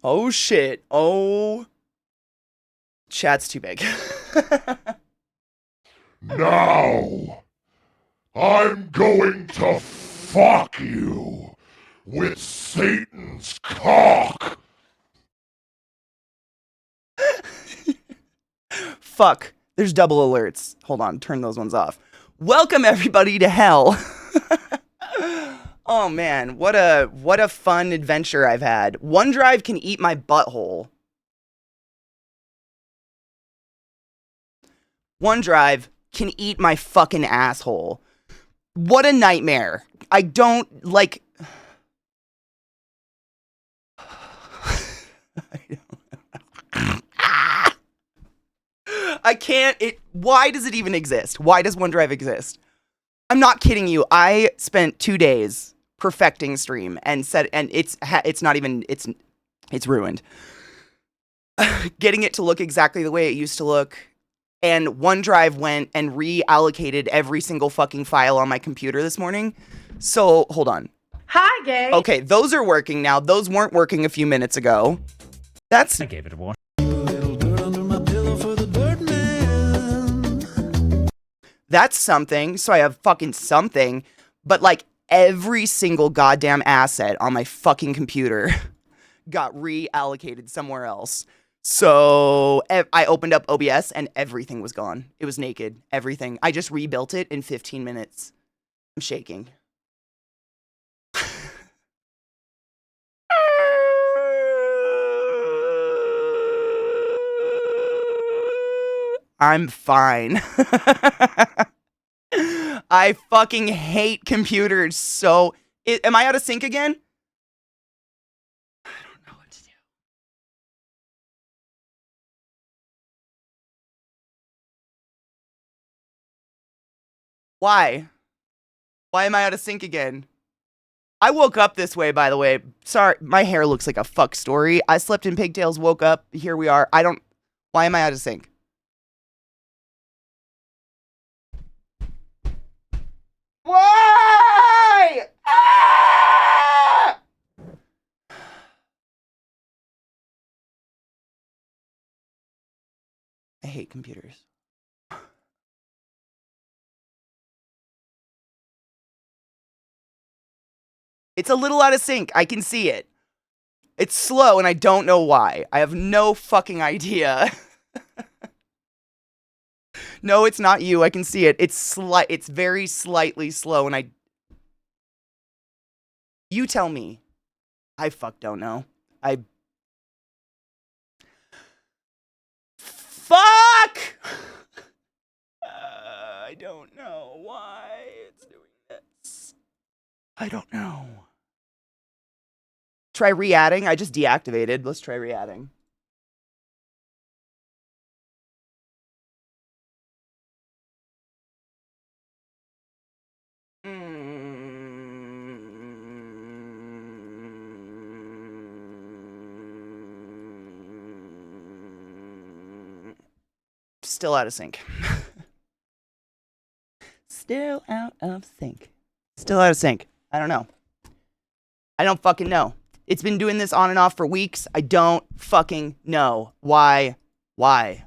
Oh shit. Oh. Chat's too big. Now, I'm going to fuck you with Satan's cock. Fuck. There's double alerts. Hold on, turn those ones off. Welcome everybody to hell. Oh man, what a fun adventure I've had. OneDrive can eat my butthole. OneDrive can eat my fucking asshole. What a nightmare. I don't like... I can't... Why does it even exist? Why does OneDrive exist? I'm not kidding you. I spent 2 days perfecting Stream and it's not even... It's ruined. Getting it to look exactly the way it used to look. And OneDrive went and reallocated every single fucking file on my computer this morning. So, hold on. Hi, gay. Okay, those are working now. Those weren't working a few minutes ago. That's... I gave it a wash. That's something. So I have fucking something. But, like, every single goddamn asset on my fucking computer got reallocated somewhere else. So I opened up OBS and everything was gone. It was naked. Everything. I just rebuilt it in 15 minutes. I'm shaking. I'm fine. I fucking hate computers so... Am I out of sync again? I don't know what to do. Why? Why am I out of sync again? I woke up this way, by the way. Sorry, my hair looks like a fuck story. I slept in pigtails, woke up, here we are. Why am I out of sync? Why? Ah! I hate computers. It's a little out of sync. I can see it. It's slow and I don't know why. I have no fucking idea. No, it's not you. I can see it. It's very slightly slow and You tell me. I don't know. Fuck! I don't know why it's doing this. I don't know. Try re-adding. I just deactivated. Let's try re-adding. Still out of sync. Still out of sync. Still out of sync. I don't know. I don't fucking know. It's been doing this on and off for weeks. I don't fucking know. Why? Why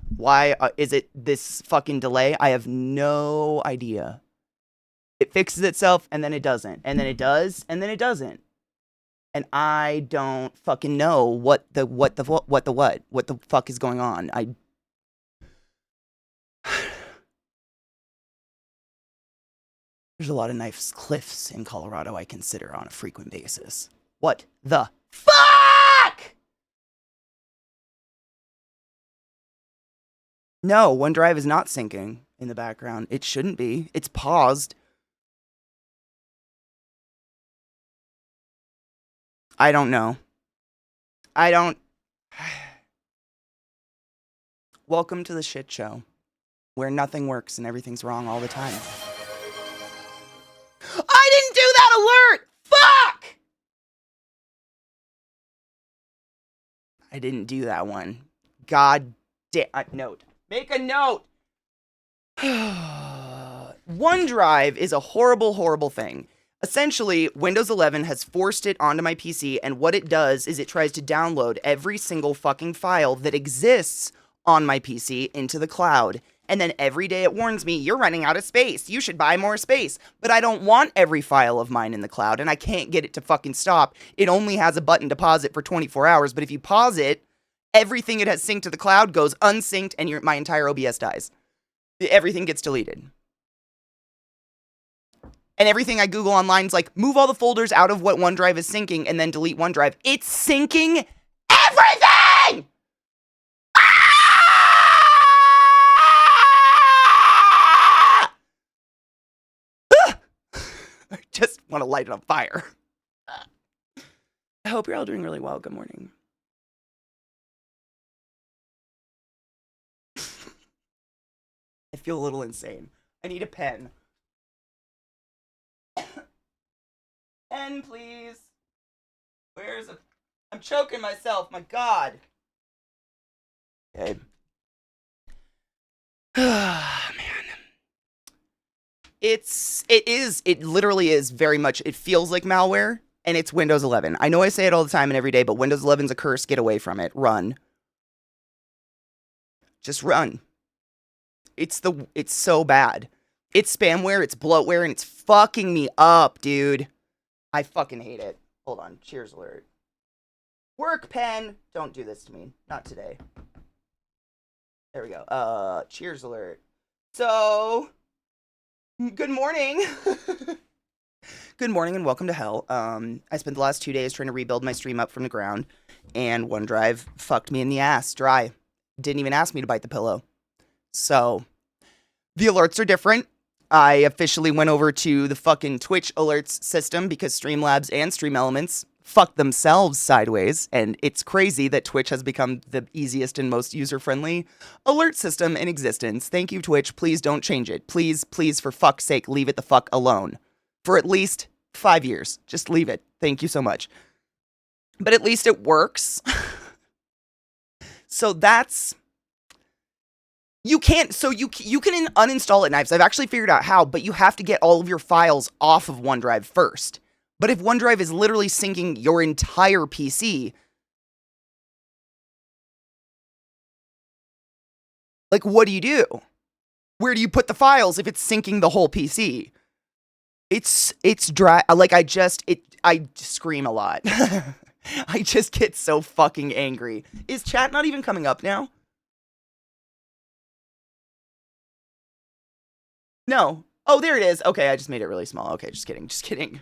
is it this fucking delay? I have no idea. It fixes itself and then it doesn't. And then it does and then it doesn't. And I don't fucking know what the fuck is going on. There's a lot of nice cliffs in Colorado I consider on a frequent basis. What the fuck? No, OneDrive is not syncing in the background. It shouldn't be. It's paused. I don't know. Welcome to the shit show, where nothing works and everything's wrong all the time. I didn't do that alert! Fuck! I didn't do that one. God damn. Note. Make a note! OneDrive is a horrible, horrible thing. Essentially, Windows 11 has forced it onto my PC, and what it does is it tries to download every single fucking file that exists on my PC into the cloud. And then every day it warns me, you're running out of space. You should buy more space. But I don't want every file of mine in the cloud, and I can't get it to fucking stop. It only has a button to pause it for 24 hours, but if you pause it, everything it has synced to the cloud goes unsynced, and my entire OBS dies. Everything gets deleted. And everything I Google online is like, move all the folders out of what OneDrive is syncing and then delete OneDrive. It's syncing everything! Ah! I just want to light it on fire. I hope you're all doing really well. Good morning. I feel a little insane. I need a pen. Pen, please. Where's a... I'm choking myself. My God. Okay. Man. It literally is very much, it feels like malware, and it's Windows 11. I know I say it all the time and every day, but Windows 11's a curse. Get away from it. Run. Just run. It's so bad. It's spamware, it's bloatware, and it's fucking me up, dude. I fucking hate it. Hold on. Cheers alert. Work pen. Don't do this to me. Not today. There we go. Cheers alert. So, good morning. Good morning and welcome to hell. I spent the last 2 days trying to rebuild my stream up from the ground, and OneDrive fucked me in the ass dry. Didn't even ask me to bite the pillow. So, the alerts are different. I officially went over to the fucking Twitch alerts system because Streamlabs and Stream Elements fuck themselves sideways, and it's crazy that Twitch has become the easiest and most user-friendly alert system in existence. Thank you, Twitch. Please don't change it. Please, please, for fuck's sake, leave it the fuck alone. For at least 5 years. Just leave it. Thank you so much. But at least it works. So that's... You can't, so you can uninstall it, Knives. I've actually figured out how, but you have to get all of your files off of OneDrive first. But if OneDrive is literally syncing your entire PC, like, what do you do? Where do you put the files if it's syncing the whole PC? It's dry. Like, I scream a lot. I just get so fucking angry. Is chat not even coming up now? No. Oh, there it is. Okay, I just made it really small. Okay, just kidding. Just kidding.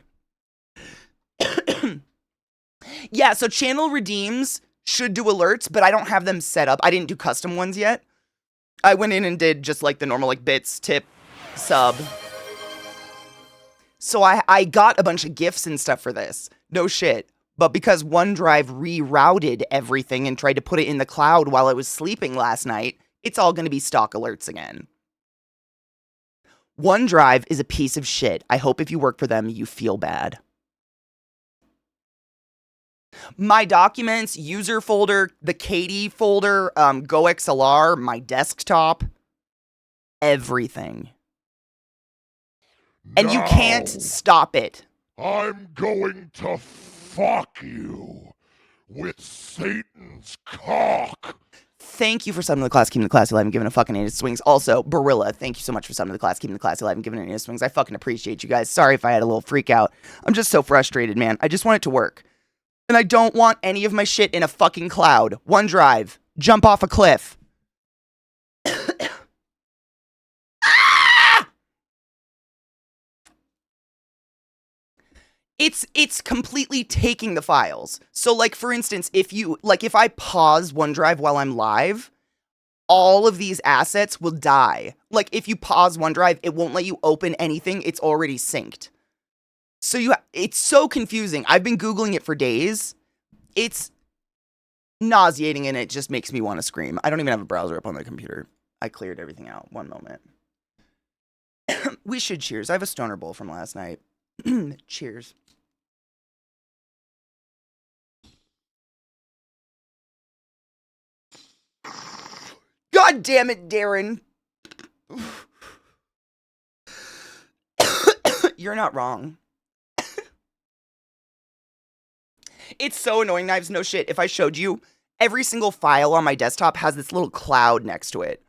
Yeah, so channel redeems should do alerts, but I don't have them set up. I didn't do custom ones yet. I went in and did just like the normal like bits, tip, sub. So I got a bunch of gifts and stuff for this. No shit. But because OneDrive rerouted everything and tried to put it in the cloud while I was sleeping last night, it's all going to be stock alerts again. OneDrive is a piece of shit. I hope if you work for them, you feel bad. My documents, user folder, the Katie folder, GoXLR, my desktop, everything. And you can't stop it. I'm going to fuck you with Satan's cock. Thank you for subbing to the class, keeping the class alive and giving a fucking 8 swings. Also, Barilla, thank you so much for subbing to the class, keeping the class alive and giving it 8 swings. I fucking appreciate you guys. Sorry if I had a little freak out. I'm just so frustrated, man. I just want it to work. And I don't want any of my shit in a fucking cloud. OneDrive, jump off a cliff. Ah! It's completely taking the files. So like, for instance, if I pause OneDrive while I'm live, all of these assets will die. Like, if you pause OneDrive, it won't let you open anything. It's already synced. So it's so confusing. I've been Googling it for days. It's nauseating and it just makes me want to scream. I don't even have a browser up on my computer. I cleared everything out. One moment. We should cheers. I have a stoner bowl from last night. Cheers. God damn it, Darren. You're not wrong. It's so annoying, Knives, no shit. If I showed you, every single file on my desktop has this little cloud next to it.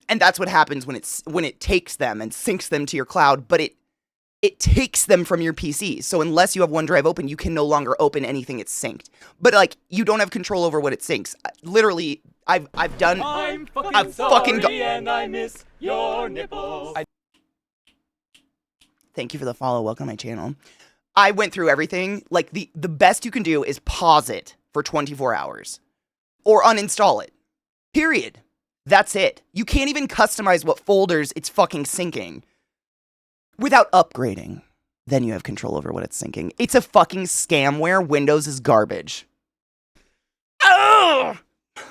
And that's what happens when it takes them and syncs them to your cloud, but it takes them from your PC. So unless you have OneDrive open, you can no longer open anything it's synced. But like, you don't have control over what it syncs. Literally, I've done. I'm fucking sorry and I miss your nipples. Thank you for the follow. Welcome to my channel. I went through everything. Like the best you can do is pause it for 24 hours or uninstall it. Period. That's it. You can't even customize what folders it's fucking syncing without upgrading. Then you have control over what it's syncing. It's a fucking scamware. Windows is garbage. Ugh!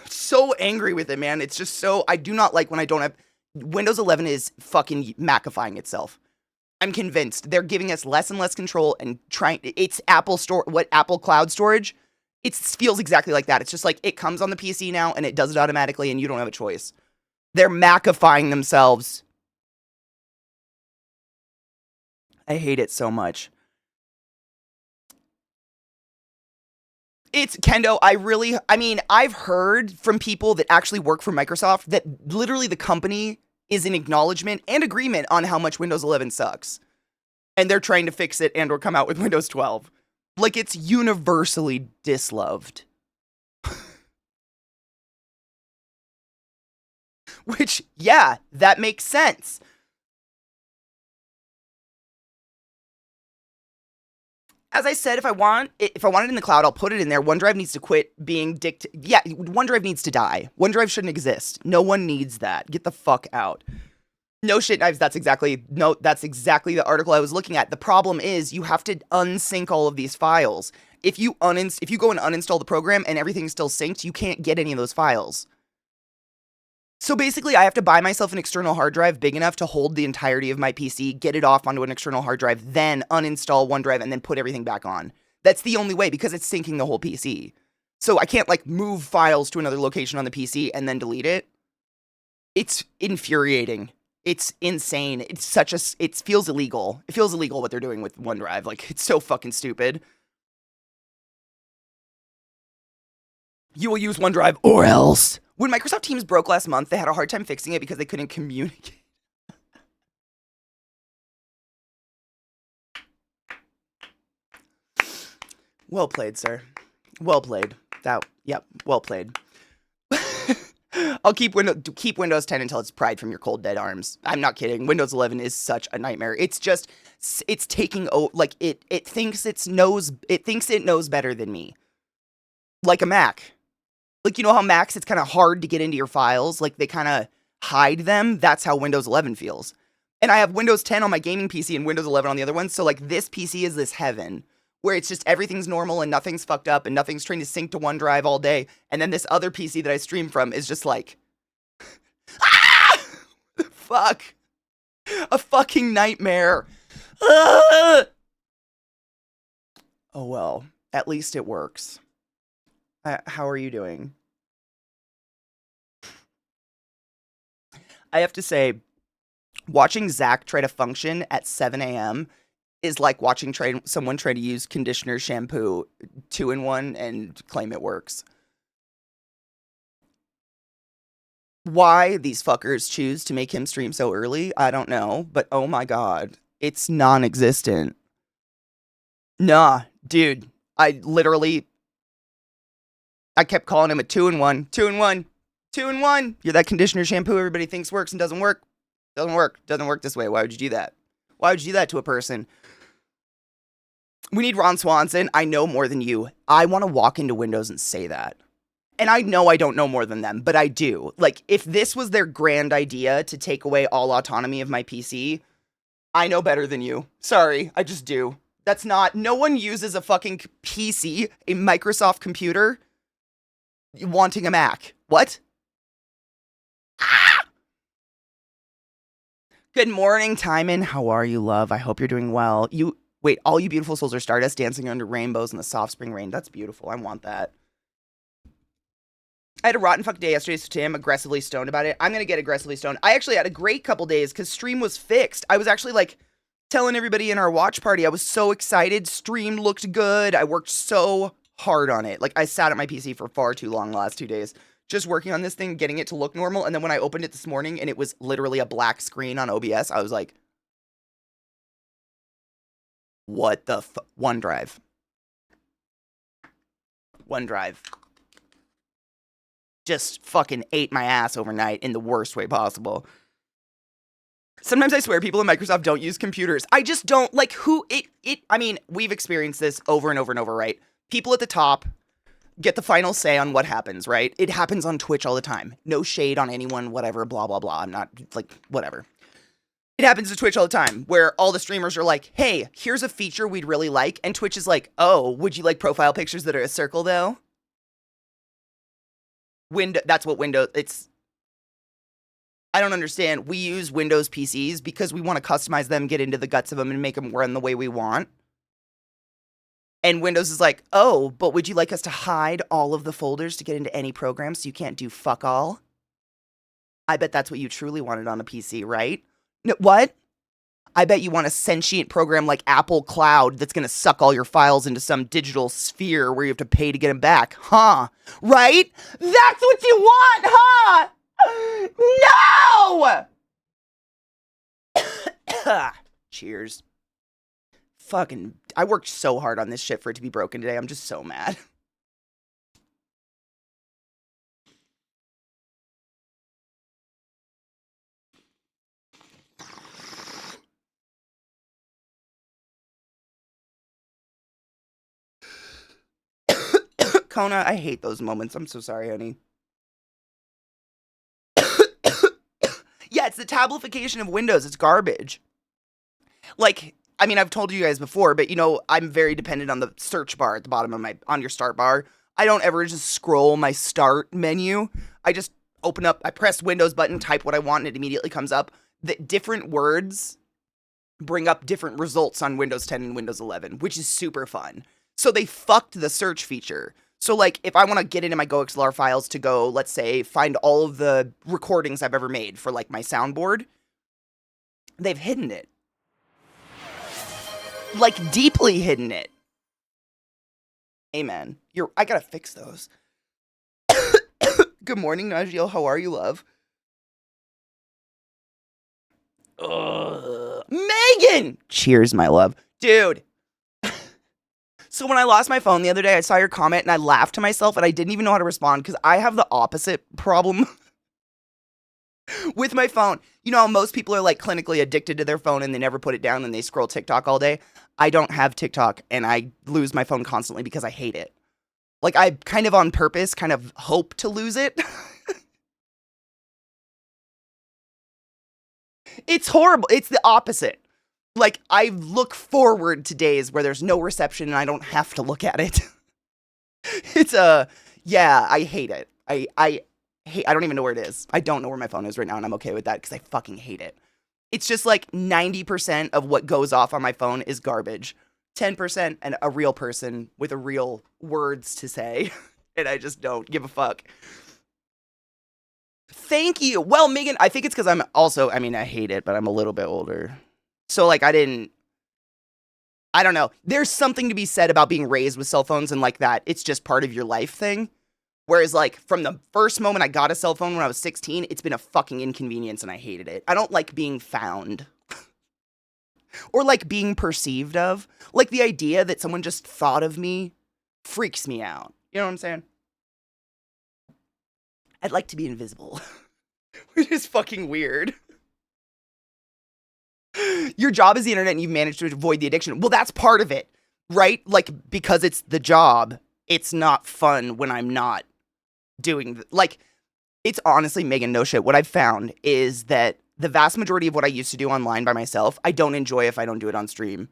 So angry with it, man. It's just so, I do not like when I don't have, Windows 11 is fucking Macifying itself. I'm convinced they're giving us less and less control and trying, it's Apple cloud storage. It feels exactly like that. It's just like it comes on the PC now and it does it automatically and you don't have a choice. They're Macifying themselves. I hate it so much. It's Kendo. I've heard from people that actually work for Microsoft that literally the company is an acknowledgement and agreement on how much Windows 11 sucks. And they're trying to fix it and or come out with Windows 12. Like, it's universally disloved. Which, yeah, that makes sense. As I said, if I want it in the cloud, I'll put it in there. OneDrive needs to quit being yeah, OneDrive needs to die. OneDrive shouldn't exist. No one needs that. Get the fuck out. No shit, Knives, that's exactly the article I was looking at. The problem is you have to unsync all of these files. If you go and uninstall the program and everything's still synced, you can't get any of those files. So basically, I have to buy myself an external hard drive big enough to hold the entirety of my PC, get it off onto an external hard drive, then uninstall OneDrive, and then put everything back on. That's the only way, because it's syncing the whole PC. So I can't, like, move files to another location on the PC and then delete it. It's infuriating. It's insane. It feels illegal. It feels illegal what they're doing with OneDrive. Like, it's so fucking stupid. You will use OneDrive or else. When Microsoft Teams broke last month, they had a hard time fixing it because they couldn't communicate. Well played, sir. Well played. Yep, well played. I'll keep Windows 10 until it's pried from your cold dead arms. I'm not kidding. Windows 11 is such a nightmare. It's taking like it thinks it knows better than me. Like a Mac. Like, you know how Macs, it's kind of hard to get into your files, like they kind of hide them. That's how Windows 11 feels. And I have Windows 10 on my gaming PC and Windows 11 on the other one. So like this PC is this heaven where it's just everything's normal and nothing's fucked up and nothing's trying to sync to OneDrive all day. And then this other PC that I stream from is just like, fuck, a fucking nightmare. Oh well, at least it works. How are you doing? I have to say, watching Zach try to function at 7 a.m. is like watching someone try to use conditioner shampoo 2-in-1 and claim it works. Why these fuckers choose to make him stream so early, I don't know. But oh my god, it's non-existent. Nah, dude, I kept calling him a 2-in-1, 2-in-1, 2-in-1. You're that conditioner shampoo everybody thinks works and doesn't work. Doesn't work this way. Why would you do that? Why would you do that to a person? We need Ron Swanson. I know more than you. I want to walk into Windows and say that. And I know I don't know more than them, but I do. Like, if this was their grand idea to take away all autonomy of my PC, I know better than you. Sorry, I just do. That's not, no one uses a fucking PC, a Microsoft computer, wanting a Mac. What? Ah! Good morning, Timon. How are you, love? I hope you're doing well. Wait, all you beautiful souls are stardust dancing under rainbows in the soft spring rain. That's beautiful. I want that. I had a rotten fuck day yesterday, so today I'm aggressively stoned about it. I'm gonna get aggressively stoned. I actually had a great couple days because stream was fixed. I was actually like telling everybody in our watch party, I was so excited. Stream looked good. I worked so hard on it. Like, I sat at my PC for far too long the last 2 days, just working on this thing, getting it to look normal. And then when I opened it this morning and it was literally a black screen on OBS, I was like, what the OneDrive. OneDrive. Just fucking ate my ass overnight in the worst way possible. Sometimes I swear people in Microsoft don't use computers. I just don't, like, I mean, we've experienced this over and over and over, right? People at the top get the final say on what happens, right? It happens on Twitch all the time. No shade on anyone, whatever, blah, blah, blah. I'm not, like, whatever. It happens to Twitch all the time, where all the streamers are like, hey, here's a feature we'd really like, and Twitch is like, oh, would you like profile pictures that are a circle, though? That's what Windows, I don't understand. We use Windows PCs because we want to customize them, get into the guts of them, and make them run the way we want. And Windows is like, oh, but would you like us to hide all of the folders to get into any program so you can't do fuck all? I bet that's what you truly wanted on a PC, right? No, what? I bet you want a sentient program like Apple Cloud that's going to suck all your files into some digital sphere where you have to pay to get them back, huh? Right? That's what you want, huh? No! Cheers. Fucking, I worked so hard on this shit for it to be broken today. I'm just so mad. Kona, I hate those moments. I'm so sorry, honey. Yeah, it's the tablification of Windows. It's garbage. Like, I mean, I've told you guys before, but you know, I'm very dependent on the search bar at the bottom of on your start bar. I don't ever just scroll my start menu. I just open up, I press Windows button, type what I want, and it immediately comes up. The different words bring up different results on Windows 10 and Windows 11, which is super fun. So they fucked the search feature. So, like, if I want to get into my GoXLR files to go, let's say, find all of the recordings I've ever made for, like, my soundboard, they've hidden it. Like, deeply hidden it. Amen. I gotta fix those. Good morning, Najeel. How are you, love? Megan! Cheers, my love. Dude. So when I lost my phone the other day, I saw your comment and I laughed to myself and I didn't even know how to respond because I have the opposite problem with my phone. You know how most people are like clinically addicted to their phone and they never put it down and they scroll TikTok all day? I don't have TikTok and I lose my phone constantly because I hate it. Like, I kind of on purpose kind of hope to lose it. It's horrible. It's the opposite. Like, I look forward to days where there's no reception and I don't have to look at it. Yeah, I hate it. I don't even know where it is. I don't know where my phone is right now and I'm okay with that because I fucking hate it. It's just like 90% of what goes off on my phone is garbage. 10% and a real person with a real words to say. And I just don't give a fuck. Thank you. Well, Megan, I think it's because I'm also, I mean, I hate it, but I'm a little bit older. So, like, I don't know. There's something to be said about being raised with cell phones and like that. It's just part of your life thing. Whereas, like, from the first moment I got a cell phone when I was 16, it's been a fucking inconvenience and I hated it. I don't like being found. Or, like, being perceived of. Like, the idea that someone just thought of me freaks me out. You know what I'm saying? I'd like to be invisible. Which is fucking weird. Your job is the internet and you've managed to avoid the addiction. Well, that's part of it, right? Like, because it's the job, it's not fun when I'm not doing, like, it's honestly, Megan, no shit. What I've found is that the vast majority of what I used to do online by myself, I don't enjoy if I don't do it on stream.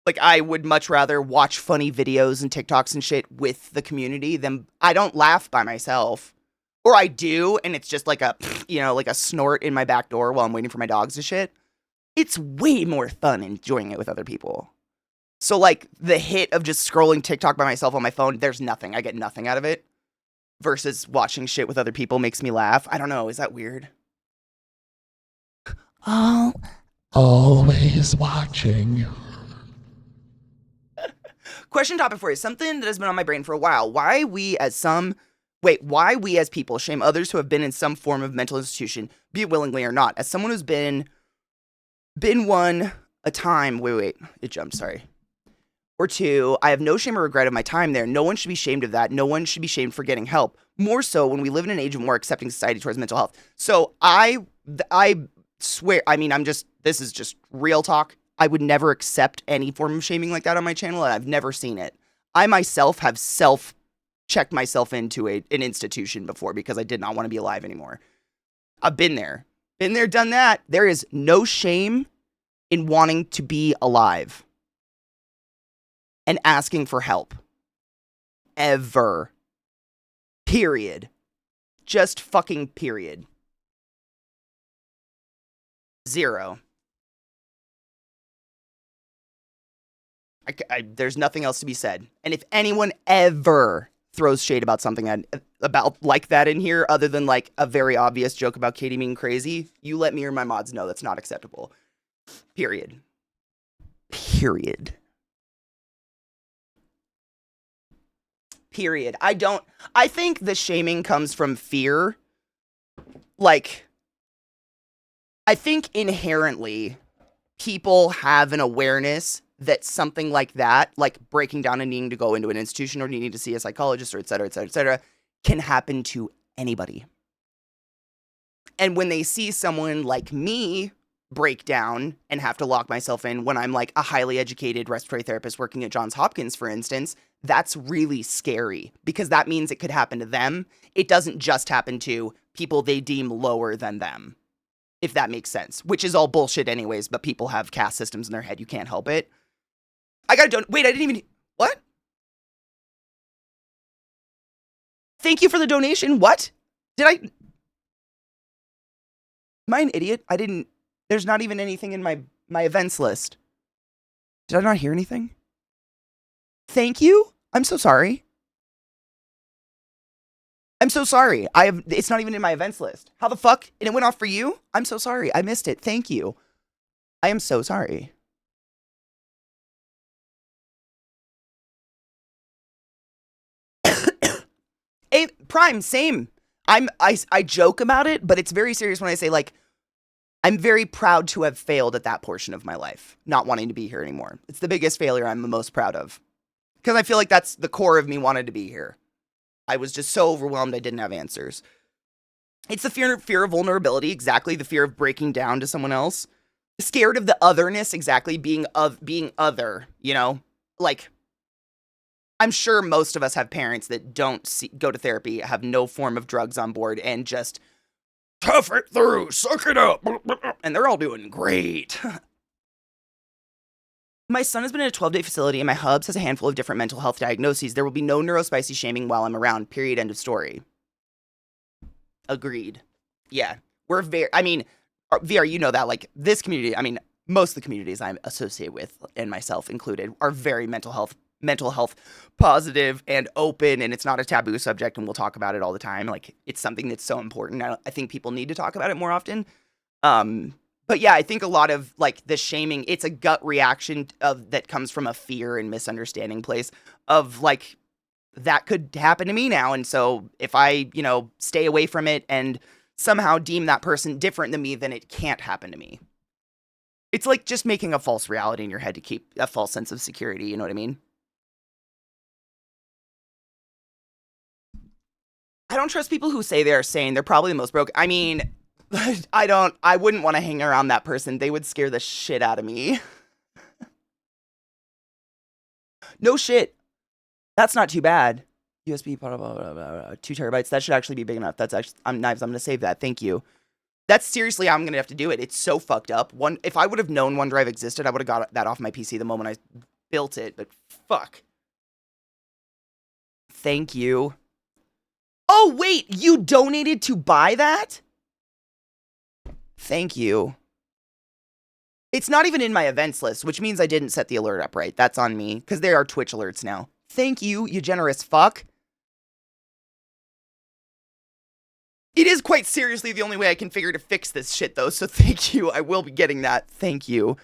Like, I would much rather watch funny videos and TikToks and shit with the community than, I don't laugh by myself. Or I do, and it's just like a, you know, like a snort in my back door while I'm waiting for my dogs to shit. It's way more fun enjoying it with other people. So, like, the hit of just scrolling TikTok by myself on my phone, there's nothing. I get nothing out of it. Versus watching shit with other people makes me laugh. I don't know. Is that weird? Always watching. Question topic for you. Something that has been on my brain for a while. Why we as people shame others who have been in some form of mental institution, be it willingly or not. As someone who's been one a time, it jumped, sorry. Or two, I have no shame or regret of my time there. No one should be shamed of that. No one should be shamed for getting help. More so when we live in an age of more accepting society towards mental health. So I swear, I mean, this is just real talk. I would never accept any form of shaming like that on my channel, and I've never seen it. I myself have checked myself into an institution before because I did not want to be alive anymore. I've been there, done that. There is no shame in wanting to be alive and asking for help. Ever. Period. Just fucking period. Zero. There's nothing else to be said. And if anyone ever throws shade about something about like that in here, other than like a very obvious joke about Katie being crazy, you let me or my mods know that's not acceptable. Period. Period. Period. I think the shaming comes from fear. Like, I think inherently people have an awareness that something like that, like breaking down and needing to go into an institution or needing to see a psychologist or et cetera, et cetera, et cetera, can happen to anybody. And when they see someone like me break down and have to lock myself in when I'm like a highly educated respiratory therapist working at Johns Hopkins, for instance, that's really scary because that means it could happen to them. It doesn't just happen to people they deem lower than them, if that makes sense, which is all bullshit anyways, but people have caste systems in their head. You can't help it. Wait, I didn't even, what? Thank you for the donation. What? Am I an idiot? There's not even anything in my events list. Did I not hear anything? Thank you? I'm so sorry. I'm so sorry. It's not even in my events list. How the fuck? And it went off for you? I'm so sorry. I missed it. Thank you. I am so sorry. Prime, same. I joke about it, but it's very serious when I say, like, I'm very proud to have failed at that portion of my life, not wanting to be here anymore. It's the biggest failure I'm the most proud of. Because I feel like that's the core of me wanted to be here. I was just so overwhelmed I didn't have answers. It's the fear of vulnerability, exactly. The fear of breaking down to someone else. Scared of the otherness, exactly. Being other, you know? Like, I'm sure most of us have parents that don't go to therapy, have no form of drugs on board, and just tough it through, suck it up, and they're all doing great. My son has been in a 12-day facility, and my hubs has a handful of different mental health diagnoses. There will be no neurospicy shaming while I'm around, period, end of story. Agreed. Yeah. VR, you know that, like, this community, I mean, most of the communities I associate with, and myself included, are very mental health positive and open, and it's not a taboo subject, and we'll talk about it all the time. Like, it's something that's so important. I think people need to talk about it more often. But yeah, I think a lot of, like, the shaming, it's a gut reaction that comes from a fear and misunderstanding place of, like, that could happen to me now. And so if I, stay away from it and somehow deem that person different than me, then it can't happen to me. It's like just making a false reality in your head to keep a false sense of security. You know what I mean? I don't trust people who say they're sane. They're probably the most broke. I mean, I wouldn't want to hang around that person. They would scare the shit out of me. No shit. That's not too bad. USB, blah, blah, blah, blah, blah, 2 terabytes. That should actually be big enough. That's actually, Knives, I'm going to save that. Thank you. That's seriously how I'm going to have to do it. It's so fucked up. If I would have known OneDrive existed, I would have got that off my PC the moment I built it, but fuck. Thank you. Oh, wait, you donated to buy that? Thank you. It's not even in my events list, which means I didn't set the alert up right. That's on me, because there are Twitch alerts now. Thank you, you generous fuck. It is quite seriously the only way I can figure to fix this shit, though, so thank you. I will be getting that. Thank you.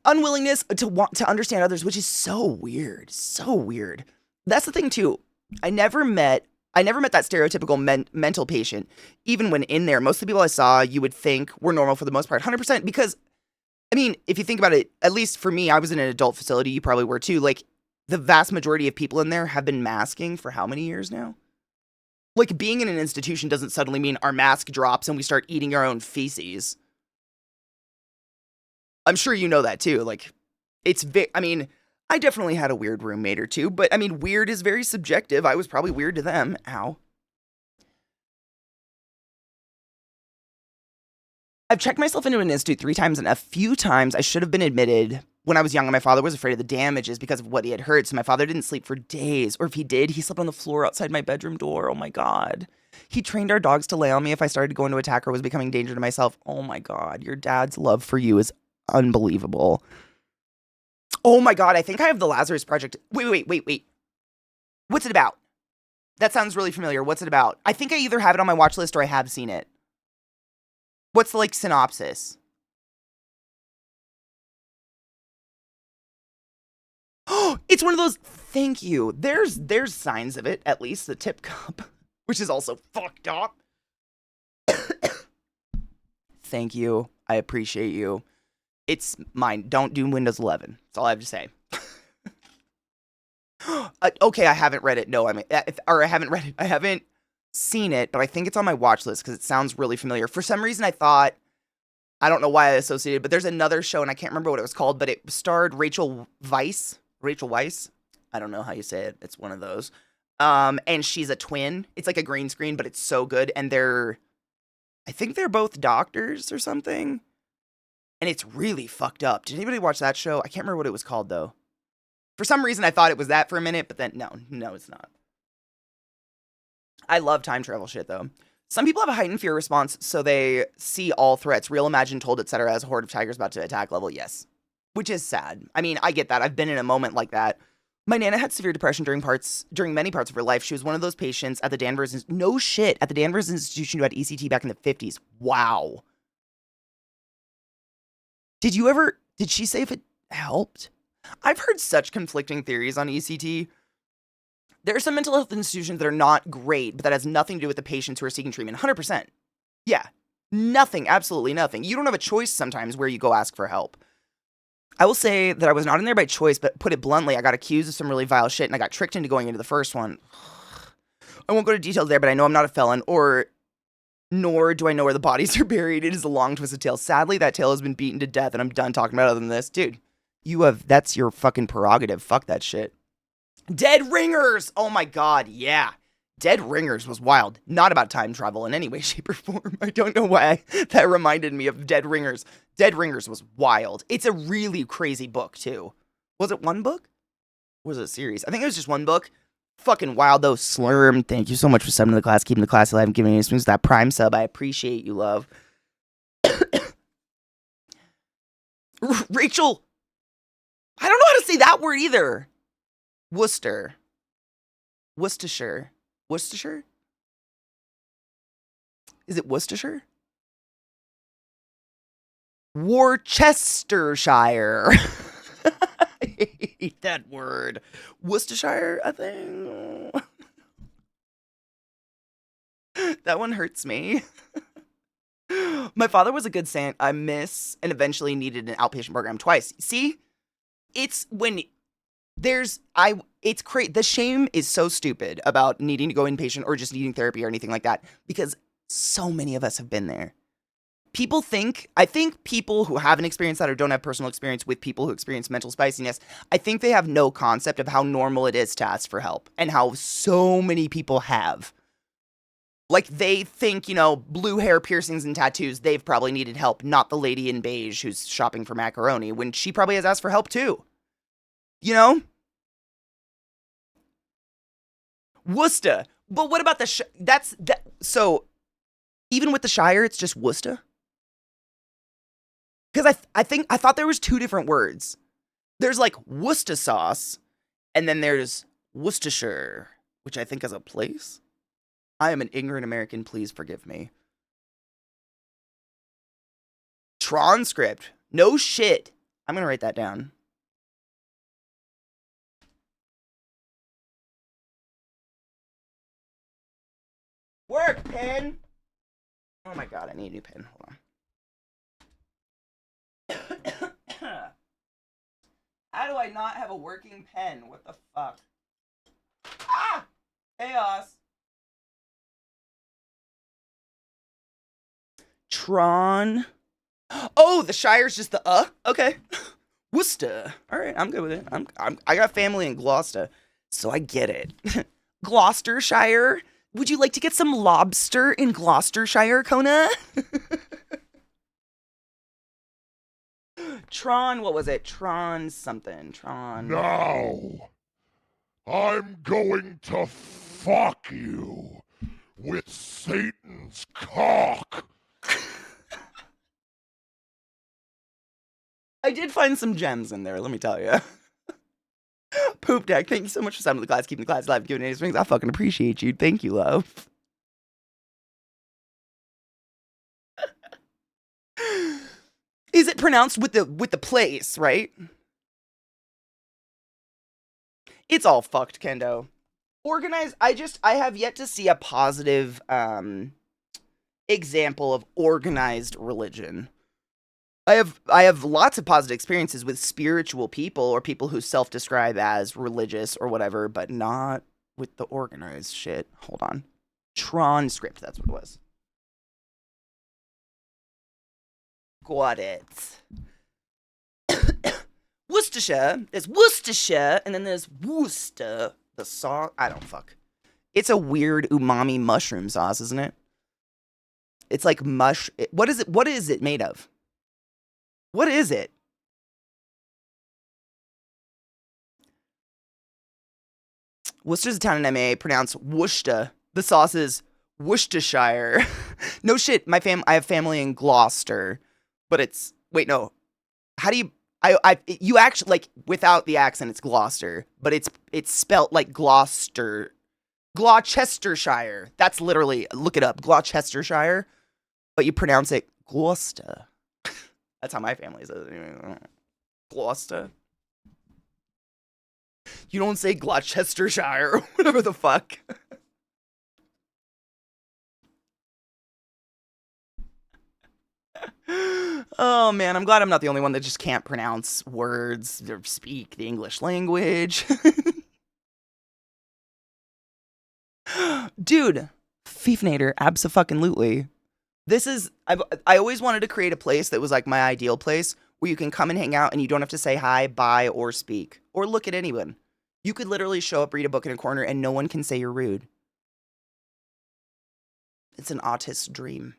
unwillingness to want to understand others, which is so weird. So weird. That's the thing too. I never met that stereotypical mental patient. Even when in there, most of the people I saw, you would think were normal for the most part, 100%. Because, I mean, if you think about it, at least for me, I was in an adult facility. You probably were too. Like, the vast majority of people in there have been masking for how many years now? Like, being in an institution doesn't suddenly mean our mask drops and we start eating our own feces. I'm sure you know that too. Like, I mean, I definitely had a weird roommate or two, but I mean, weird is very subjective. I was probably weird to them. Ow. I've checked myself into an institute 3 times, and a few times I should have been admitted when I was young, and my father was afraid of the damages because of what he had heard, so my father didn't sleep for days, or if he did, he slept on the floor outside my bedroom door. Oh my God. He trained our dogs to lay on me if I started going to attack or was becoming a danger to myself. Oh my God, your dad's love for you is unbelievable. Oh my God, I think I have the Lazarus Project. Wait. What's it about? That sounds really familiar. What's it about? I think I either have it on my watch list or I have seen it. What's the, like, synopsis? Oh, it's one of those, thank you. There's signs of it, at least, the tip cup, which is also fucked up. Thank you. I appreciate you. It's mine. Don't do Windows 11. That's all I have to say. Okay, I haven't read it. No, I haven't read it. I haven't seen it, but I think it's on my watch list because it sounds really familiar. For some reason, I thought, I don't know why I associated, but there's another show, and I can't remember what it was called, but it starred Rachel Weisz. I don't know how you say it. It's one of those. And she's a twin. It's like a green screen, but it's so good. And I think they're both doctors or something. And it's really fucked up. Did anybody watch that show? I can't remember what it was called, though. For some reason, I thought it was that for a minute, but then, no, it's not. I love time travel shit, though. Some people have a heightened fear response, so they see all threats, real, imagined, told, etc. as a horde of tigers about to attack level, yes. Which is sad. I mean, I get that. I've been in a moment like that. My Nana had severe depression during many parts of her life. She was one of those patients at the Danvers Institution who had ECT back in the 50s. Wow. Did she say if it helped? I've heard such conflicting theories on ECT. There are some mental health institutions that are not great, but that has nothing to do with the patients who are seeking treatment. 100%. Yeah. Nothing. Absolutely nothing. You don't have a choice sometimes where you go ask for help. I will say that I was not in there by choice, but put it bluntly, I got accused of some really vile shit, and I got tricked into going into the first one. I won't go to details there, but I know I'm not a felon, nor do I know where the bodies are buried. It is a long, twisted tale. Sadly, that tale has been beaten to death, and I'm done talking about it other than this. Dude, that's your fucking prerogative. Fuck that shit. Dead Ringers! Oh my God, yeah. Dead Ringers was wild. Not about time travel in any way, shape, or form. I don't know why that reminded me of Dead Ringers. Dead Ringers was wild. It's a really crazy book, too. Was it one book? Or was it a series? I think it was just one book. Fucking wild, though. Slurm, thank you so much for subbing to the class, keeping the class alive, and giving me that Prime sub. I appreciate you, love. Rachel! I don't know how to say that word either. Worcestershire? Is it Worcestershire? Worcestershire. I hate that word. Worcestershire, I think. That one hurts me. My father was a good saint. I miss and eventually needed an outpatient program twice. See? It's when it's crazy. The shame is so stupid about needing to go inpatient or just needing therapy or anything like that because so many of us have been there. I think people who haven't experienced that or don't have personal experience with people who experience mental spiciness, I think they have no concept of how normal it is to ask for help and how so many people have. Like, they think, blue hair, piercings, and tattoos, they've probably needed help, not the lady in beige who's shopping for macaroni, when she probably has asked for help, too. Worcester. But what about so, even with the Shire, it's just Worcester? Because I thought there was 2 different words. There's, like, Worcester sauce, and then there's Worcestershire, which I think is a place. I am an ignorant American, please forgive me. Transcript. No shit. I'm gonna write that down. Work, pen! Oh my god, I need a new pen. Hold on. How do I not have a working pen? What the fuck? Ah! Chaos! Tron. Oh, the Shire's just the Okay. Worcester. All right, I'm good with it. I got family in Gloucester, so I get it. Gloucestershire. Would you like to get some lobster in Gloucestershire, Kona? Tron, what was it? Tron something. Tron. Now, I'm going to fuck you with Satan's cock. I did find some gems in there, let me tell you. Poop Deck, thank you so much for signing the class, keeping the class alive, giving any swings. I fucking appreciate you. Thank you, love. Is it pronounced with the place, right? It's all fucked, Kendo. Organized, I have yet to see a positive example of organized religion. I have lots of positive experiences with spiritual people or people who self-describe as religious or whatever, but not with the organized shit. Hold on. Tron script, that's what it was. Got it. Worcestershire. There's Worcestershire, and then there's Worcester. The sauce. I don't fuck. It's a weird umami mushroom sauce, isn't it? It's like What is it? What is it made of? What is it? Worcester's a town in MA, pronounced Worcester. The sauce is Worcestershire. No shit, I have family in Gloucester, but it's, wait, no. How do you, you actually, like, without the accent, it's Gloucester, but it's spelt like Gloucestershire. That's literally, look it up, Gloucestershire, but you pronounce it Gloucester. That's how my family says it. Gloucester. You don't say Gloucestershire or whatever the fuck. Oh man, I'm glad I'm not the only one that just can't pronounce words or speak the English language. Dude, Fiefnader, abso-fucking-lutely. This is, I always wanted to create a place that was like my ideal place where you can come and hang out and you don't have to say hi, bye, or speak, or look at anyone. You could literally show up, read a book in a corner, and no one can say you're rude. It's an autist's dream.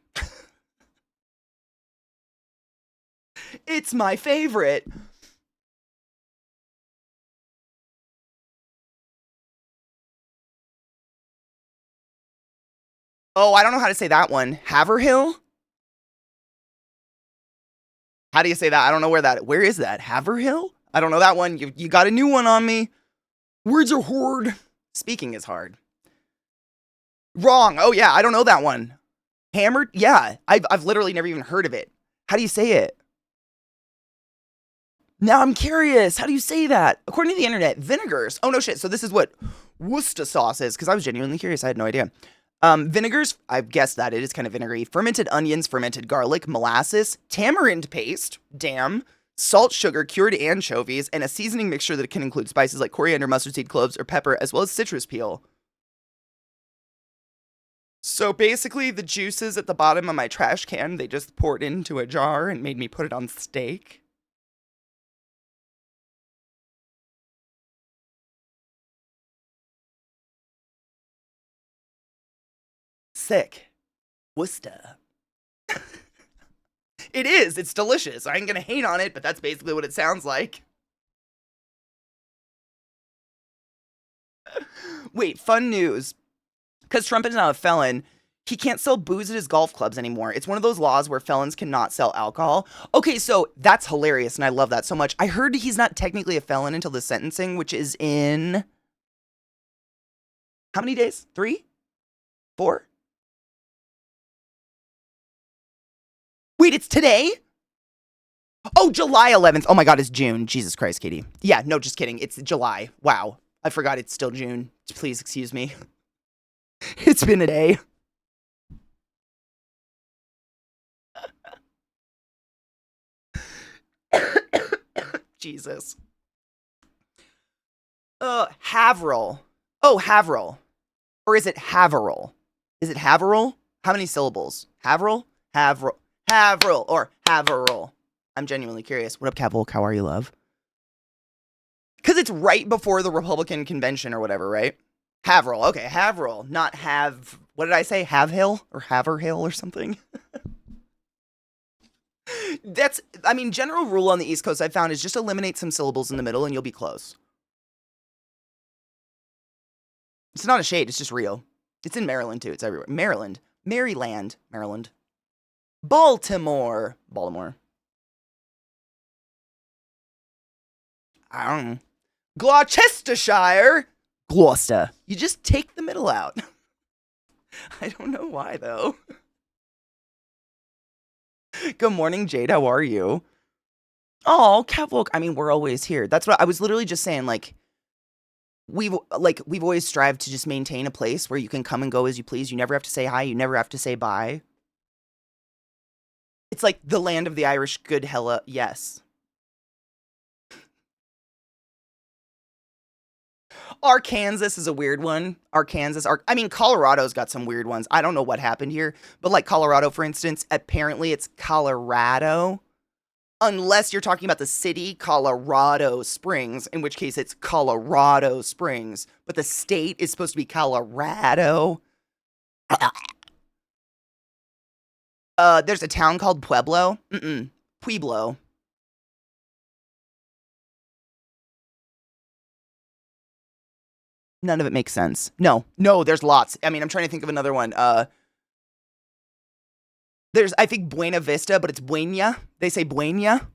It's my favorite. Oh, I don't know how to say that one. Haverhill? How do you say that? I don't know where is that? Haverhill? I don't know that one. You got a new one on me. Words are hard. Speaking is hard. Wrong. Oh yeah, I don't know that one. Hammered? Yeah, I've literally never even heard of it. How do you say it? Now I'm curious. How do you say that? According to the internet, vinegars. Oh no shit. So this is what Worcester sauce is, because I was genuinely curious. I had no idea. Vinegars, I've guessed that it is kind of vinegary. Fermented onions, fermented garlic, molasses, tamarind paste, damn, salt, sugar, cured anchovies, and a seasoning mixture that can include spices like coriander, mustard seed, cloves, or pepper, as well as citrus peel. So basically, the juices at the bottom of my trash can, they just poured into a jar and made me put it on steak. Sick. Worcester. It is. It's delicious. I ain't gonna hate on it, but that's basically what it sounds like. Wait, fun news. Because Trump is now a felon, he can't sell booze at his golf clubs anymore. It's one of those laws where felons cannot sell alcohol. Okay, so that's hilarious, and I love that so much. I heard he's not technically a felon until the sentencing, which is in... How many days? 3? 4? Wait, it's today? Oh, July 11th. Oh my God, it's June. Jesus Christ, Katie. Yeah, no, just kidding. It's July. Wow. I forgot it's still June. Please excuse me. It's been a day. Jesus. Haverhill. Oh, Haverhill. Or is it Haverhill? Is it Haverhill? How many syllables? Haverhill? Haverhill. Or Haverhill. I'm genuinely curious. What up, Cavolk? How are you, love? Because it's right before the Republican convention or whatever, right? Haverhill. Okay, Haverhill. Not have... What did I say? Haverhill? Or Haverhill or something? That's... I mean, general rule on the East Coast I found is just eliminate some syllables in the middle and you'll be close. It's not a shade. It's just real. It's in Maryland, too. It's everywhere. Maryland. Maryland. Maryland. Baltimore. Baltimore. I don't know. Gloucestershire. Gloucester. You just take the middle out. I don't know why, though. Good morning, Jade. How are you? Oh, Cavolk. I mean, we're always here. That's what I was literally just saying. Like, we've always strived to just maintain a place where you can come and go as you please. You never have to say hi. You never have to say bye. It's like the land of the Irish. Good hella yes. Arkansas is a weird one. I mean, Colorado's got some weird ones. I don't know what happened here, but like Colorado, for instance, apparently it's Colorado. Unless you're talking about the city, Colorado Springs, in which case it's Colorado Springs. But the state is supposed to be Colorado. There's a town called Pueblo. Pueblo. None of it makes sense. No, there's lots. I mean, I'm trying to think of another one. There's, I think, Buena Vista, but it's Buena. They say Buena.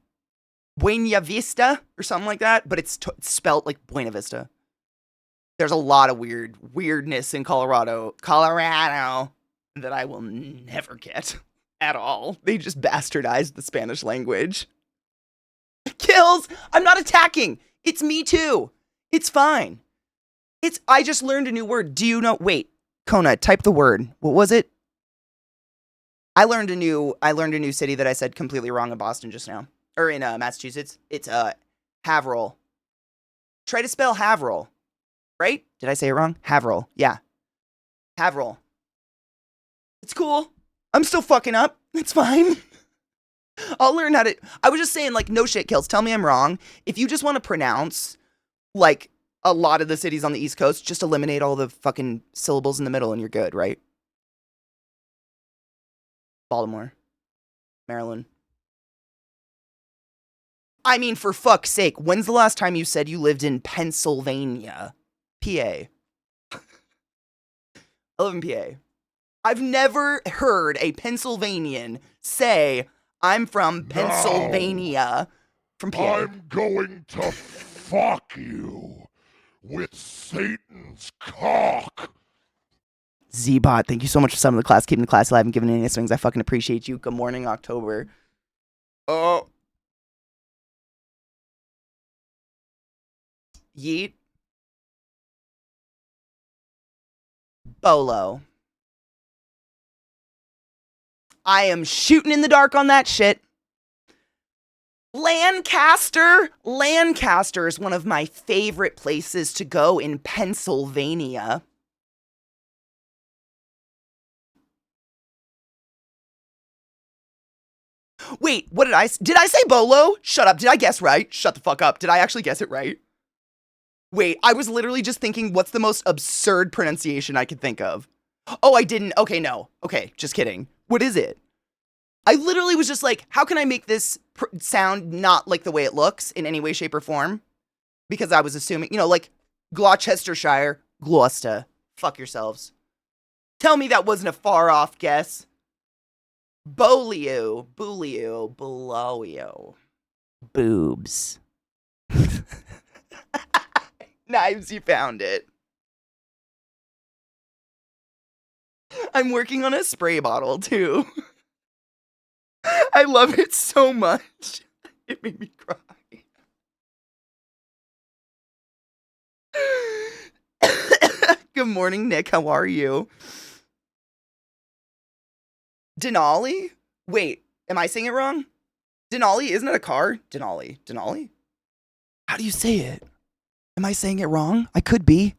Buena Vista or something like that, but it's spelt like Buena Vista. There's a lot of weirdness in Colorado that I will never get at all. They just bastardized the Spanish language. Kills! I'm not attacking! It's me too! It's fine. I just learned a new word. Do you know? Wait, Kona, type the word. What was it? I learned a new city that I said completely wrong in Boston just now. Or in Massachusetts. It's Haverhill. Try to spell Haverhill. Right? Did I say it wrong? Haverhill. Yeah. Haverhill. It's cool. I'm still fucking up. It's fine. I'll learn how to... I was just saying, like, no shit, Kills. Tell me I'm wrong. If you just want to pronounce, like, a lot of the cities on the East Coast, just eliminate all the fucking syllables in the middle and you're good, right? Baltimore. Maryland. I mean, for fuck's sake, when's the last time you said you lived in Pennsylvania? PA. I live in PA. I've never heard a Pennsylvanian say, I'm from Pennsylvania. From PA. I'm going to fuck you with Satan's cock. Z-Bot, thank you so much for some of the class, keeping the class alive and giving any swings. I fucking appreciate you. Good morning, October. Oh. Yeet. Bolo. I am shooting in the dark on that shit. Lancaster. Lancaster is one of my favorite places to go in Pennsylvania. Wait, what did I say Bolo? Shut up. Did I guess right? Shut the fuck up. Did I actually guess it right? Wait, I was literally just thinking, what's the most absurd pronunciation I could think of? Oh, I didn't. Okay, no. Okay, just kidding. What is it? I literally was just like, how can I make this sound not like the way it looks in any way, shape, or form? Because I was assuming, you know, like Gloucestershire, Gloucester. Fuck yourselves. Tell me that wasn't a far off guess. Bolio, Bulio, Bolio. Boobs. Knives, you found it. I'm working on a spray bottle, too. I love it so much. It made me cry. Good morning, Nick. How are you? Denali? Wait, am I saying it wrong? Denali, isn't it a car? Denali. Denali? How do you say it? Am I saying it wrong? I could be.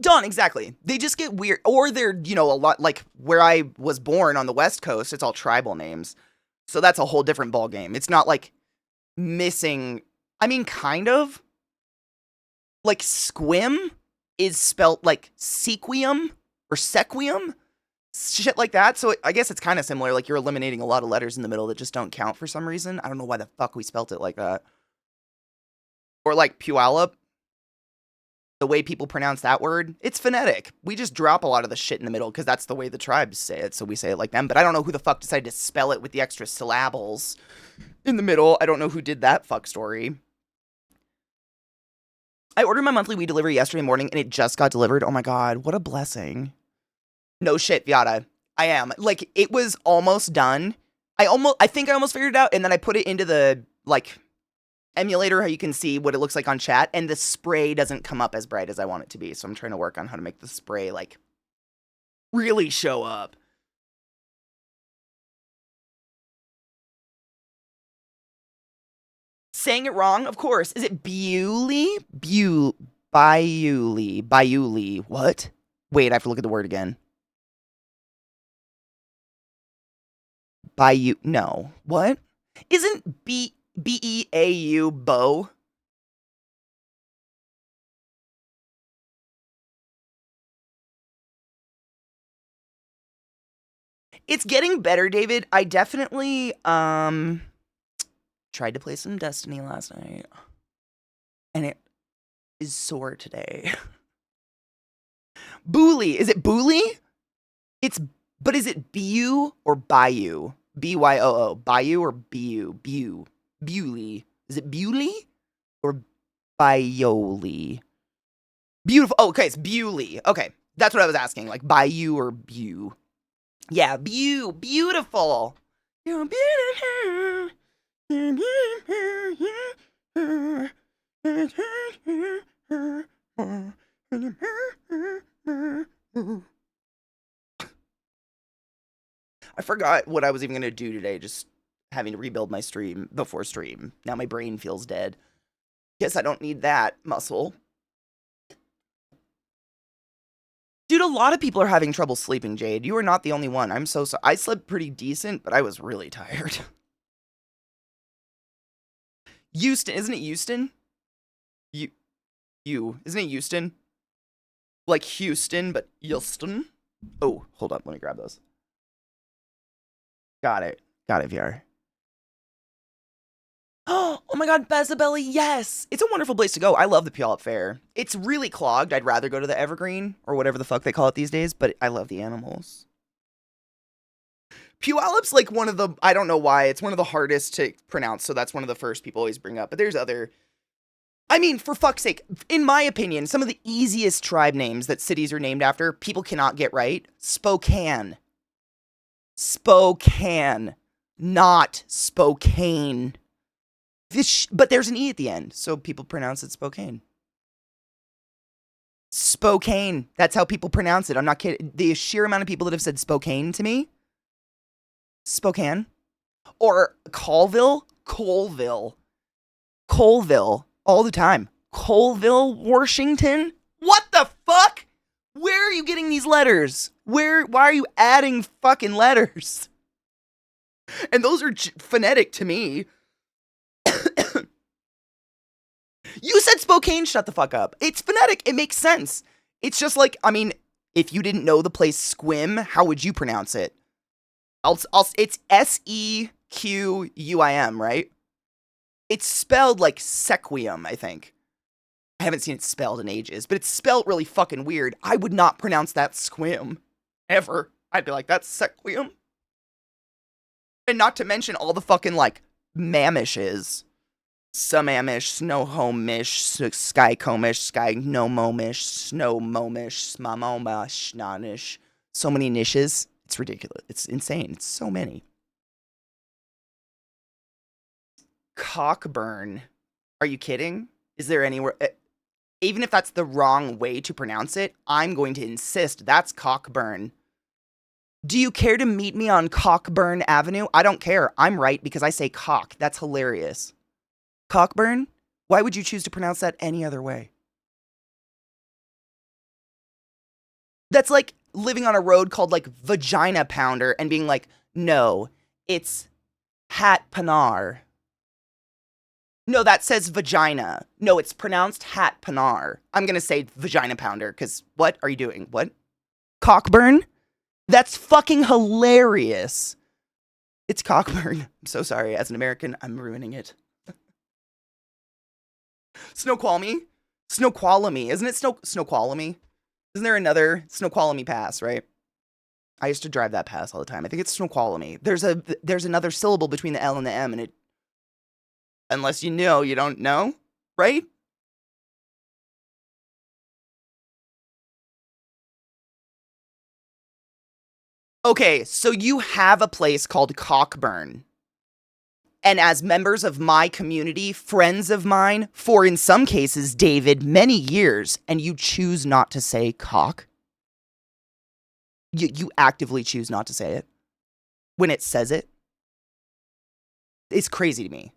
Dawn, exactly. They just get weird. Or they're, you know, a lot like where I was born on the West Coast, it's all tribal names. So that's a whole different ballgame. It's not like missing. I mean, kind of. Like squim is spelt like sequium or sequium. Shit like that. So I guess it's kind of similar. Like you're eliminating a lot of letters in the middle that just don't count for some reason. I don't know why the fuck we spelt it like that. Or like Puyallup. The way people pronounce that word, it's phonetic. We just drop a lot of the shit in the middle because that's the way the tribes say it, so we say it like them. But I don't know who the fuck decided to spell it with the extra syllables in the middle. I don't know who did that fuck story. I ordered my monthly weed delivery yesterday morning and it just got delivered. Oh my god, what a blessing. No shit, Viata. I am. Like, it was almost done. I think I almost figured it out, and then I put it into the, like, emulator, how you can see what it looks like on chat, and the spray doesn't come up as bright as I want it to be, so I'm trying to work on how to make the spray, like, really show up. Saying it wrong, of course. Is it Bewley? Bewley. What? Wait, I have to look at the word again. Bayou. No. What? Isn't B-E-A-U bow? It's getting better, David. I definitely, tried to play some Destiny last night. And it is sore today. Booley. Is it Booley? But is it Bayou or Bayou? B-Y-O-O. Bayou or Bew? Bewley. Is it Bewley or Bioli? Beautiful. Oh, okay, it's Bewley. Okay, that's what I was asking. Like Bayou or Bew. Yeah, beautiful. You're beautiful. I forgot what I was even going to do today, just having to rebuild my stream before stream. Now my brain feels dead. Guess I don't need that muscle. Dude, a lot of people are having trouble sleeping, Jade. You are not the only one. I'm so sorry. I slept pretty decent, but I was really tired. Houston, isn't it Houston? Isn't it Houston? Like Houston, but Houston? Oh, hold up. Let me grab those. Got it, VR. Oh my god, Bezabelli, yes! It's a wonderful place to go. I love the Puyallup Fair. It's really clogged. I'd rather go to the Evergreen, or whatever the fuck they call it these days, but I love the animals. Puyallup's like one of the, I don't know why, it's one of the hardest to pronounce, so that's one of the first people always bring up, but there's other, I mean, for fuck's sake, in my opinion, some of the easiest tribe names that cities are named after, people cannot get right. Spokane. Spokane. Not Spokane. But there's an E at the end, so people pronounce it Spokane. Spokane. That's how people pronounce it. I'm not kidding. The sheer amount of people that have said Spokane to me. Spokane. Or Colville. Colville. Colville. All the time. Colville, Washington. What the fuck? Where are you getting these letters? Why are you adding fucking letters? And those are phonetic to me. You said Spokane, shut the fuck up. It's phonetic, it makes sense. It's just like, I mean, if you didn't know the place Squim, how would you pronounce it? It's S-E-Q-U-I-M, right? It's spelled like Sequium, I think. I haven't seen it spelled in ages, but it's spelled really fucking weird. I would not pronounce that Squim, ever. I'd be like, that's Sequium. And not to mention all the fucking, like, Mamishes. Sumamish, Snowhomish, Skycomish, Skynomomish, Snowmomish, Smamomash, Nanish. So many niches. It's ridiculous. It's insane. It's so many. Cockburn. Are you kidding? Is there anywhere... even if that's the wrong way to pronounce it, I'm going to insist that's Cockburn. Do you care to meet me on Cockburn Avenue? I don't care. I'm right because I say cock. That's hilarious. Cockburn? Why would you choose to pronounce that any other way? That's like living on a road called like Vagina Pounder and being like, no, it's Hat Panar. No, that says vagina. No, it's pronounced Hat Panar. I'm going to say Vagina Pounder because what are you doing? What? Cockburn? That's fucking hilarious. It's Cockburn. I'm so sorry. As an American, I'm ruining it. Snoqualmie? Snoqualmie. Isn't it Snoqualmie? Isn't there another Snoqualmie Pass, right? I used to drive that pass all the time. I think it's Snoqualmie. There's another syllable between the L and the M, and it... unless you know, you don't know, right? Okay, so you have a place called Cockburn. And as members of my community, friends of mine, for in some cases, David, many years, and you choose not to say cock? You actively choose not to say it when it says it? It's crazy to me.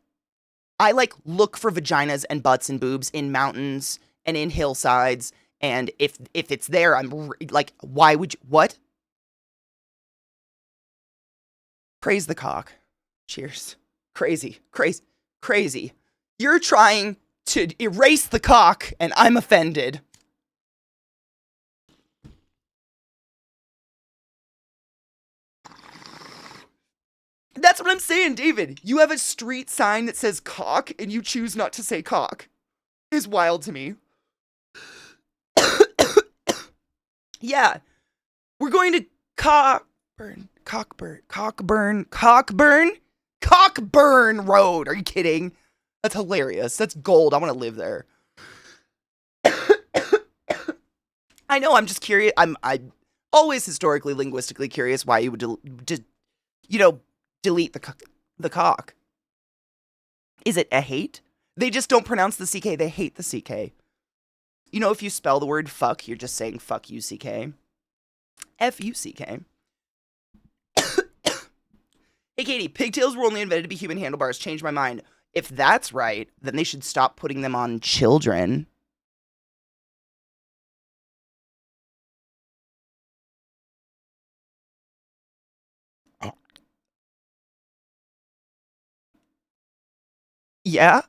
I like look for vaginas and butts and boobs in mountains and in hillsides, and if it's there, I'm like, why would you, what? Praise the cock. Cheers. Crazy, crazy, crazy. You're trying to erase the cock, and I'm offended. That's what I'm saying, David. You have a street sign that says cock, and you choose not to say cock. It's wild to me. Yeah. We're going to Cockburn Road. Are you kidding? That's hilarious. That's gold. I want to live there. I know, I'm just curious. I'm always historically, linguistically curious why you would delete the cock. Is it a hate? They just don't pronounce the CK. They hate the CK. You know, if you spell the word fuck, you're just saying fuck you, CK. F-U-C-K. Hey, Katie, pigtails were only invented to be human handlebars. Changed my mind. If that's right, then they should stop putting them on children. Yeah?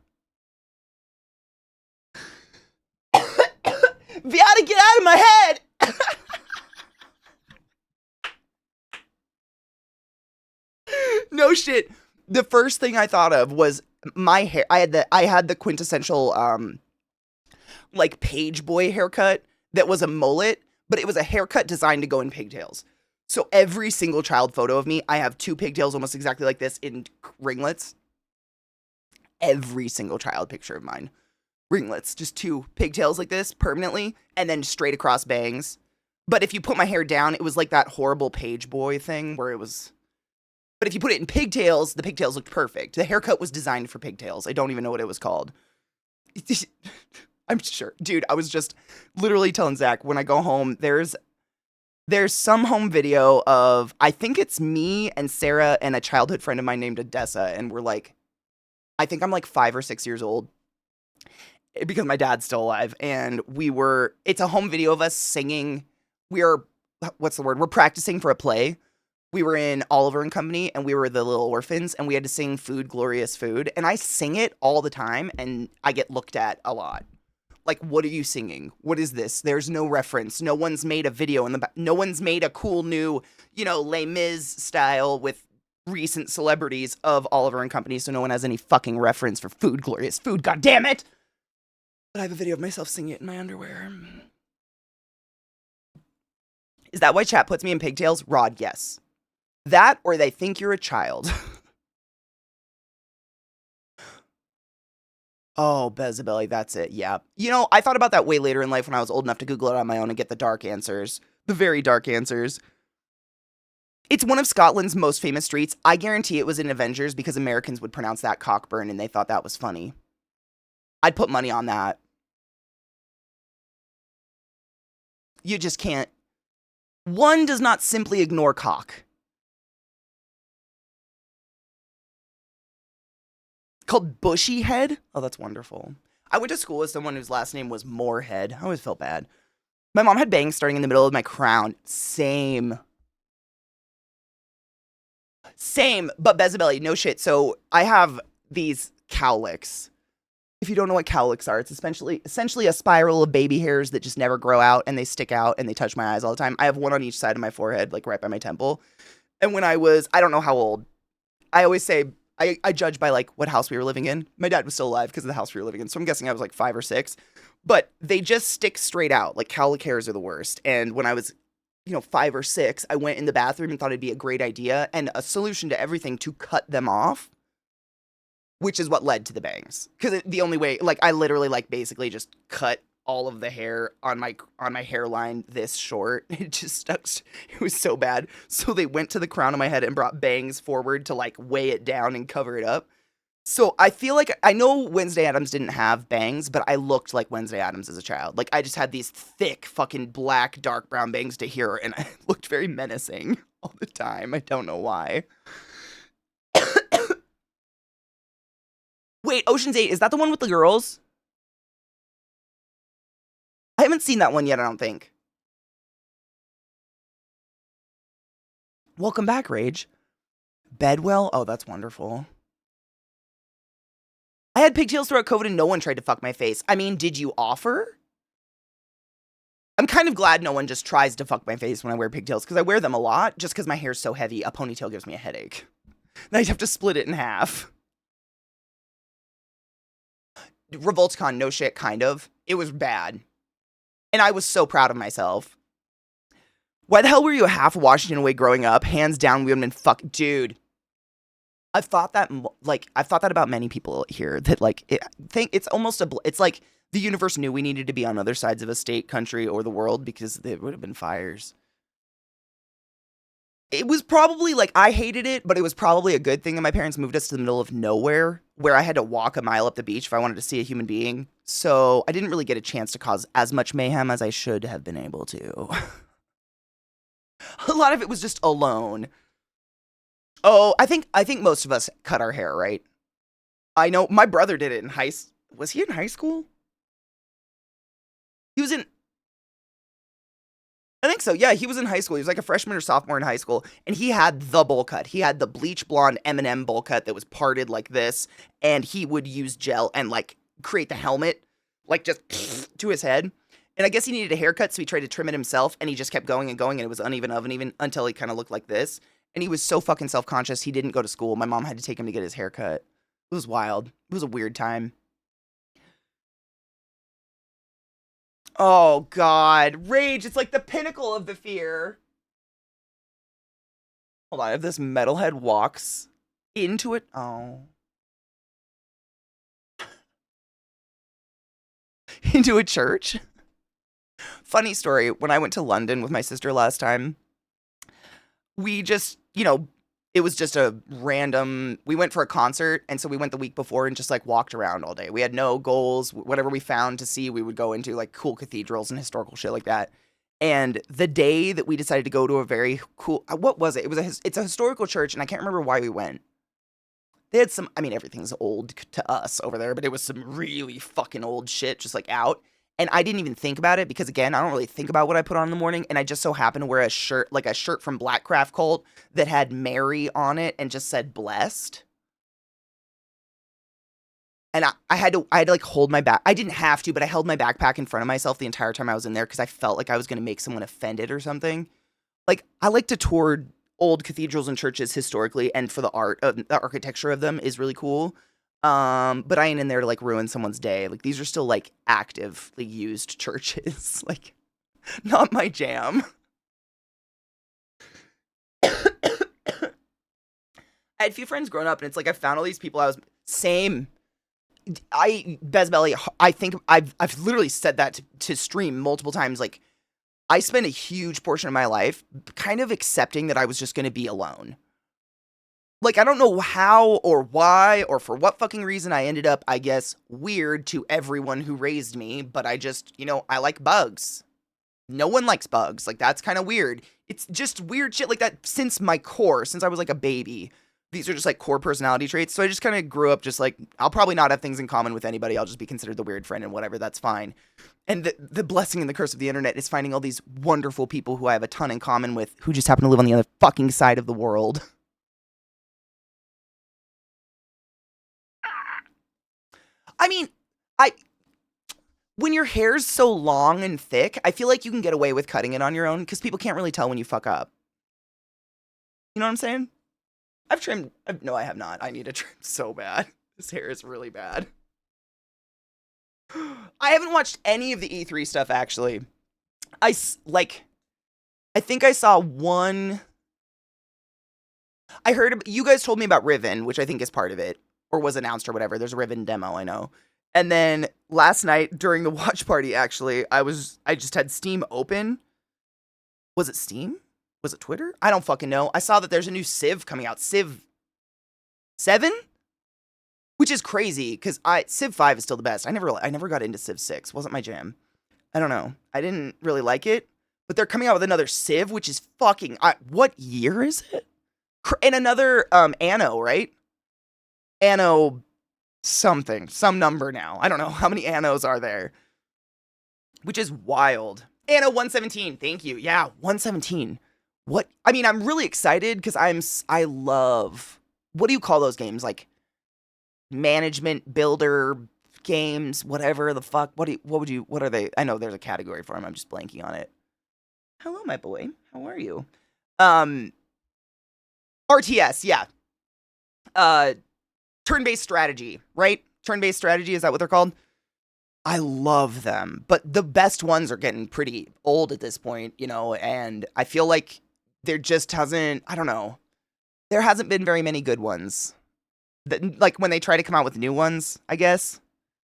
Viata, get out of my head! No shit. The first thing I thought of was my hair. I had the quintessential like page boy haircut that was a mullet, but it was a haircut designed to go in pigtails. So every single child photo of me, I have two pigtails almost exactly like this in ringlets. Every single child picture of mine. Ringlets, just two pigtails like this permanently, and then straight across bangs. But if you put my hair down, it was like that horrible page boy thing where it was... But if you put it in pigtails, the pigtails looked perfect. The haircut was designed for pigtails. I don't even know what it was called. I'm sure. Dude, I was just literally telling Zach, when I go home, there's some home video of, I think it's me and Sarah and a childhood friend of mine named Odessa, and we're like, I think I'm like 5 or 6 years old, because my dad's still alive, and it's a home video of us singing. We're practicing for a play. We were in Oliver and Company, and we were the little orphans, and we had to sing Food, Glorious Food, and I sing it all the time, and I get looked at a lot. Like, what are you singing? What is this? There's no reference. No one's made a video in the back. No one's made a cool new, Les Mis style with recent celebrities of Oliver and Company, so no one has any fucking reference for Food, Glorious Food. God damn it! But I have a video of myself singing it in my underwear. Is that why chat puts me in pigtails? Rod, yes. That, or they think you're a child. Oh, Bezabelli, that's it, yeah. I thought about that way later in life when I was old enough to Google it on my own and get the dark answers. The very dark answers. It's one of Scotland's most famous streets. I guarantee it was in Avengers because Americans would pronounce that Cockburn and they thought that was funny. I'd put money on that. You just can't. One does not simply ignore cock. Called Bushy Head? Oh, that's wonderful. I went to school with someone whose last name was Moorhead. I always felt bad. My mom had bangs starting in the middle of my crown. Same. But Bezabelli, no shit. So I have these cowlicks. If you don't know what cowlicks are, it's essentially a spiral of baby hairs that just never grow out and they stick out and they touch my eyes all the time. I have one on each side of my forehead, like right by my temple. And when I don't know how old, I always say, I judge by like what house we were living in. My dad was still alive because of the house we were living in. So I'm guessing I was like 5 or 6, but they just stick straight out. Like cowlick hairs are the worst. And when I was, 5 or 6, I went in the bathroom and thought it'd be a great idea and a solution to everything to cut them off, which is what led to the bangs. Because the only way, like I literally like basically just cut all of the hair on my hairline this short. It just stuck. It was so bad. So they went to the crown of my head and brought bangs forward to like weigh it down and cover it up. So I feel like I know Wednesday Addams didn't have bangs, but I looked like Wednesday Addams as a child. Like I just had these thick fucking black dark brown bangs to here and I looked very menacing all the time. I don't know why. Wait, Ocean's 8, is that the one with the girls? I haven't seen that one yet, I don't think. Welcome back, Rage. Bedwell? Oh, that's wonderful. I had pigtails throughout COVID and no one tried to fuck my face. I mean, did you offer? I'm kind of glad no one just tries to fuck my face when I wear pigtails because I wear them a lot just because my hair's so heavy. A ponytail gives me a headache. Then I'd have to split it in half. Revoltcon, no shit, kind of. It was bad. And I was so proud of myself. Why the hell were you a half Washington away growing up? Hands down, we would have been dude. I've thought that about many people here that it's like the universe knew we needed to be on other sides of a state, country, or the world because there would have been fires. It was probably like, I hated it, but it was probably a good thing that my parents moved us to the middle of nowhere where I had to walk a mile up the beach if I wanted to see a human being. So I didn't really get a chance to cause as much mayhem as I should have been able to. A lot of it was just alone. Oh, I think most of us cut our hair, right? I know my brother did it in was he in high school? He was in, I think so. Yeah, he was in high school. He was like a freshman or sophomore in high school. And he had the bowl cut. He had the bleach blonde M&M bowl cut that was parted like this. And he would use gel and like create the helmet, like just to his head. And I guess he needed a haircut, so he tried to trim it himself. And he just kept going and going. And it was uneven until he kind of looked like this. And he was so fucking self-conscious, he didn't go to school. My mom had to take him to get his haircut. It was wild. It was a weird time. Oh, God. Rage. It's like the pinnacle of the fear. Hold on. If this metalhead walks into it. Oh. Into a church. Funny story. When I went to London with my sister last time, we just, it was just a random, we went for a concert, and so we went the week before and just, like, walked around all day. We had no goals. Whatever we found to see, we would go into, like, cool cathedrals and historical shit like that. And the day that we decided to go to a very cool, what was it? It's a historical church, and I can't remember why we went. They had everything's old to us over there, but it was some really fucking old shit just, like, out. And I didn't even think about it because, again, I don't really think about what I put on in the morning. And I just so happened to wear a shirt from Blackcraft Cult that had Mary on it and just said blessed. And I had to like hold my back. I didn't have to, but I held my backpack in front of myself the entire time I was in there because I felt like I was going to make someone offended or something. Like, I like to tour old cathedrals and churches historically, and for the architecture of them is really cool. But I ain't in there to like ruin someone's day. Like, these are still like actively used churches. Like, not my jam. I had a few friends growing up, and it's like I found all these people. Same. Bezbelly, I think I've literally said that to stream multiple times. Like, I spent a huge portion of my life kind of accepting that I was just going to be alone. Like, I don't know how or why or for what fucking reason I ended up, I guess, weird to everyone who raised me, but I just, I like bugs. No one likes bugs. Like, that's kind of weird. It's just weird shit like that since I was like a baby. These are just like core personality traits. So I just kind of grew up just like, I'll probably not have things in common with anybody. I'll just be considered the weird friend and whatever. That's fine. And the blessing and the curse of the internet is finding all these wonderful people who I have a ton in common with who just happen to live on the other fucking side of the world. I mean, when your hair's so long and thick, I feel like you can get away with cutting it on your own because people can't really tell when you fuck up. You know what I'm saying? I've trimmed. No, I have not. I need to trim so bad. This hair is really bad. I haven't watched any of the E3 stuff, actually. I think I saw one. I heard, you guys told me about Riven, which I think is part of it, or was announced or whatever. There's a Riven demo, I know. And then last night during the watch party, actually, I just had Steam open. Was it Steam? Was it Twitter? I don't fucking know. I saw that there's a new Civ coming out. Civ 7? Which is crazy, because Civ 5 is still the best. I never got into Civ 6. Wasn't my jam. I don't know. I didn't really like it. But they're coming out with another Civ, which is fucking... what year is it? And another Anno, right? Anno something. Some number now. I don't know. How many Annos are there? Which is wild. Anno 117. Thank you. Yeah, 117. What? I mean, I'm really excited because I love... What do you call those games? Like... management builder games, whatever the fuck. What are they? I know there's a category for them. I'm just blanking on it. Hello, my boy. How are you? RTS, yeah. Turn-based strategy, right? Turn-based strategy, is that what they're called? I love them, but the best ones are getting pretty old at this point, and I feel like there just hasn't, I don't know, there hasn't been very many good ones. Like, when they try to come out with new ones, I guess.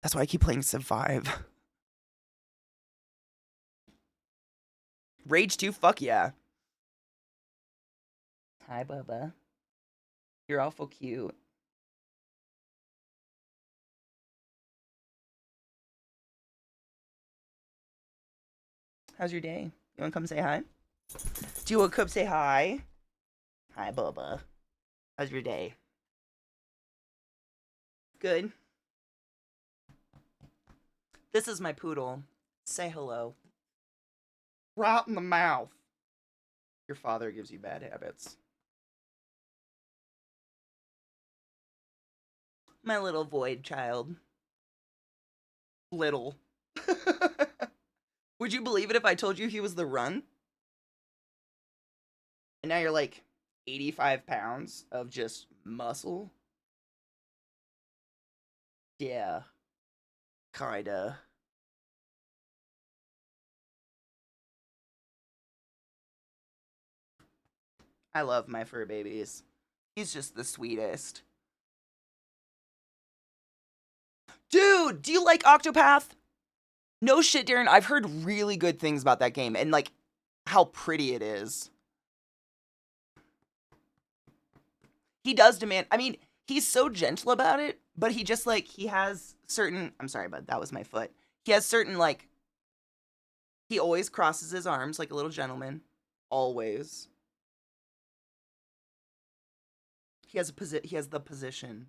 That's why I keep playing Civ 5. Rage 2? Fuck yeah. Hi, Bubba. You're awful cute. How's your day? You wanna come say hi? Do you wanna come say hi? Hi, Bubba. How's your day? Good. This is my poodle. Say hello. Right in the mouth. Your father gives you bad habits. My little void child. Little. Would you believe it if I told you he was the run? And now you're like 85 pounds of just muscle? Yeah. Kinda. I love my fur babies. He's just the sweetest. Dude, do you like Octopath? No shit, Darren. I've heard really good things about that game and, like, how pretty it is. He does demand... I mean, he's so gentle about it, but he just, like, he has certain... I'm sorry, bud. That was my foot. He has certain, like... He always crosses his arms like a little gentleman. Always. He has the position.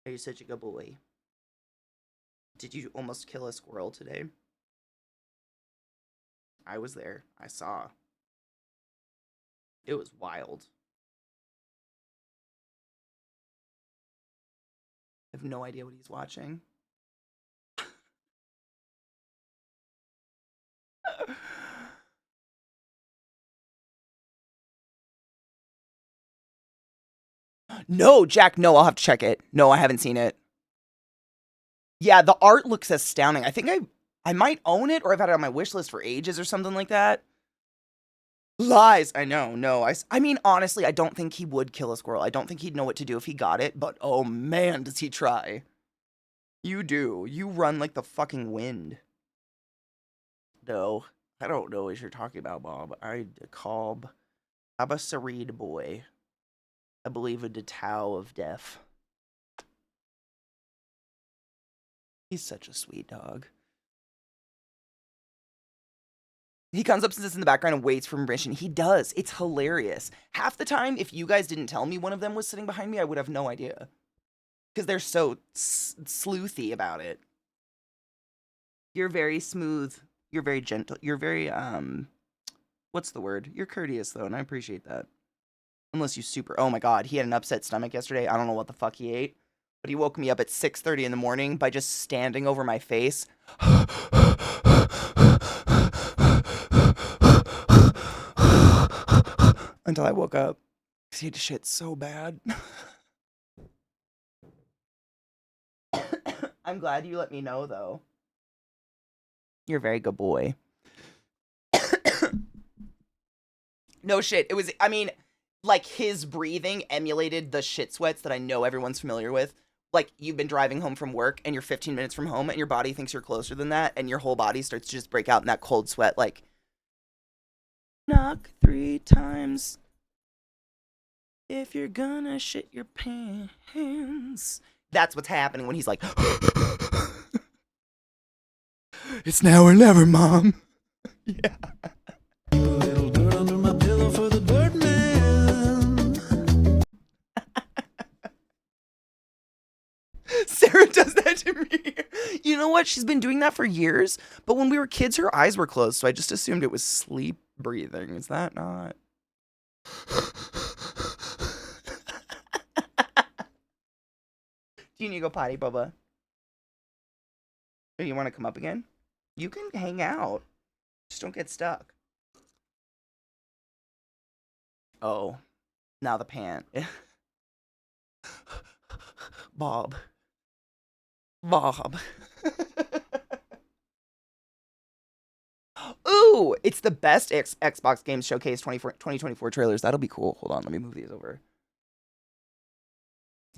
Are you such a good boy? Did you almost kill a squirrel today? I was there. I saw. It was wild. I have no idea what he's watching. No, Jack, no, I'll have to check it. No, I haven't seen it. Yeah, the art looks astounding. I think I might own it, or I've had it on my wish list for ages or something like that. Lies. I know. No, I mean, honestly, I don't think he would kill a squirrel. I don't think he'd know what to do if he got it, but oh man, does he try. You do. You run like the fucking wind. No, I don't know what you're talking about, Bob. I call I'm a serene boy. I believe in the Tao of Death. He's such a sweet dog. He comes up and sits in the background and waits for permission. He does. It's hilarious. Half the time, if you guys didn't tell me one of them was sitting behind me, I would have no idea. Because they're so sleuthy about it. You're very smooth. You're very gentle. You're very, what's the word? You're courteous, though, and I appreciate that. Unless you super... Oh, my God. He had an upset stomach yesterday. I don't know what the fuck he ate. But he woke me up at 6:30 in the morning by just standing over my face. Until I woke up. Because he had to shit so bad. I'm glad you let me know, though. You're a very good boy. No shit. It was, I mean, like his breathing emulated the shit sweats that I know everyone's familiar with. Like you've been driving home from work and you're 15 minutes from home and your body thinks you're closer than that and your whole body starts to just break out in that cold sweat like knock 3 times if you're gonna shit your pants. That's what's happening when he's like it's now or never, Mom. Yeah. A little dirt under my pillow for the dirt man. Sarah does that to me. You know what? She's been doing that for years. But when we were kids, her eyes were closed, so I just assumed it was sleep breathing. Is that not? Do you need to go potty, Bubba? Or you want to come up again? You can hang out. Just don't get stuck. Oh. Now the pant. Bob. Ooh, it's the best Xbox Games Showcase 2024 trailers. That'll be cool. Hold on, let me move these over.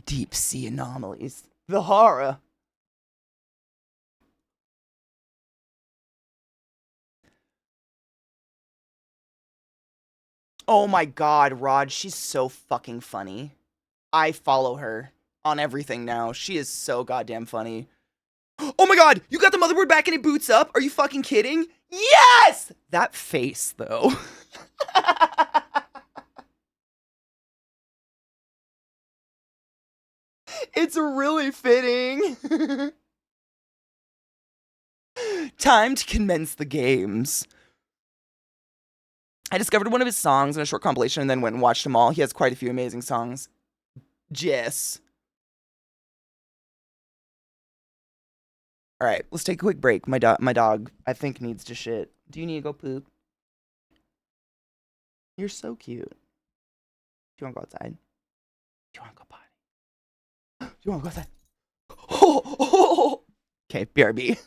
Deep Sea Anomalies. The horror. Oh my God, Rod, she's so fucking funny. I follow her on everything now. She is so goddamn funny. Oh my God, you got the motherboard back and it boots up? Are you fucking kidding? Yes! That face, though. It's really fitting. Time to commence the games. I discovered one of his songs in a short compilation and then went and watched them all. He has quite a few amazing songs. Jess. All right, let's take a quick break. My dog, I think, needs to shit. Do you need to go poop? You're so cute. Do you want to go outside? Do you want to go potty? Do you want to go outside? Oh. Okay, BRB.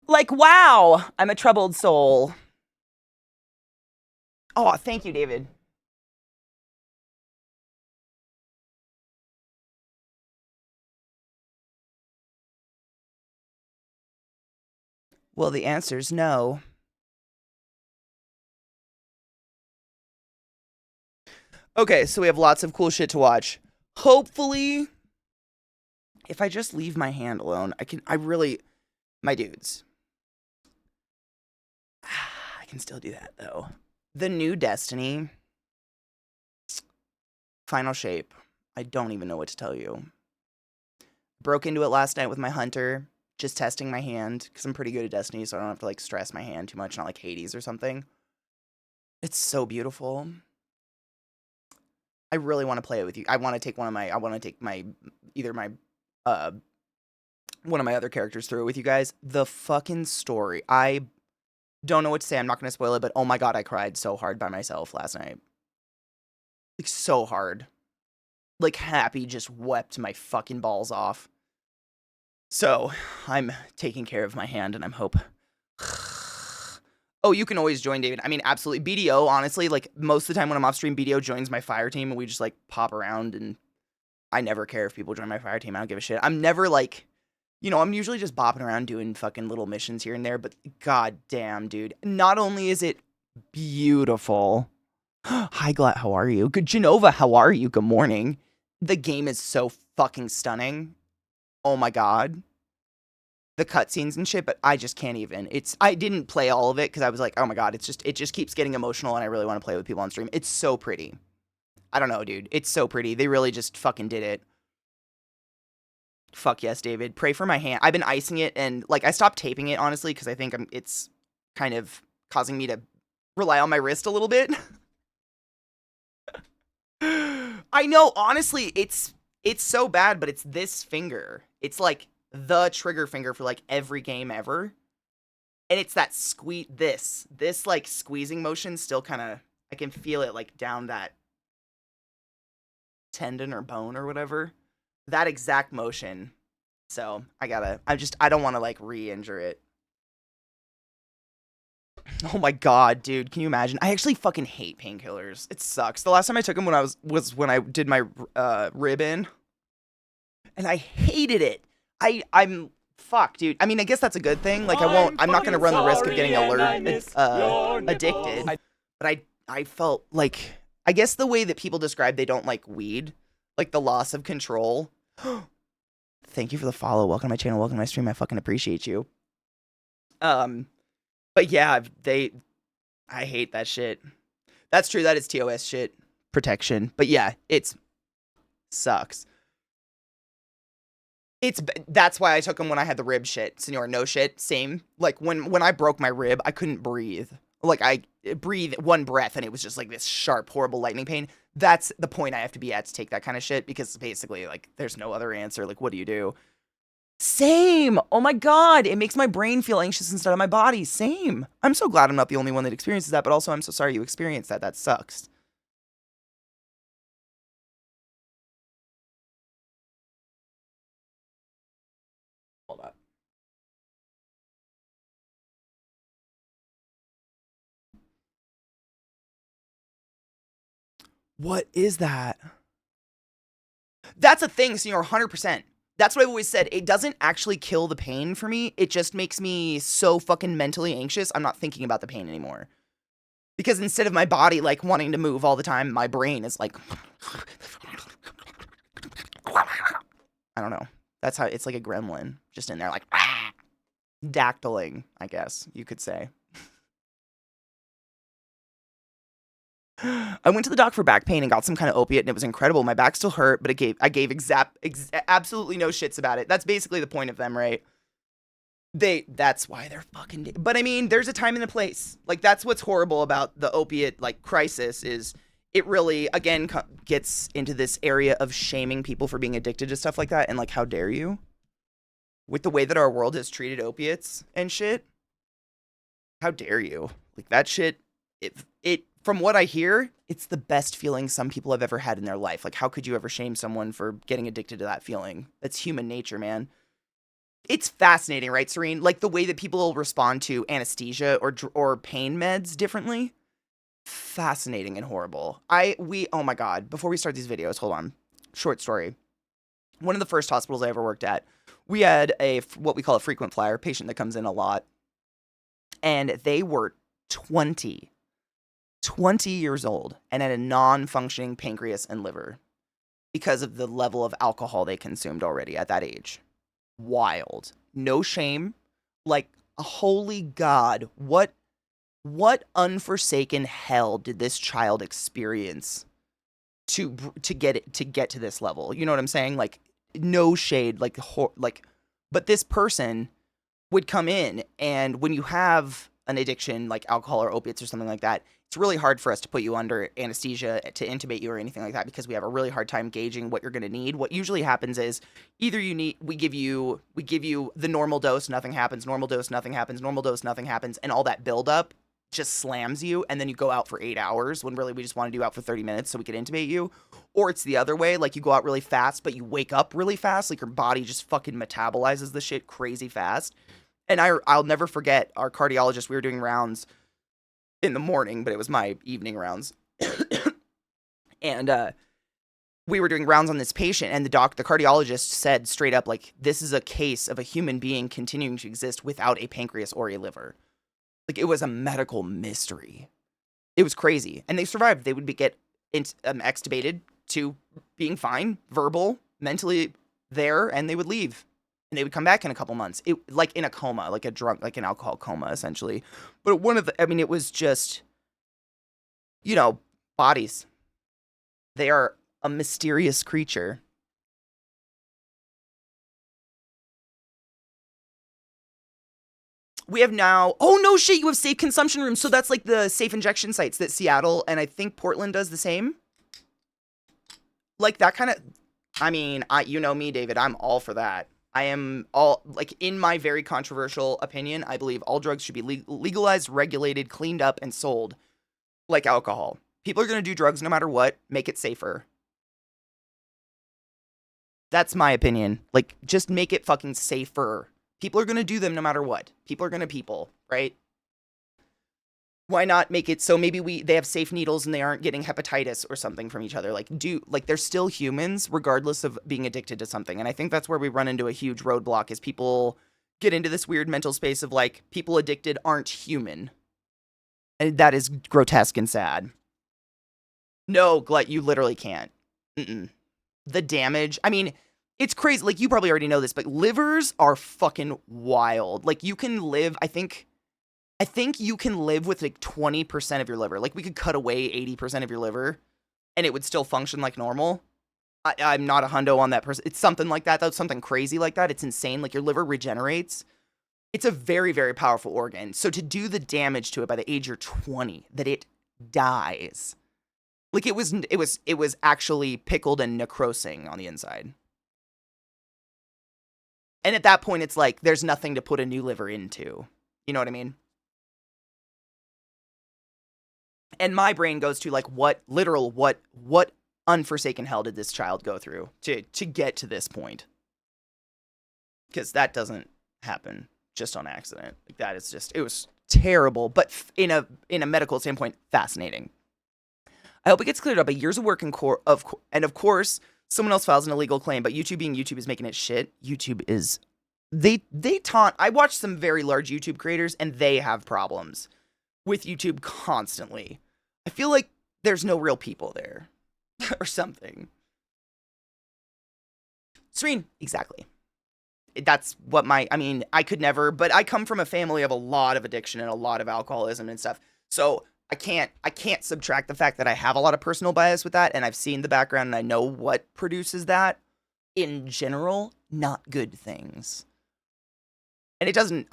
Like, wow, I'm a troubled soul. Oh, thank you, David. Well, the answer's no. Okay, so we have lots of cool shit to watch. Hopefully, if I just leave my hand alone, my dudes. I can still do that, though. The new Destiny. Final shape. I don't even know what to tell you. Broke into it last night with my hunter. Just testing my hand, because I'm pretty good at Destiny, so I don't have to, like, stress my hand too much, not like Hades or something. It's so beautiful. I really want to play it with you. I want to take one of my other characters through it with you guys. The fucking story. I don't know what to say. I'm not going to spoil it, but oh my God, I cried so hard by myself last night. Like, so hard. Like, Happy just wept my fucking balls off. So, I'm taking care of my hand, and I'm Oh, you can always join, David. I mean, absolutely. BDO, honestly, like most of the time when I'm off stream, BDO joins my fire team and we just like pop around, and I never care if people join my fire team. I don't give a shit. I'm never like, you know, I'm usually just bopping around doing fucking little missions here and there, but god damn, dude. Not only is it beautiful. Hi, Glat, how are you? Good, Genova, how are you? Good morning. The game is so fucking stunning. Oh my god. The cutscenes and shit, but I just can't even. I didn't play all of it because I was like, oh my god, it just keeps getting emotional and I really want to play with people on stream. It's so pretty. I don't know, dude. It's so pretty. They really just fucking did it. Fuck yes, David. Pray for my hand. I've been icing it, and like I stopped taping it honestly because I think it's kind of causing me to rely on my wrist a little bit. I know, honestly, it's so bad, but it's this finger. It's like the trigger finger for like every game ever. And it's that this like squeezing motion still kind of, I can feel it like down that tendon or bone or whatever. That exact motion. So I don't want to like re-injure it. Oh my god, dude, can you imagine? I actually fucking hate painkillers. It sucks. The last time I took them was when I did my rib in. And I hated it. I'm fuck, dude. I mean, I guess that's a good thing. Like I'm not gonna run the risk of getting addicted. But I felt like, I guess the way that people describe they don't like weed, like the loss of control. Thank you for the follow. Welcome to my channel. Welcome to my stream. I fucking appreciate you. But yeah, I hate that shit. That's true. That is TOS shit. Protection. But yeah, sucks. That's why I took them when I had the rib shit. Senor, no shit. Same. Like when I broke my rib, I couldn't breathe. Like I breathe one breath and it was just like this sharp, horrible lightning pain. That's the point I have to be at to take that kind of shit, because basically like there's no other answer. Like, what do you do? Same. Oh my god, it makes my brain feel anxious instead of my body. Same. I'm so glad I'm not the only one that experiences that, but also I'm so sorry you experienced that. That sucks. Hold up. What is that? That's a thing, Senor, 100%. That's what I've always said. It doesn't actually kill the pain for me. It just makes me so fucking mentally anxious. I'm not thinking about the pain anymore. Because instead of my body, like, wanting to move all the time, my brain is like... I don't know. That's how... It's like a gremlin. Just in there, like... Dactyling, I guess you could say. I went to the doc for back pain and got some kind of opiate, and it was incredible. My back still hurt, but I gave absolutely no shits about it. That's basically the point of them, right? That's why they're fucking... But I mean, there's a time and a place. Like, that's what's horrible about the opiate, like, crisis, is it really, again, gets into this area of shaming people for being addicted to stuff like that, and like, how dare you? With the way that our world has treated opiates and shit. How dare you? Like, that shit, from what I hear, it's the best feeling some people have ever had in their life. Like, how could you ever shame someone for getting addicted to that feeling? That's human nature, man. It's fascinating, right, Serene? Like, the way that people respond to anesthesia or pain meds differently. Fascinating and horrible. Oh my god, before we start these videos, hold on. Short story. One of the first hospitals I ever worked at, we had what we call a frequent flyer, patient that comes in a lot. And they were 20 years old and had a non-functioning pancreas and liver because of the level of alcohol they consumed already at that age. Wild. No shame. Like, holy god, what unforsaken hell did this child experience to get to this level? You know what I'm saying? Like, no shade, but this person would come in, and when you have an addiction like alcohol or opiates or something like that, it's really hard for us to put you under anesthesia to intubate you or anything like that, because we have a really hard time gauging what you're going to need. What usually happens is either we give you the normal dose, nothing happens, normal dose, nothing happens, normal dose, nothing happens, and all that buildup just slams you, and then you go out for 8 hours when really we just want to do out for 30 minutes so we can intubate you. Or it's the other way, like you go out really fast, but you wake up really fast, like your body just fucking metabolizes the shit crazy fast. And I'll never forget our cardiologist, we were doing rounds in the morning, but it was my evening rounds. And we were doing rounds on this patient, and the cardiologist said straight up, like, this is a case of a human being continuing to exist without a pancreas or a liver. Like, it was a medical mystery. It was crazy. And they survived. They would get extubated to being fine, verbal, mentally there, and they would leave. And they would come back in a couple months. It, like in a coma, like a drunk, like an alcohol coma, essentially. But it was just, bodies. They are a mysterious creature. We have now, oh no shit, you have safe consumption rooms. So that's like the safe injection sites that Seattle and I think Portland does the same. Like that kind of, you know me, David, I'm all for that. I am all, like, in my very controversial opinion, I believe all drugs should be legalized, regulated, cleaned up, and sold like alcohol. People are going to do drugs no matter what. Make it safer. That's my opinion. Like, just make it fucking safer. People are going to do them no matter what. People are going to people, right? Why not make it so maybe they have safe needles and they aren't getting hepatitis or something from each other? Like, they're still humans regardless of being addicted to something. And I think that's where we run into a huge roadblock is people get into this weird mental space of like, people addicted aren't human. And that is grotesque and sad. No, Glut, you literally can't. The damage, it's crazy. Like, you probably already know this, but livers are fucking wild. Like, you can live, I think you can live with like 20% of your liver. Like, we could cut away 80% of your liver and it would still function like normal. I'm not a hundo on that person. It's something like that. That's something crazy like that. It's insane. Like, your liver regenerates. It's a very, very powerful organ. So to do the damage to it by the age you're 20, that it dies. Like, it was actually pickled and necrosing on the inside. And at that point, it's like, there's nothing to put a new liver into. You know what I mean? And my brain goes to like, what unforsaken hell did this child go through to get to this point? Because that doesn't happen just on accident. Like, that is just, it was terrible, but in a medical standpoint, fascinating. I hope it gets cleared up. Years of work and of course, someone else files an illegal claim, but YouTube being YouTube is making it shit. YouTube is, they taunt. I watch some very large YouTube creators and they have problems with YouTube constantly. I feel like there's no real people there or something. Serene, exactly. That's what I could never, but I come from a family of a lot of addiction and a lot of alcoholism and stuff. So I can't subtract the fact that I have a lot of personal bias with that, and I've seen the background and I know what produces that. In general, not good things. And it doesn't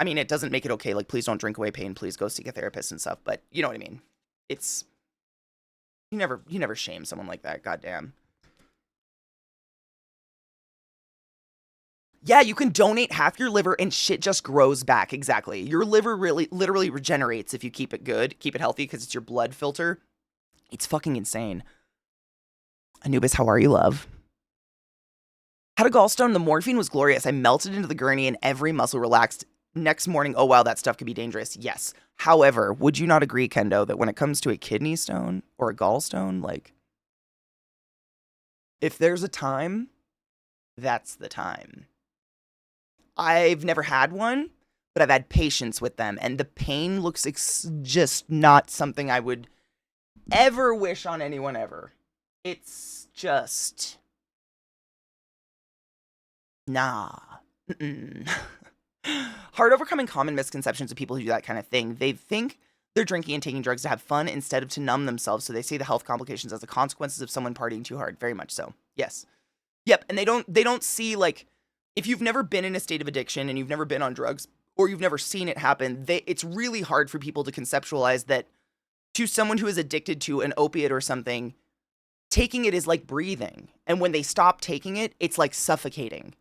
make it okay. Like, please don't drink away pain. Please go seek a therapist and stuff. But you know what I mean? It's, you never shame someone like that. Goddamn. Yeah, you can donate half your liver and shit just grows back. Exactly. Your liver literally regenerates if you keep it good, keep it healthy, because it's your blood filter. It's fucking insane. Anubis, how are you, love? Had a gallstone. The morphine was glorious. I melted into the gurney and every muscle relaxed. Next morning, oh wow, that stuff could be dangerous. Yes. However, would you not agree, Kendo, that when it comes to a kidney stone or a gallstone, like, if there's a time, that's the time. I've never had one, but I've had patience with them, and the pain looks just not something I would ever wish on anyone ever. It's just, nah. Hard overcoming common misconceptions of people who do that kind of thing. They think they're drinking and taking drugs to have fun instead of to numb themselves, so they see the health complications as the consequences of someone partying too hard. Very much so. Yes. Yep, and they don't see, like, if you've never been in a state of addiction and you've never been on drugs or you've never seen it happen, it's really hard for people to conceptualize that to someone who is addicted to an opiate or something, taking it is like breathing. And when they stop taking it, it's like suffocating.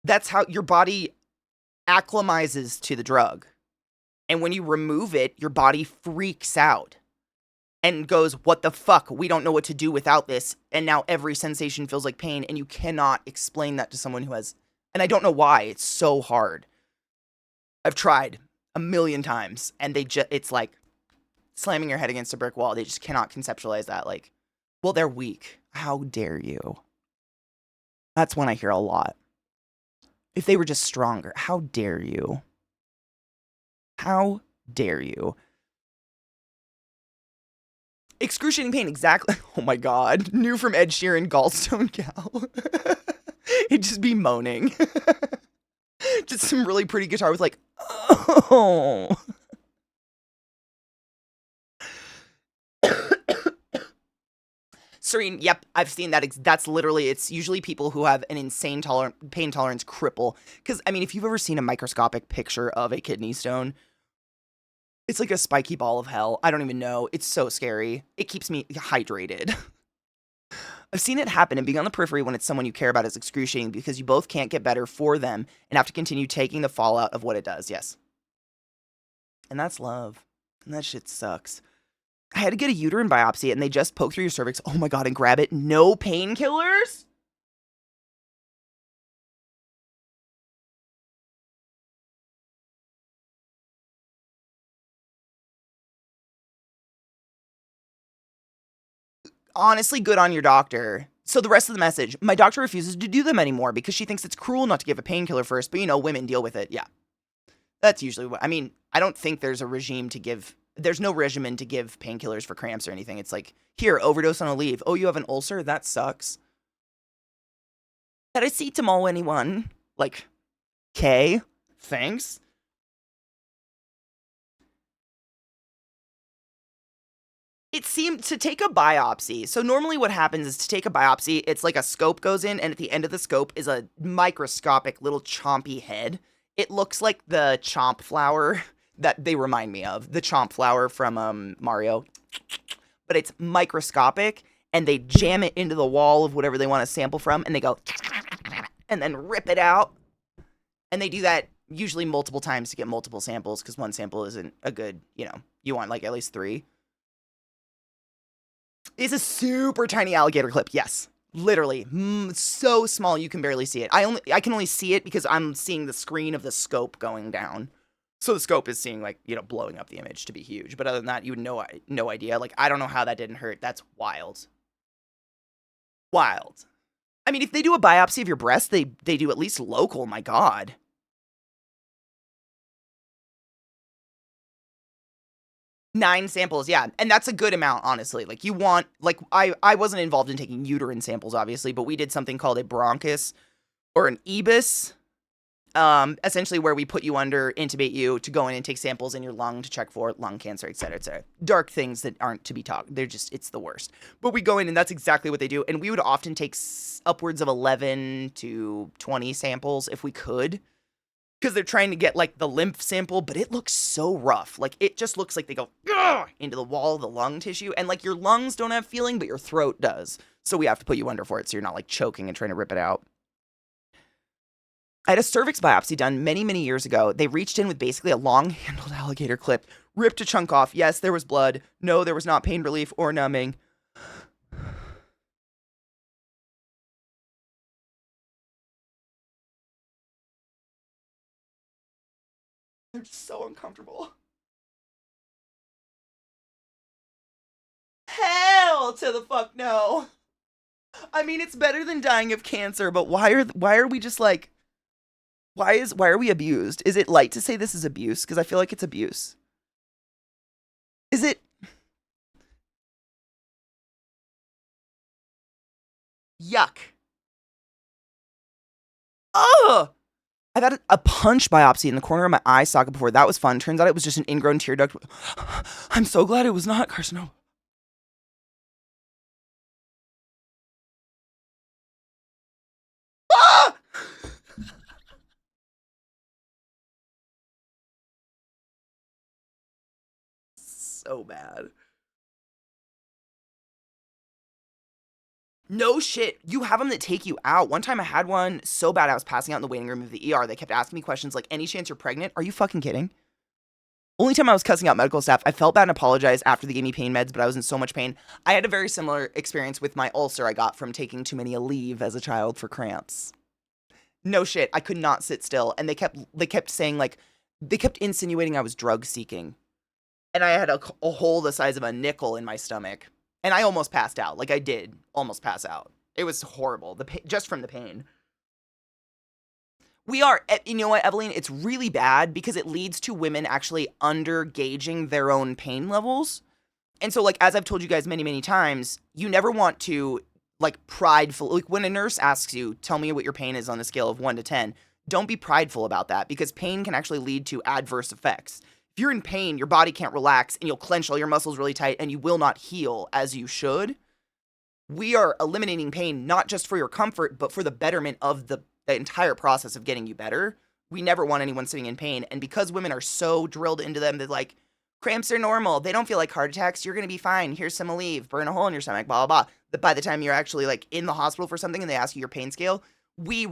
That's how your body acclimatizes to the drug. And when you remove it, your body freaks out and goes, what the fuck? We don't know what to do without this. And now every sensation feels like pain, and you cannot explain that to someone who has, and I don't know why, it's so hard. I've tried a million times, and it's like slamming your head against a brick wall. They just cannot conceptualize that. Like, well, they're weak. How dare you? That's one I hear a lot. If they were just stronger, how dare you? How dare you? Excruciating pain, exactly. Oh my God. New from Ed Sheeran, Gallstone Gal. It'd just be moaning. Just some really pretty guitar with like, oh. Serene, yep, I've seen that. That's literally, it's usually people who have an insane pain tolerance cripple. Because, I mean, if you've ever seen a microscopic picture of a kidney stone, it's like a spiky ball of hell. I don't even know. It's so scary. It keeps me hydrated. I've seen it happen and being on the periphery when it's someone you care about is excruciating because you both can't get better for them and have to continue taking the fallout of what it does. Yes. And that's love. And that shit sucks. I had to get a uterine biopsy and they just poke through your cervix. Oh my God, and grab it. No painkillers? Honestly, good on your doctor. So the rest of the message, my doctor refuses to do them anymore because she thinks it's cruel not to give a painkiller first, but you know, women deal with it. Yeah. That's usually what, I mean, I don't think there's a regime to give, there's no regimen to give painkillers for cramps or anything. It's like, here, overdose on Aleve. Oh, you have an ulcer? That sucks. Paracetamol, anyone? Like, okay, thanks. It seemed to take a biopsy. So normally what happens is to take a biopsy, it's like a scope goes in and at the end of the scope is a microscopic little chompy head. It looks like the chomp flower that they remind me of. The chomp flower from Mario. But it's microscopic and they jam it into the wall of whatever they want to sample from and they go and then rip it out. And they do that usually multiple times to get multiple samples because one sample isn't a good, you know, you want like at least 3. It's a super tiny alligator clip. Yes, literally so small you can barely see it. I can only see it because I'm seeing the screen of the scope going down. So the scope is seeing like, you know, blowing up the image to be huge. But other than that, you would no idea. Like, I don't know how that didn't hurt. That's wild. Wild. I mean, if they do a biopsy of your breast, they do at least local. My God. Nine samples, yeah. And that's a good amount, honestly. Like, you want, like, I wasn't involved in taking uterine samples, obviously, but we did something called a bronchus or an EBUS, essentially where we put you under, intubate you to go in and take samples in your lung to check for lung cancer, et cetera, et cetera. Dark things that aren't to be talked. They're just, it's the worst. But we go in and that's exactly what they do. And we would often take upwards of 11 to 20 samples if we could. Because they're trying to get, like, the lymph sample, but it looks so rough. Like, it just looks like they go into the wall of the lung tissue. And, like, your lungs don't have feeling, but your throat does. So we have to put you under for it so you're not, like, choking and trying to rip it out. I had a cervix biopsy done many, many years ago. They reached in with basically a long-handled alligator clip, ripped a chunk off. Yes, there was blood. No, there was not pain relief or numbing. They're just so uncomfortable. Hell to the fuck no. I mean, it's better than dying of cancer, but why are we just like, why are we abused? Is it light to say this is abuse? Because I feel like it's abuse. Is it? Yuck. Oh! I've had a punch biopsy in the corner of my eye socket before. That was fun. Turns out it was just an ingrown tear duct. I'm so glad it was not carcinoma. Ah! So bad. No shit. You have them that take you out. One time I had one so bad I was passing out in the waiting room of the ER. They kept asking me questions like, any chance you're pregnant? Are you fucking kidding? Only time I was cussing out medical staff, I felt bad and apologized after they gave me pain meds, but I was in so much pain. I had a very similar experience with my ulcer I got from taking too many Aleve as a child for cramps. No shit. I could not sit still. And they kept saying like, they kept insinuating I was drug seeking. and I had a hole the size of a nickel in my stomach, and I almost passed out. Like, I did almost pass out. It was horrible, just from the pain. You know what, Evelyn? It's really bad because it leads to women actually under-gauging their own pain levels. And so, like, as I've told you guys many, many times, you never want to, like, prideful. Like, when a nurse asks you, tell me what your pain is on a scale of 1 to 10, don't be prideful about that, because pain can actually lead to adverse effects. If you're in pain, your body can't relax, and you'll clench all your muscles really tight, and you will not heal as you should. We are eliminating pain not just for your comfort, but for the betterment of the entire process of getting you better. We never want anyone sitting in pain. And because women are so drilled into them that, like, cramps are normal, they don't feel like heart attacks, you're going to be fine, here's some Aleve, burn a hole in your stomach, blah, blah, blah. But by the time you're actually, like, in the hospital for something and they ask you your pain scale, we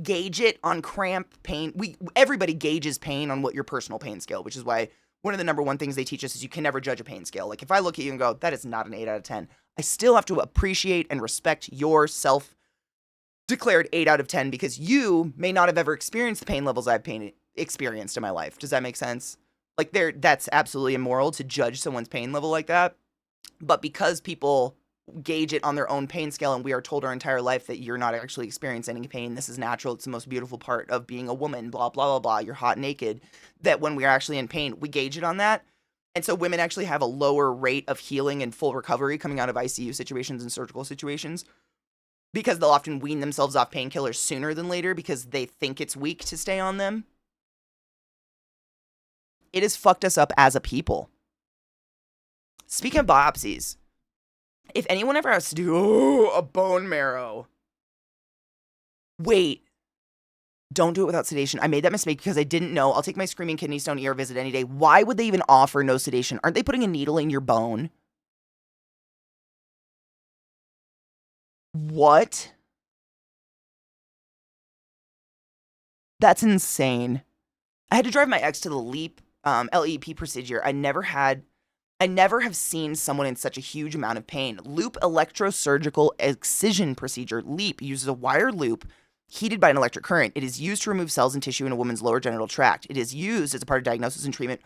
gauge it on cramp pain. Everybody gauges pain on what your personal pain scale, which is why one of the number one things they teach us is you can never judge a pain scale. Like, if I look at you and go, that is not an 8 out of 10, I still have to appreciate and respect your self-declared 8 out of 10, because you may not have ever experienced the pain levels I've experienced in my life. Does that make sense? Like, that's absolutely immoral to judge someone's pain level like that. But because people gauge it on their own pain scale, and we are told our entire life that you're not actually experiencing any pain, this is natural, it's the most beautiful part of being a woman, blah, blah, blah, blah, you're hot naked, that when we're actually in pain, we gauge it on that. And so women actually have a lower rate of healing and full recovery coming out of ICU situations and surgical situations, because they'll often wean themselves off painkillers sooner than later because they think it's weak to stay on them. It has fucked us up as a people. Speaking of biopsies, if anyone ever has to do a bone marrow, wait, don't do it without sedation. I made that mistake because I didn't know. I'll take my screaming kidney stone ear visit any day. Why would they even offer no sedation? Aren't they putting a needle in your bone? What? That's insane. I had to drive my ex to the LEP procedure. I never have seen someone in such a huge amount of pain. Loop electrosurgical excision procedure. LEP uses a wire loop heated by an electric current. It is used to remove cells and tissue in a woman's lower genital tract. It is used as a part of diagnosis and treatment.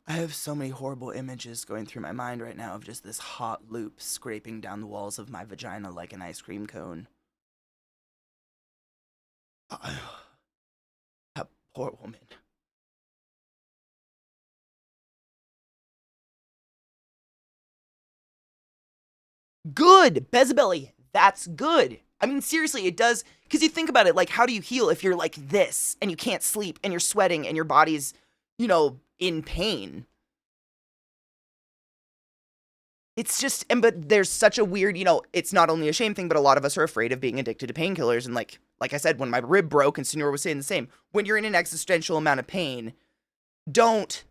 I have so many horrible images going through my mind right now of just this hot loop scraping down the walls of my vagina like an ice cream cone. That poor woman. Good! Bezabelly, that's good. I mean, seriously, it does, because you think about it, like, how do you heal if you're like this, and you can't sleep, and you're sweating, and your body's, in pain? It's just, but there's such a weird, it's not only a shame thing, but a lot of us are afraid of being addicted to painkillers. And like I said, when my rib broke, and Senor was saying the same, when you're in an existential amount of pain, don't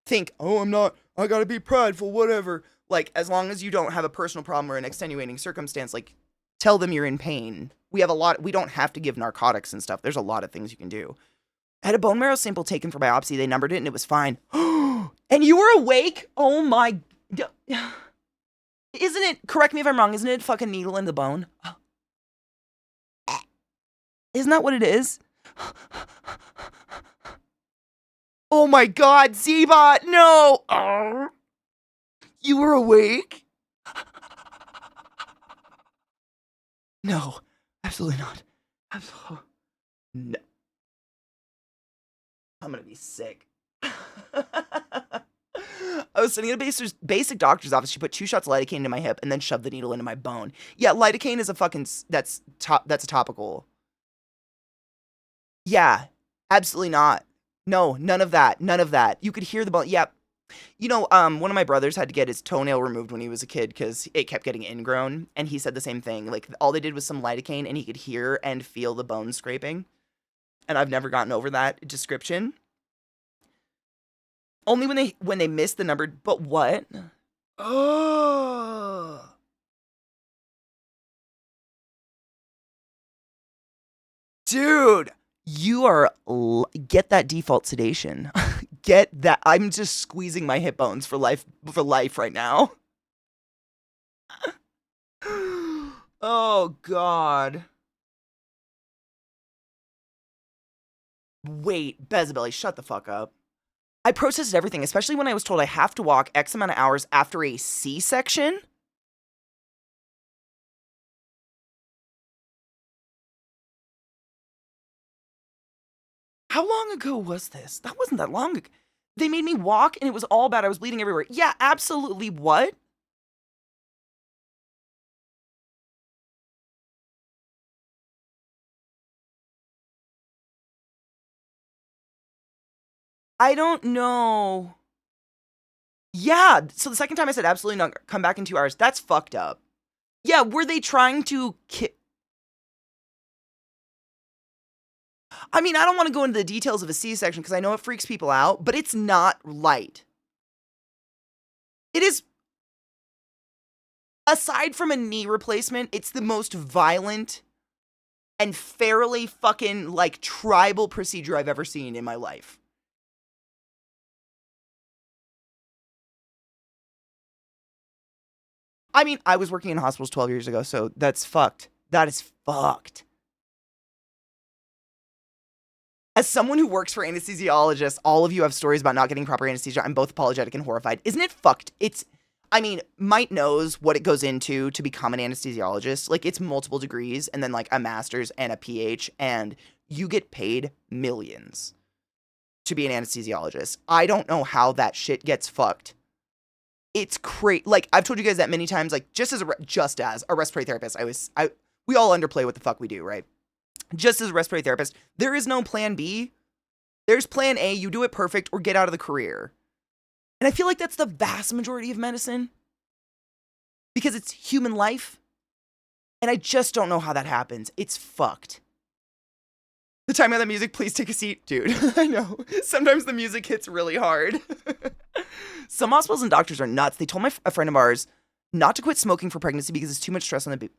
think, oh, I gotta be prideful, whatever. Like, as long as you don't have a personal problem or an extenuating circumstance, like, tell them you're in pain. We don't have to give narcotics and stuff. There's a lot of things you can do. I had a bone marrow sample taken for biopsy. They numbered it and it was fine. And you were awake? Oh my. Isn't it, correct me if I'm wrong, isn't it fucking needle in the bone? Isn't that what it is? Oh my god, Zebot, no! You were awake? No, absolutely not. Absolutely. No. I'm gonna be sick. I was sitting in a basic doctor's office. She put 2 shots of lidocaine into my hip and then shoved the needle into my bone. Yeah, lidocaine is that's a topical. Yeah, absolutely not. No, none of that. None of that. You could hear the bone. Yeah. One of my brothers had to get his toenail removed when he was a kid because it kept getting ingrown. And he said the same thing. Like, all they did was some lidocaine and he could hear and feel the bone scraping. And I've never gotten over that description. Only when they missed the number, but what? Oh. Dude, You are get that default sedation. Get that. I'm just squeezing my hip bones for life right now. Oh God. Wait, Bezabelly, shut the fuck up. I processed everything, especially when I was told I have to walk X amount of hours after a C-section. How long ago was this? That wasn't that long ago. They made me walk and it was all bad. I was bleeding everywhere. Yeah, absolutely. What? I don't know. Yeah, so the second time I said absolutely not, come back in 2 hours. That's fucked up. Yeah, were they trying to I mean, I don't want to go into the details of a C-section because I know it freaks people out, but it's not light. It is, aside from a knee replacement, it's the most violent and fairly fucking, like, tribal procedure I've ever seen in my life. I mean, I was working in hospitals 12 years ago, so that's fucked. That is fucked. As someone who works for anesthesiologists, all of you have stories about not getting proper anesthesia. I'm both apologetic and horrified. Isn't it fucked? I mean, Mike knows what it goes into to become an anesthesiologist. Like, it's multiple degrees and then, like, a master's and a PH, and you get paid millions to be an anesthesiologist. I don't know how that shit gets fucked. It's crazy. Like, I've told you guys that many times, like, just as a respiratory therapist, we all underplay what the fuck we do, right? Just as a respiratory therapist, there is no plan B. There's plan A, you do it perfect or get out of the career. And I feel like that's the vast majority of medicine because it's human life. And I just don't know how that happens. It's fucked. The time of the music, please take a seat. Dude, I know. Sometimes the music hits really hard. Some hospitals and doctors are nuts. They told a friend of ours not to quit smoking for pregnancy because it's too much stress on the baby.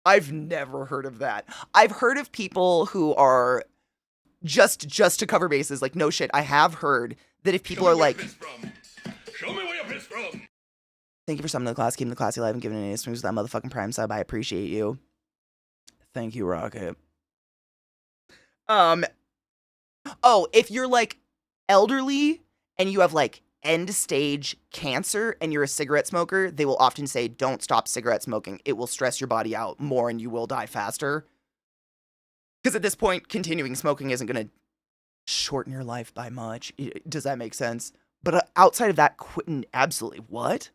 I've never heard of that. I've heard of people who are just to cover bases. Like, no shit. I have heard that if people are like, Show me where you're pissed from. thank you for summoning the class, keeping the classy alive, and giving an ace moves that motherfucking prime sub. I appreciate you. Thank you, Rocket. Oh, if you're like elderly and you have like end stage cancer and you're a cigarette smoker, they will often say, don't stop cigarette smoking. It will stress your body out more and you will die faster. Because at this point, continuing smoking isn't going to shorten your life by much. Does that make sense? But outside of that, quitting, absolutely. What?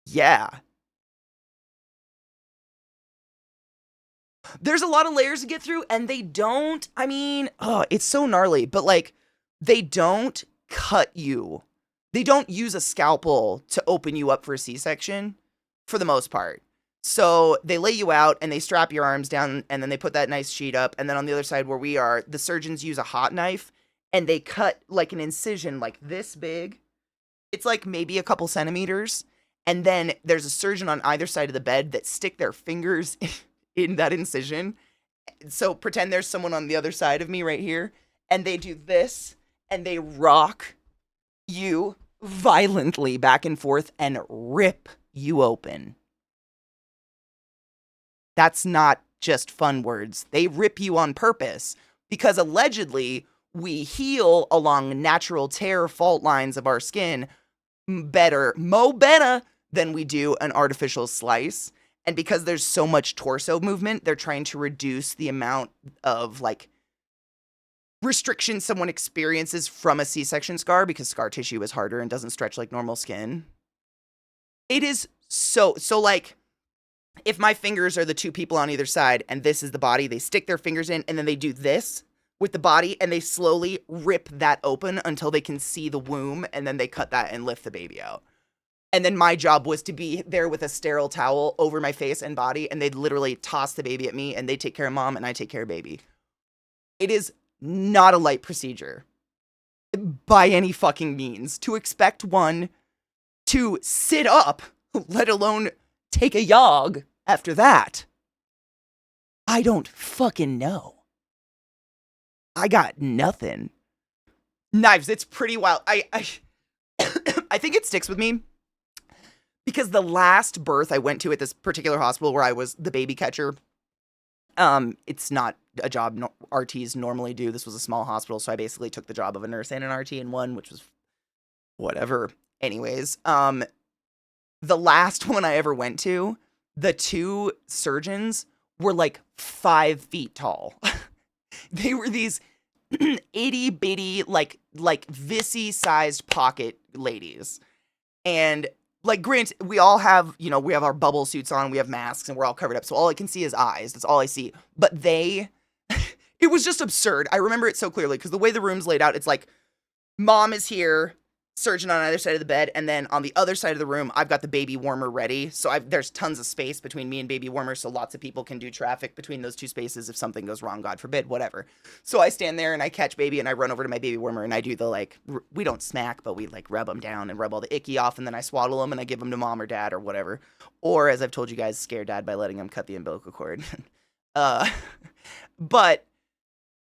Yeah. There's a lot of layers to get through, and they don't, I mean, it's so gnarly, but like, they don't cut you. They don't use a scalpel to open you up for a C-section, for the most part. So they lay you out, and they strap your arms down, and then they put that nice sheet up, and then on the other side where we are, the surgeons use a hot knife, and they cut like an incision like this big. It's like maybe a couple centimeters, and then there's a surgeon on either side of the bed that stick their fingers in that incision. So pretend there's someone on the other side of me right here, and they do this, and they rock you violently back and forth and rip you open. That's not just fun words. They rip you on purpose because allegedly we heal along natural tear fault lines of our skin better than we do an artificial slice. And because there's so much torso movement, they're trying to reduce the amount of like restriction someone experiences from a C-section scar because scar tissue is harder and doesn't stretch like normal skin. It is so like, if my fingers are the two people on either side and this is the body, they stick their fingers in and then they do this with the body and they slowly rip that open until they can see the womb, and then they cut that and lift the baby out. And then my job was to be there with a sterile towel over my face and body, and they'd literally toss the baby at me, and they take care of mom and I take care of baby. It is not a light procedure by any fucking means. To expect one to sit up, let alone take a yog after that. I don't fucking know. I got nothing. Knives, it's pretty wild. I I think it sticks with me because the last birth I went to at this particular hospital where I was the baby catcher, it's not a job RTs normally do. This was a small hospital, so I basically took the job of a nurse and an RT in one, which was whatever. Anyways, the last one I ever went to, the two surgeons were like 5 feet tall. They were these itty bitty, like Vissy sized pocket ladies. And like, granted, we all have, you know, we have our bubble suits on, we have masks, and we're all covered up. So all I can see is eyes. That's all I see. But they, it was just absurd. I remember it so clearly because the way the room's laid out, it's like mom is here, surgeon on either side of the bed, and then on the other side of the room, I've got the baby warmer ready. So there's tons of space between me and baby warmer, so lots of people can do traffic between those two spaces if something goes wrong, God forbid, whatever. So I stand there and I catch baby and I run over to my baby warmer and I do the like, we don't smack, but we like rub them down and rub all the icky off, and then I swaddle them and I give them to mom or dad or whatever. Or as I've told you guys, scare dad by letting him cut the umbilical cord. But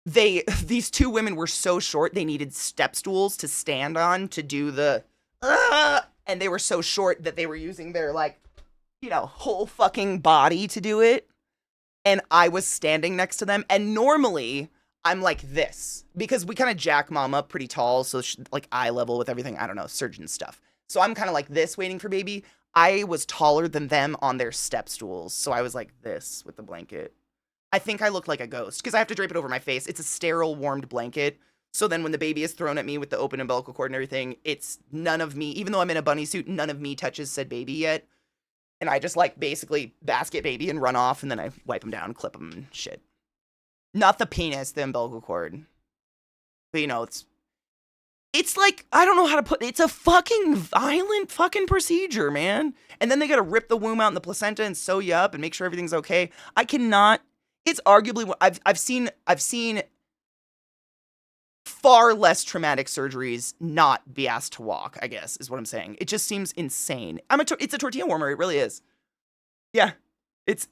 these two women were so short, they needed step stools to stand on to do the, and they were so short that they were using their, like, you know, whole fucking body to do it. And I was standing next to them. And normally I'm like this because we kind of jack mom up pretty tall. So like eye level with everything. I don't know, surgeon stuff. So I'm kind of like this waiting for baby. I was taller than them on their step stools. So I was like this with the blanket. I think I look like a ghost because I have to drape it over my face. It's a sterile, warmed blanket. So then when the baby is thrown at me with the open umbilical cord and everything, it's none of me, even though I'm in a bunny suit, none of me touches said baby yet. And I just like basically basket baby and run off, and then I wipe him down, clip him and shit. Not the penis, the umbilical cord. But you know, it's like, I don't know how to put it. It's a fucking violent fucking procedure, man. And then they gotta rip the womb out in the placenta and sew you up and make sure everything's okay. I cannot. It's arguably what I've seen far less traumatic surgeries not be asked to walk, I guess, is what I'm saying. It just seems insane. It's a tortilla warmer. It really is. Yeah.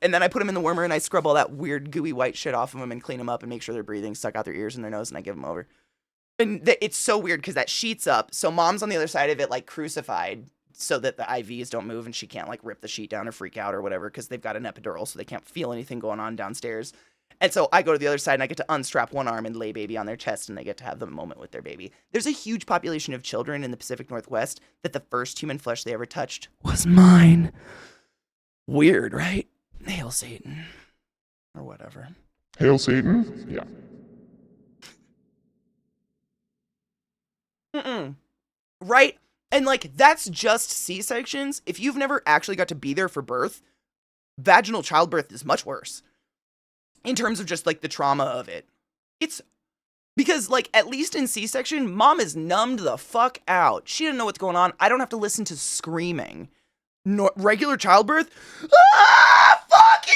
And then I put them in the warmer and I scrub all that weird gooey white shit off of them and clean them up and make sure they're breathing, suck out their ears and their nose, and I give them over. And it's so weird because that sheet's up. So mom's on the other side of it, like crucified, so that the IVs don't move and she can't like rip the sheet down or freak out or whatever because they've got an epidural, so they can't feel anything going on downstairs. And so I go to the other side and I get to unstrap one arm and lay baby on their chest, and they get to have the moment with their baby. There's a huge population of children in the Pacific Northwest that the first human flesh they ever touched was mine. Weird, right? Hail Satan. Or whatever. Hail Satan? Yeah. Right? And like, that's just C-sections. If you've never actually got to be there for birth, vaginal childbirth is much worse. In terms of just like the trauma of it. It's because like, at least in C-section, mom is numbed the fuck out. She didn't know what's going on. I don't have to listen to screaming. Regular childbirth, fuck you,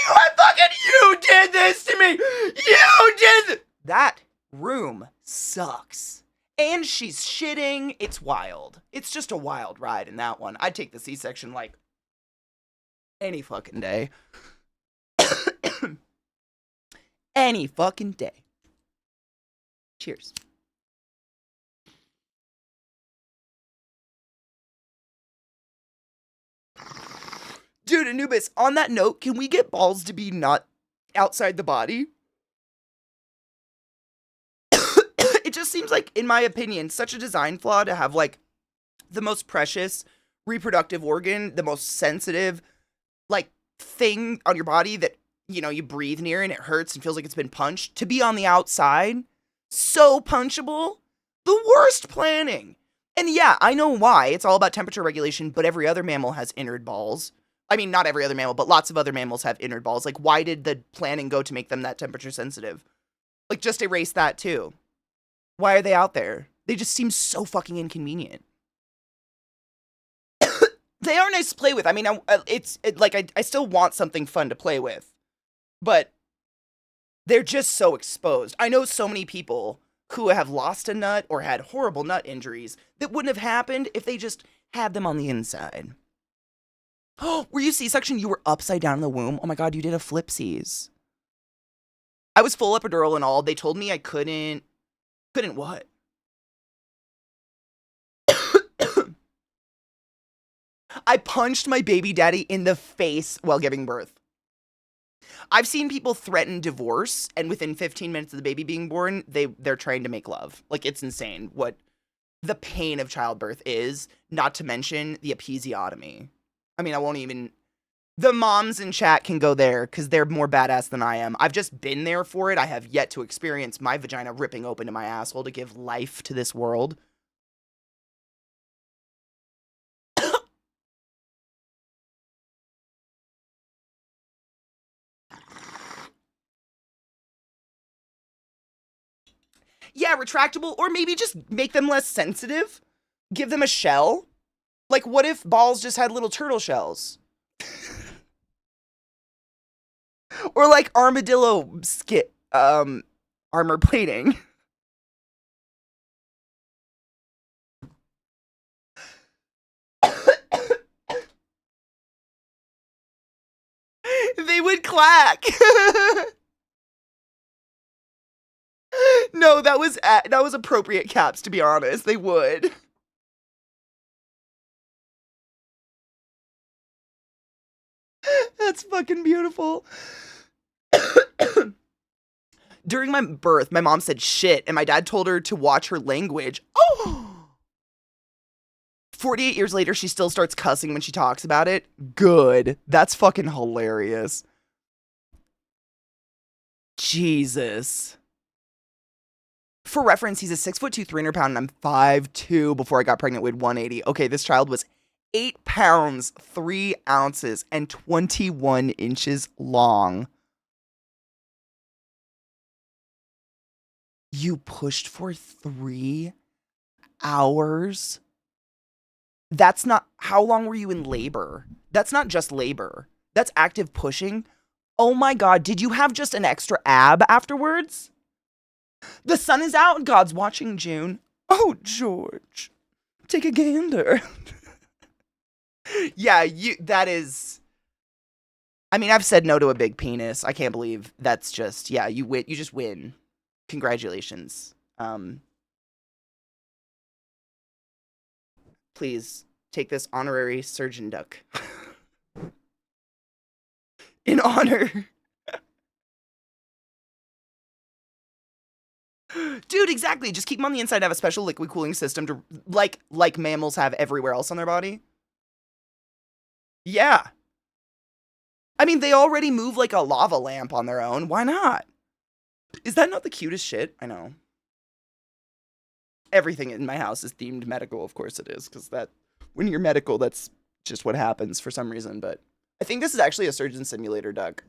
you did this to me. You did. That room sucks. And she's shitting. It's wild. It's just a wild ride in that one. I'd take the C-section like any fucking day. Any fucking day. Cheers. Dude, Anubis, on that note, can we get balls to be not outside the body? It just seems like, in my opinion, such a design flaw to have, like, the most precious reproductive organ, the most sensitive, like, thing on your body that, you know, you breathe near and it hurts and feels like it's been punched, to be on the outside. So punchable. The worst planning. And yeah, I know why. It's all about temperature regulation, but every other mammal has innard balls. I mean, not every other mammal, but lots of other mammals have innard balls. Like, why did the planning go to make them that temperature sensitive? Like, just erase that too. Why are they out there? They just seem so fucking inconvenient. They are nice to play with. I mean, I still want something fun to play with. But they're just so exposed. I know so many people who have lost a nut or had horrible nut injuries that wouldn't have happened if they just have them on the inside. Oh, were you C-section? You were upside down in the womb? Oh my God, you did a flipsies. I was full epidural and all. They told me I couldn't what? I punched my baby daddy in the face while giving birth. I've seen people threaten divorce, and within 15 minutes of the baby being born, they're trying to make love. Like, it's insane what the pain of childbirth is, not to mention the episiotomy. I mean, I won't even... The moms in chat can go there, because they're more badass than I am. I've just been there for it. I have yet to experience my vagina ripping open to my asshole to give life to this world. Yeah, retractable, or maybe just make them less sensitive. Give them a shell. Like, what if balls just had little turtle shells? Or like armadillo armor plating. They would clack. No, that was appropriate caps, to be honest. They would. That's fucking beautiful. During my birth, my mom said shit, and my dad told her to watch her language. Oh! 48 years later, she still starts cussing when she talks about it. Good. That's fucking hilarious. Jesus. For reference, he's a 6'2", 300 pound, and I'm 5'2" before I got pregnant with 180. Okay, this child was 8 pounds, 3 ounces, and 21 inches long. You pushed for 3 hours? That's not... How long were you in labor? That's not just labor. That's active pushing. Oh my God, did you have just an extra ab afterwards? The sun is out, God's watching, June. Oh, George, take a gander. Yeah, that is... I mean, I've said no to a big penis. I can't believe that's just... Yeah, you win. You just win. Congratulations. Please take this honorary surgeon duck. In honor. Dude, exactly. Just keep them on the inside. Have a special liquid cooling system to like mammals have everywhere else on their body. Yeah. I mean, they already move like a lava lamp on their own. Why not? Is that not the cutest shit? I know. Everything in my house is themed medical. Of course it is, because that when you're medical, that's just what happens for some reason. But I think this is actually a surgeon simulator duck.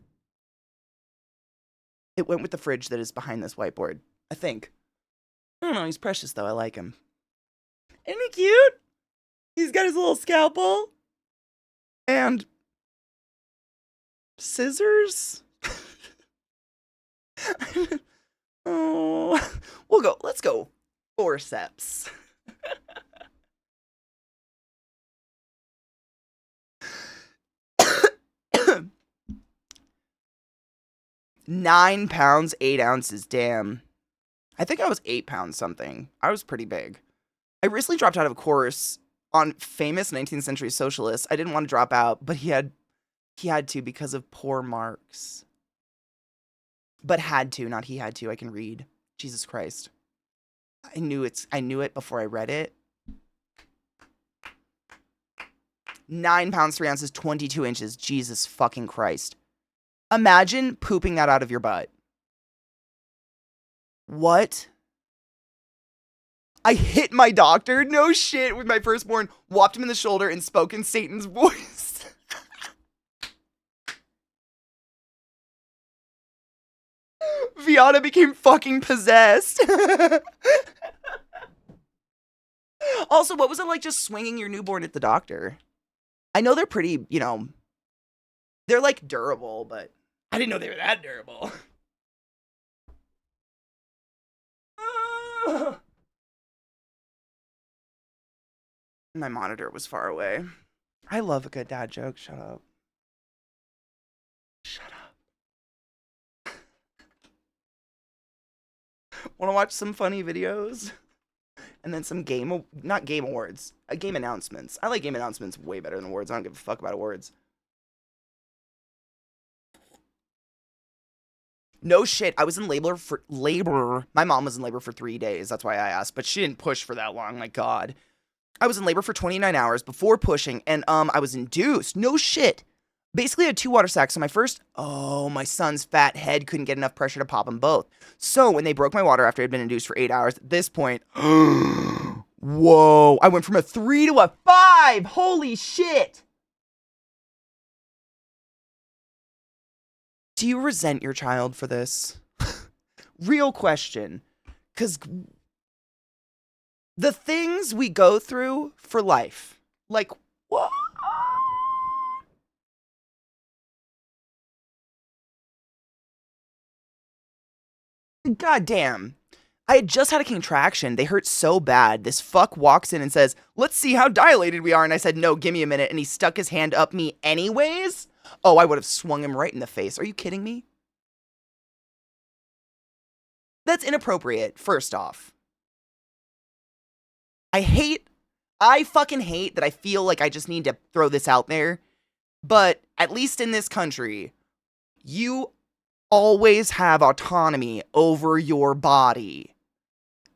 It went with the fridge that is behind this whiteboard. I think. I don't know. He's precious, though. I like him. Isn't he cute? He's got his little scalpel. And scissors. Oh, let's go forceps. 9 pounds, 8 ounces. Damn. I think I was 8 pounds something. I was pretty big. I recently dropped out of a course on famous 19th century socialists. I didn't want to drop out, but he had to because of poor marks. But had to, not he had to. I can read. Jesus Christ. I knew it before I read it. 9 pounds, 3 ounces, 22 inches. Jesus fucking Christ. Imagine pooping that out of your butt. What? I hit my doctor, no shit, with my firstborn, whopped him in the shoulder, and spoke in Satan's voice. Viana became fucking possessed. Also, what was it like just swinging your newborn at the doctor? I know they're pretty, they're like durable, but I didn't know they were that durable. My monitor was far away. I love a good dad joke. Shut up. Shut up. Want to watch some funny videos? And then some not game awards, game announcements. I like game announcements way better than awards. I don't give a fuck about awards. No shit, I was in labor. My mom was in labor for 3 days. That's why I asked, but she didn't push for that long. My God. I was in labor for 29 hours before pushing, and I was induced. No shit. Basically, I had 2 water sacs. So my son's fat head couldn't get enough pressure to pop them both. So when they broke my water after I'd been induced for 8 hours, at this point, whoa, I went from a 3 to a 5. Holy shit. Do you resent your child for this? Real question. Because the things we go through for life, like, what? God damn. I had just had a contraction. They hurt so bad. This fuck walks in and says, let's see how dilated we are. And I said, no, give me a minute. And he stuck his hand up me anyways. Oh, I would have swung him right in the face. Are you kidding me? That's inappropriate, first off. I fucking hate that I feel like I just need to throw this out there. But at least in this country, you always have autonomy over your body.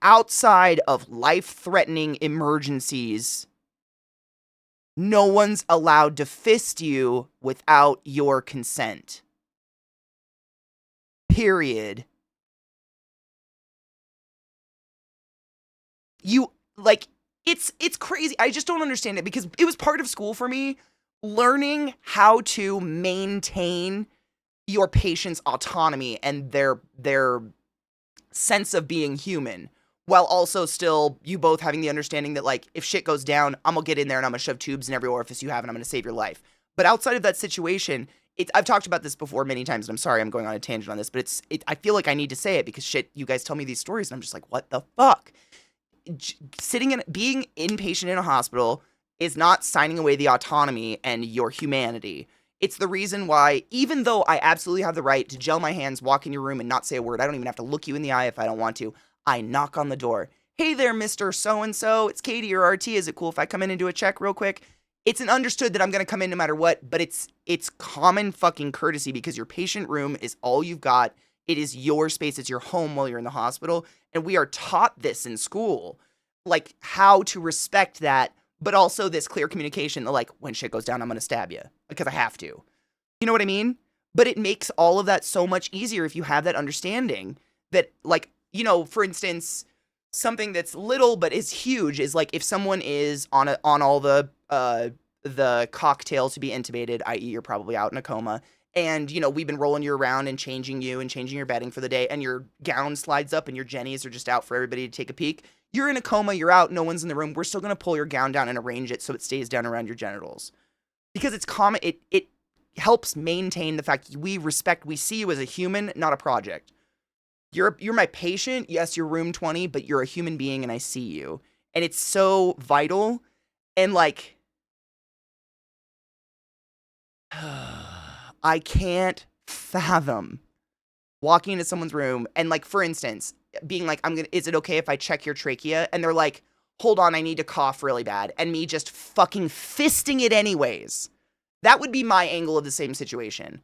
Outside of life-threatening emergencies, no one's allowed to fist you without your consent. Period. It's crazy. I just don't understand it because it was part of school for me, learning how to maintain your patient's autonomy and their sense of being human, while also still you both having the understanding that, like, if shit goes down, I'm gonna get in there and I'm gonna shove tubes in every orifice you have and I'm gonna save your life. But outside of that situation, I've talked about this before many times, and I'm sorry I'm going on a tangent on this, but I feel like I need to say it because shit, you guys tell me these stories and I'm just like, what the fuck? Being inpatient in a hospital is not signing away the autonomy and your humanity. It's the reason why, even though I absolutely have the right to gel my hands, walk in your room, and not say a word, I don't even have to look you in the eye if I don't want to. I knock on the door. Hey there, Mr. So-and-so. It's Katie or RT. Is it cool if I come in and do a check real quick? It's an understood that I'm going to come in no matter what, but it's common fucking courtesy because your patient room is all you've got. It is your space. It's your home while you're in the hospital. And we are taught this in school, like how to respect that, but also this clear communication that, like, when shit goes down, I'm going to stab you because I have to. You know what I mean? But it makes all of that so much easier if you have that understanding that, like, you know, for instance, something that's little but is huge is like if someone is on all the cocktail to be intubated, i.e. you're probably out in a coma, and, you know, we've been rolling you around and changing your bedding for the day, and your gown slides up and your jennies are just out for everybody to take a peek. You're in a coma, you're out, no one's in the room. We're still going to pull your gown down and arrange it so it stays down around your genitals. Because it's common, it helps maintain the fact we see you as a human, not a project. You're my patient, yes, you're room 20, but you're a human being and I see you. And it's so vital, and, like, I can't fathom walking into someone's room and, like, for instance, being like, is it okay if I check your trachea? And they're like, hold on, I need to cough really bad. And me just fucking fisting it anyways. That would be my angle of the same situation.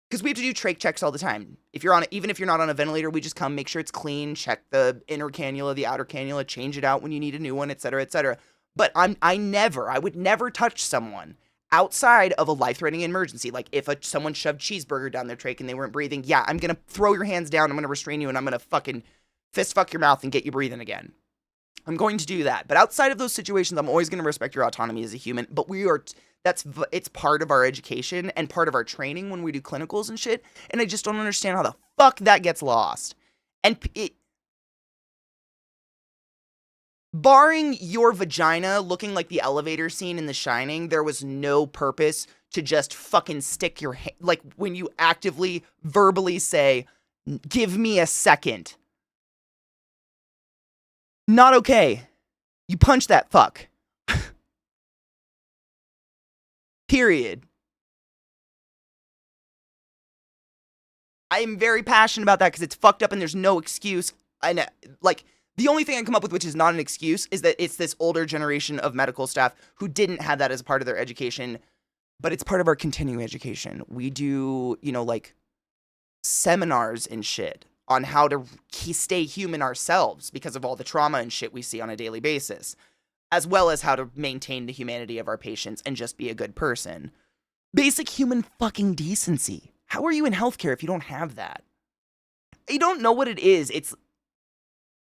Because we have to do trach checks all the time. Even if you're not on a ventilator, we just come, make sure it's clean, check the inner cannula, the outer cannula, change it out when you need a new one, etc., etc. But I would never touch someone outside of a life-threatening emergency. Like if someone shoved cheeseburger down their trach and they weren't breathing, yeah, I'm going to throw your hands down, I'm going to restrain you, and I'm going to fucking fist fuck your mouth and get you breathing again. I'm going to do that. But outside of those situations, I'm always going to respect your autonomy as a human. But it's part of our education and part of our training when we do clinicals and shit. And I just don't understand how the fuck that gets lost. And barring your vagina looking like the elevator scene in The Shining, there was no purpose to just fucking stick your hand, like when you actively, verbally say, give me a second. Not okay. You punch that fuck. Period. I am very passionate about that because it's fucked up and there's no excuse. And like, the only thing I come up with which is not an excuse is that it's this older generation of medical staff who didn't have that as a part of their education, but it's part of our continuing education. We do, you know, like seminars and shit on how to stay human ourselves because of all the trauma and shit we see on a daily basis, as well as how to maintain the humanity of our patients and just be a good person. Basic human fucking decency. How are you in healthcare if you don't have that? You don't know what it is. It's,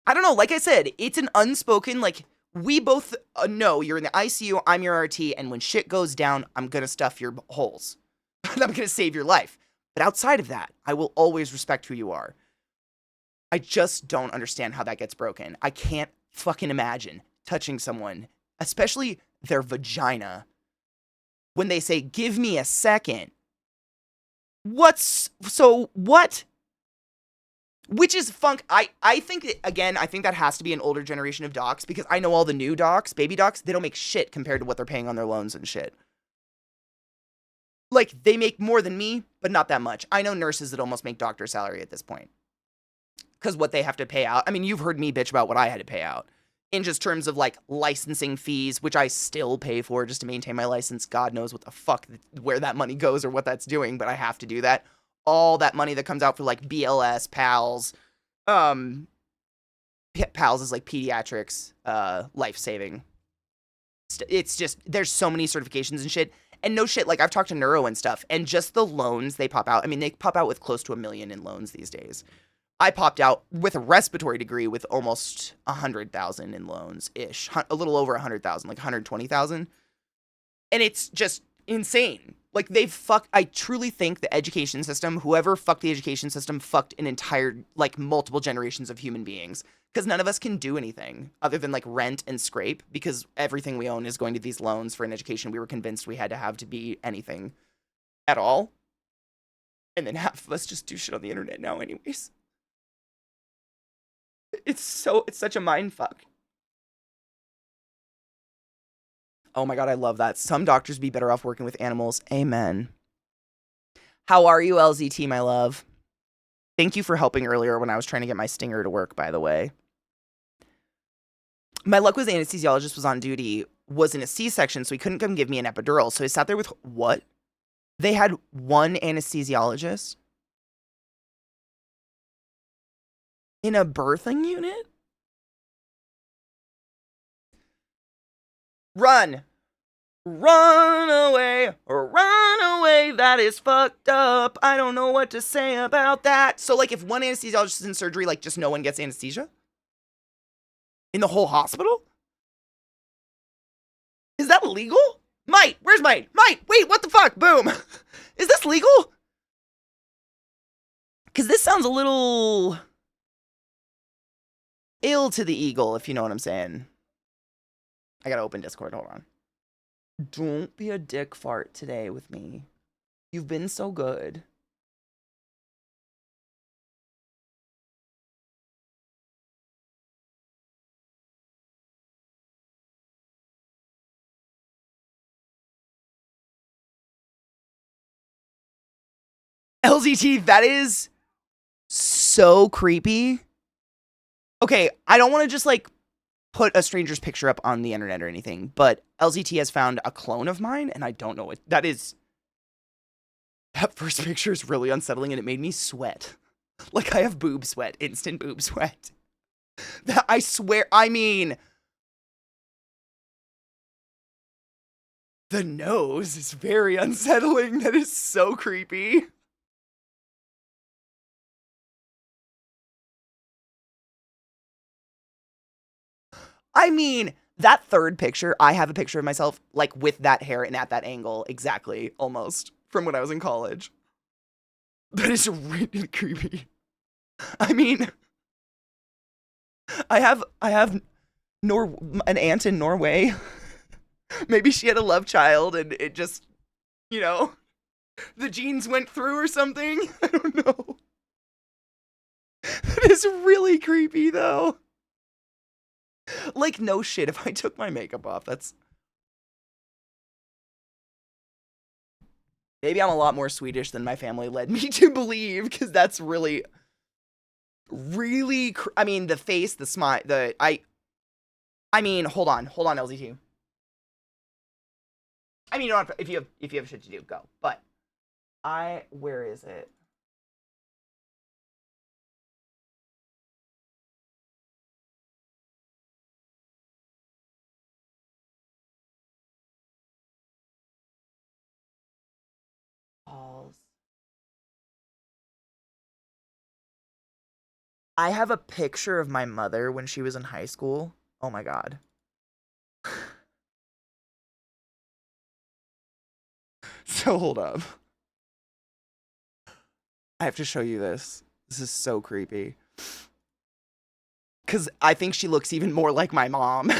I don't know, like I said, it's an unspoken, like, we both know you're in the ICU, I'm your RT, and when shit goes down, I'm gonna stuff your holes. And I'm gonna save your life. But outside of that, I will always respect who you are. I just don't understand how that gets broken. I can't fucking imagine touching someone, especially their vagina, when they say, give me a second. What? Which is funk. I think, again, I think that has to be an older generation of docs, because I know all the new docs, baby docs, they don't make shit compared to what they're paying on their loans and shit. Like, they make more than me, but not that much. I know nurses that almost make doctor salary at this point. Because what they have to pay out. I mean, you've heard me bitch about what I had to pay out. In just terms of, like, licensing fees, which I still pay for just to maintain my license. God knows what the fuck, where that money goes or what that's doing, but I have to do that. All that money that comes out for, like, BLS, PALS. PALS is, like, pediatrics, life-saving. It's just, there's so many certifications and shit. And no shit, like, I've talked to neuro and stuff, and just the loans they pop out. I mean, they pop out with close to $1 million in loans these days. I popped out with a respiratory degree with almost 100,000 in loans-ish. A little over 100,000, like 120,000. And it's just insane. Like, I truly think the education system, whoever fucked the education system, fucked an entire, like, multiple generations of human beings. Because none of us can do anything other than, like, rent and scrape, because everything we own is going to these loans for an education we were convinced we had to have to be anything at all. And then half of us just do shit on the internet now anyways. It's such a mind fuck. Oh my God, I love that. Some doctors be better off working with animals. Amen. How are you, LZT, my love? Thank you for helping earlier when I was trying to get my stinger to work, by the way. My luck was the anesthesiologist was on duty, was in a C-section, so he couldn't come give me an epidural. So I sat there with, what? They had one anesthesiologist in a birthing unit? Run! Run away! Run away! That is fucked up. I don't know what to say about that. So, like, if one anesthesiologist is in surgery, like, just no one gets anesthesia? In the whole hospital? Is that legal? Mike! Where's Mike? Mike! Wait, what the fuck? Boom! Is this legal? Because this sounds a little ill to the eagle, if you know what I'm saying. I gotta open Discord, hold on. Don't be a dick fart today with me. You've been so good. LZT, that is so creepy. Okay, I don't want to just, like, put a stranger's picture up on the internet or anything, but LZT has found a clone of mine, and I don't know what that is. That first picture is really unsettling, and it made me sweat. Like, I have boob sweat, instant boob sweat. That, I swear, I mean, the nose is very unsettling. That is so creepy. I mean, that third picture, I have a picture of myself, like, with that hair and at that angle, exactly, almost, from when I was in college. That is really creepy. I mean, I have an aunt in Norway. Maybe she had a love child and it just, you know, the genes went through or something. I don't know. That is really creepy, though. Like, no shit, if I took my makeup off, that's... Maybe I'm a lot more Swedish than my family led me to believe, because that's really, really, I mean, the face, the smile, I mean, hold on, LZT. I mean, you don't have to, if you have shit to do, go. But where is it? I have a picture of my mother when she was in high school. Oh my god. So hold up. I have to show you this. This is so creepy. Because I think she looks even more like my mom.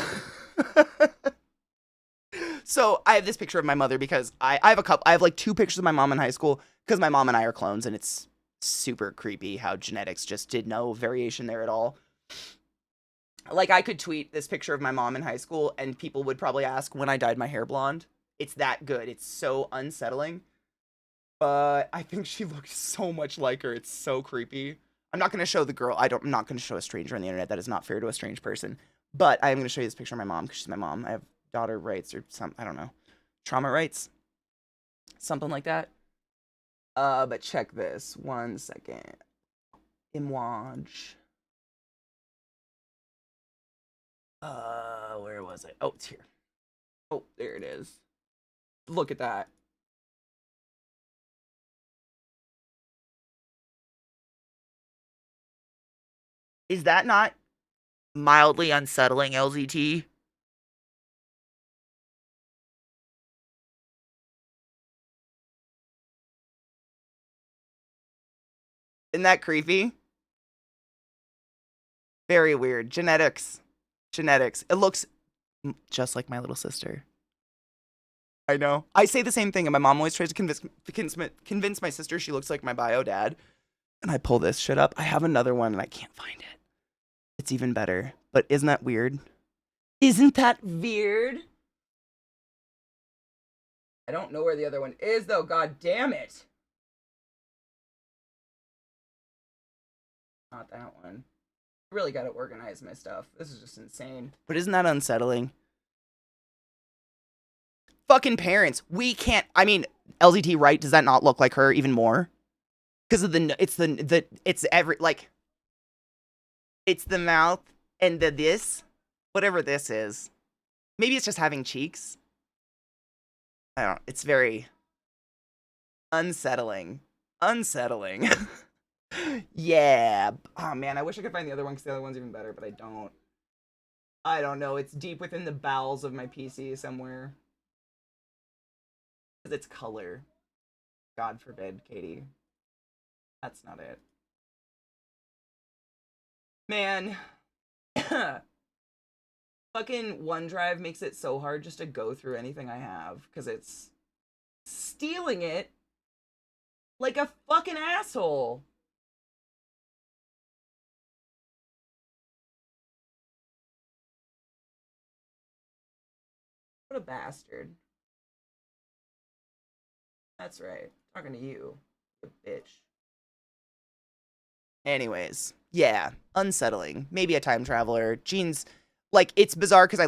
So I have this picture of my mother because I have like 2 pictures of my mom in high school because my mom and I are clones, and it's super creepy how genetics just did no variation there at all. Like, I could tweet this picture of my mom in high school and people would probably ask when I dyed my hair blonde. It's that good. It's so unsettling. But I think she looks so much like her. It's so creepy. I'm not going to show the girl. I'm not going to show a stranger on the internet. That is not fair to a strange person. But I am going to show you this picture of my mom because she's my mom. I have daughter rights or I don't know. Trauma rights. Something like that. But check this. 1 second. Image. Where was it? Oh, it's here. Oh, there it is. Look at that. Is that not mildly unsettling, LZT? Isn't that creepy? Very weird. Genetics. It looks just like my little sister. I know. I say the same thing, and my mom always tries to convince my sister she looks like my bio dad. And I pull this shit up. I have another one, and I can't find it. It's even better. But isn't that weird? Isn't that weird? I don't know where the other one is, though. God damn it. Not that one. I really gotta organize my stuff. This is just insane. But isn't that unsettling? Fucking parents. We can't. I mean, LZT, right? Does that not look like her even more? Because of it's the mouth and this, whatever this is. Maybe it's just having cheeks. I don't know. It's very unsettling. Yeah. Oh man, I wish I could find the other one because the other one's even better, but I don't. I don't know. It's deep within the bowels of my PC somewhere. Because it's color. God forbid, Katie. That's not it. Man. Fucking OneDrive makes it so hard just to go through anything I have. Because it's stealing it like a fucking asshole. What a bastard. That's right. Talking to you, you bitch. Anyways, yeah, unsettling. Maybe a time traveler. Jean's, like, it's bizarre because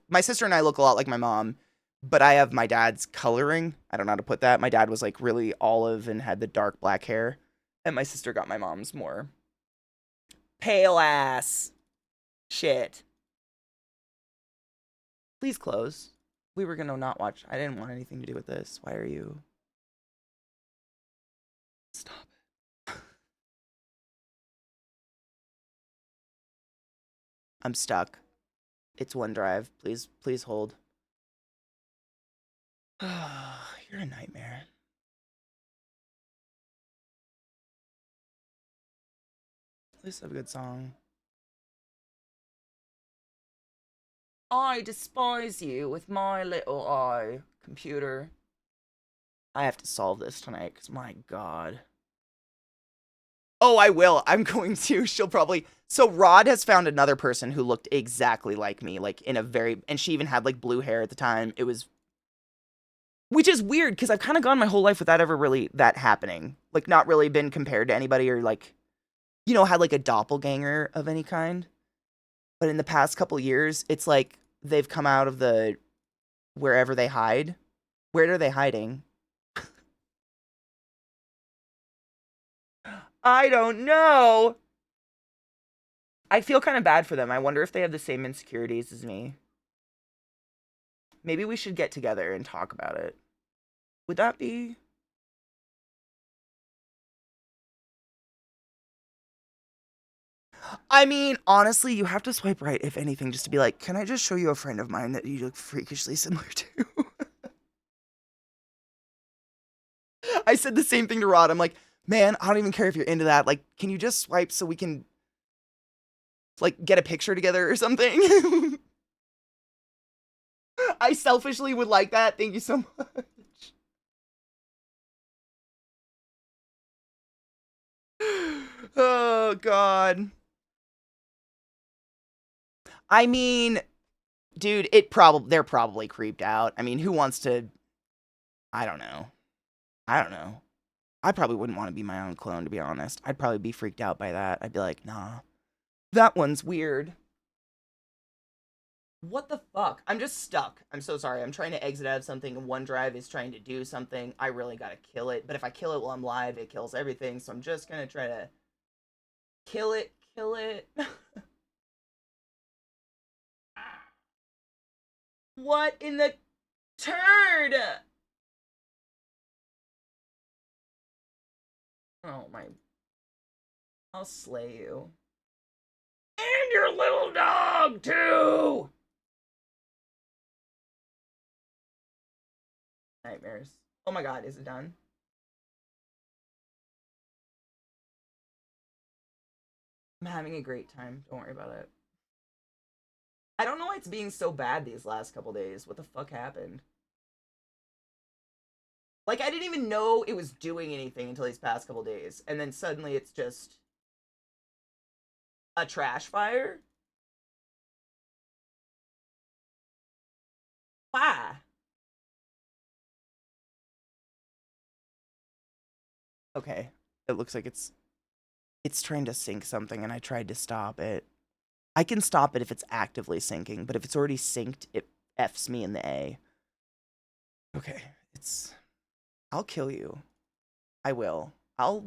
my sister and I look a lot like my mom, but I have my dad's coloring. I don't know how to put that. My dad was, like, really olive and had the dark black hair, and my sister got my mom's more pale ass shit. Please close. We were gonna not watch. I didn't want anything to do with this. Why are you? Stop it. I'm stuck. It's OneDrive. Please hold. You're a nightmare. At least have a good song. I despise you with my little eye, computer. I have to solve this tonight, because my god. Oh, I will. I'm going to. She'll probably... So Rod has found another person who looked exactly like me, like in a very... And she even had like blue hair at the time. It was Which is weird, because I've kind of gone my whole life without ever really that happening. Like, not really been compared to anybody or, like, you know, had, like, a doppelganger of any kind. But in the past couple years, it's like they've come out of the wherever they hide. Where are they hiding? I don't know. I feel kind of bad for them. I wonder if they have the same insecurities as me. Maybe we should get together and talk about it. Would that be... I mean, honestly, you have to swipe right, if anything, just to be like, can I just show you a friend of mine that you look freakishly similar to? I said the same thing to Rod. I'm like, man, I don't even care if you're into that. Like, can you just swipe so we can, like, get a picture together or something? I selfishly would like that. Thank you so much. Oh, God. I mean, dude, they're probably creeped out. I mean, who wants to, I don't know. I probably wouldn't want to be my own clone, to be honest. I'd probably be freaked out by that. I'd be like, nah, that one's weird. What the fuck? I'm just stuck. I'm so sorry. I'm trying to exit out of something and OneDrive is trying to do something. I really gotta kill it. But if I kill it while I'm live, it kills everything. So I'm just gonna try to kill it. What in the turd? Oh my. I'll slay you. And your little dog, too! Nightmares. Oh my god, is it done? I'm having a great time. Don't worry about it. I don't know why it's being so bad these last couple days. What the fuck happened? Like, I didn't even know it was doing anything until these past couple days. And then suddenly it's just a trash fire? Why? Okay. It looks like it's trying to sync something and I tried to stop it. I can stop it if it's actively syncing, but if it's already synced, it F's me in the A. Okay, I'll kill you. I will. I'll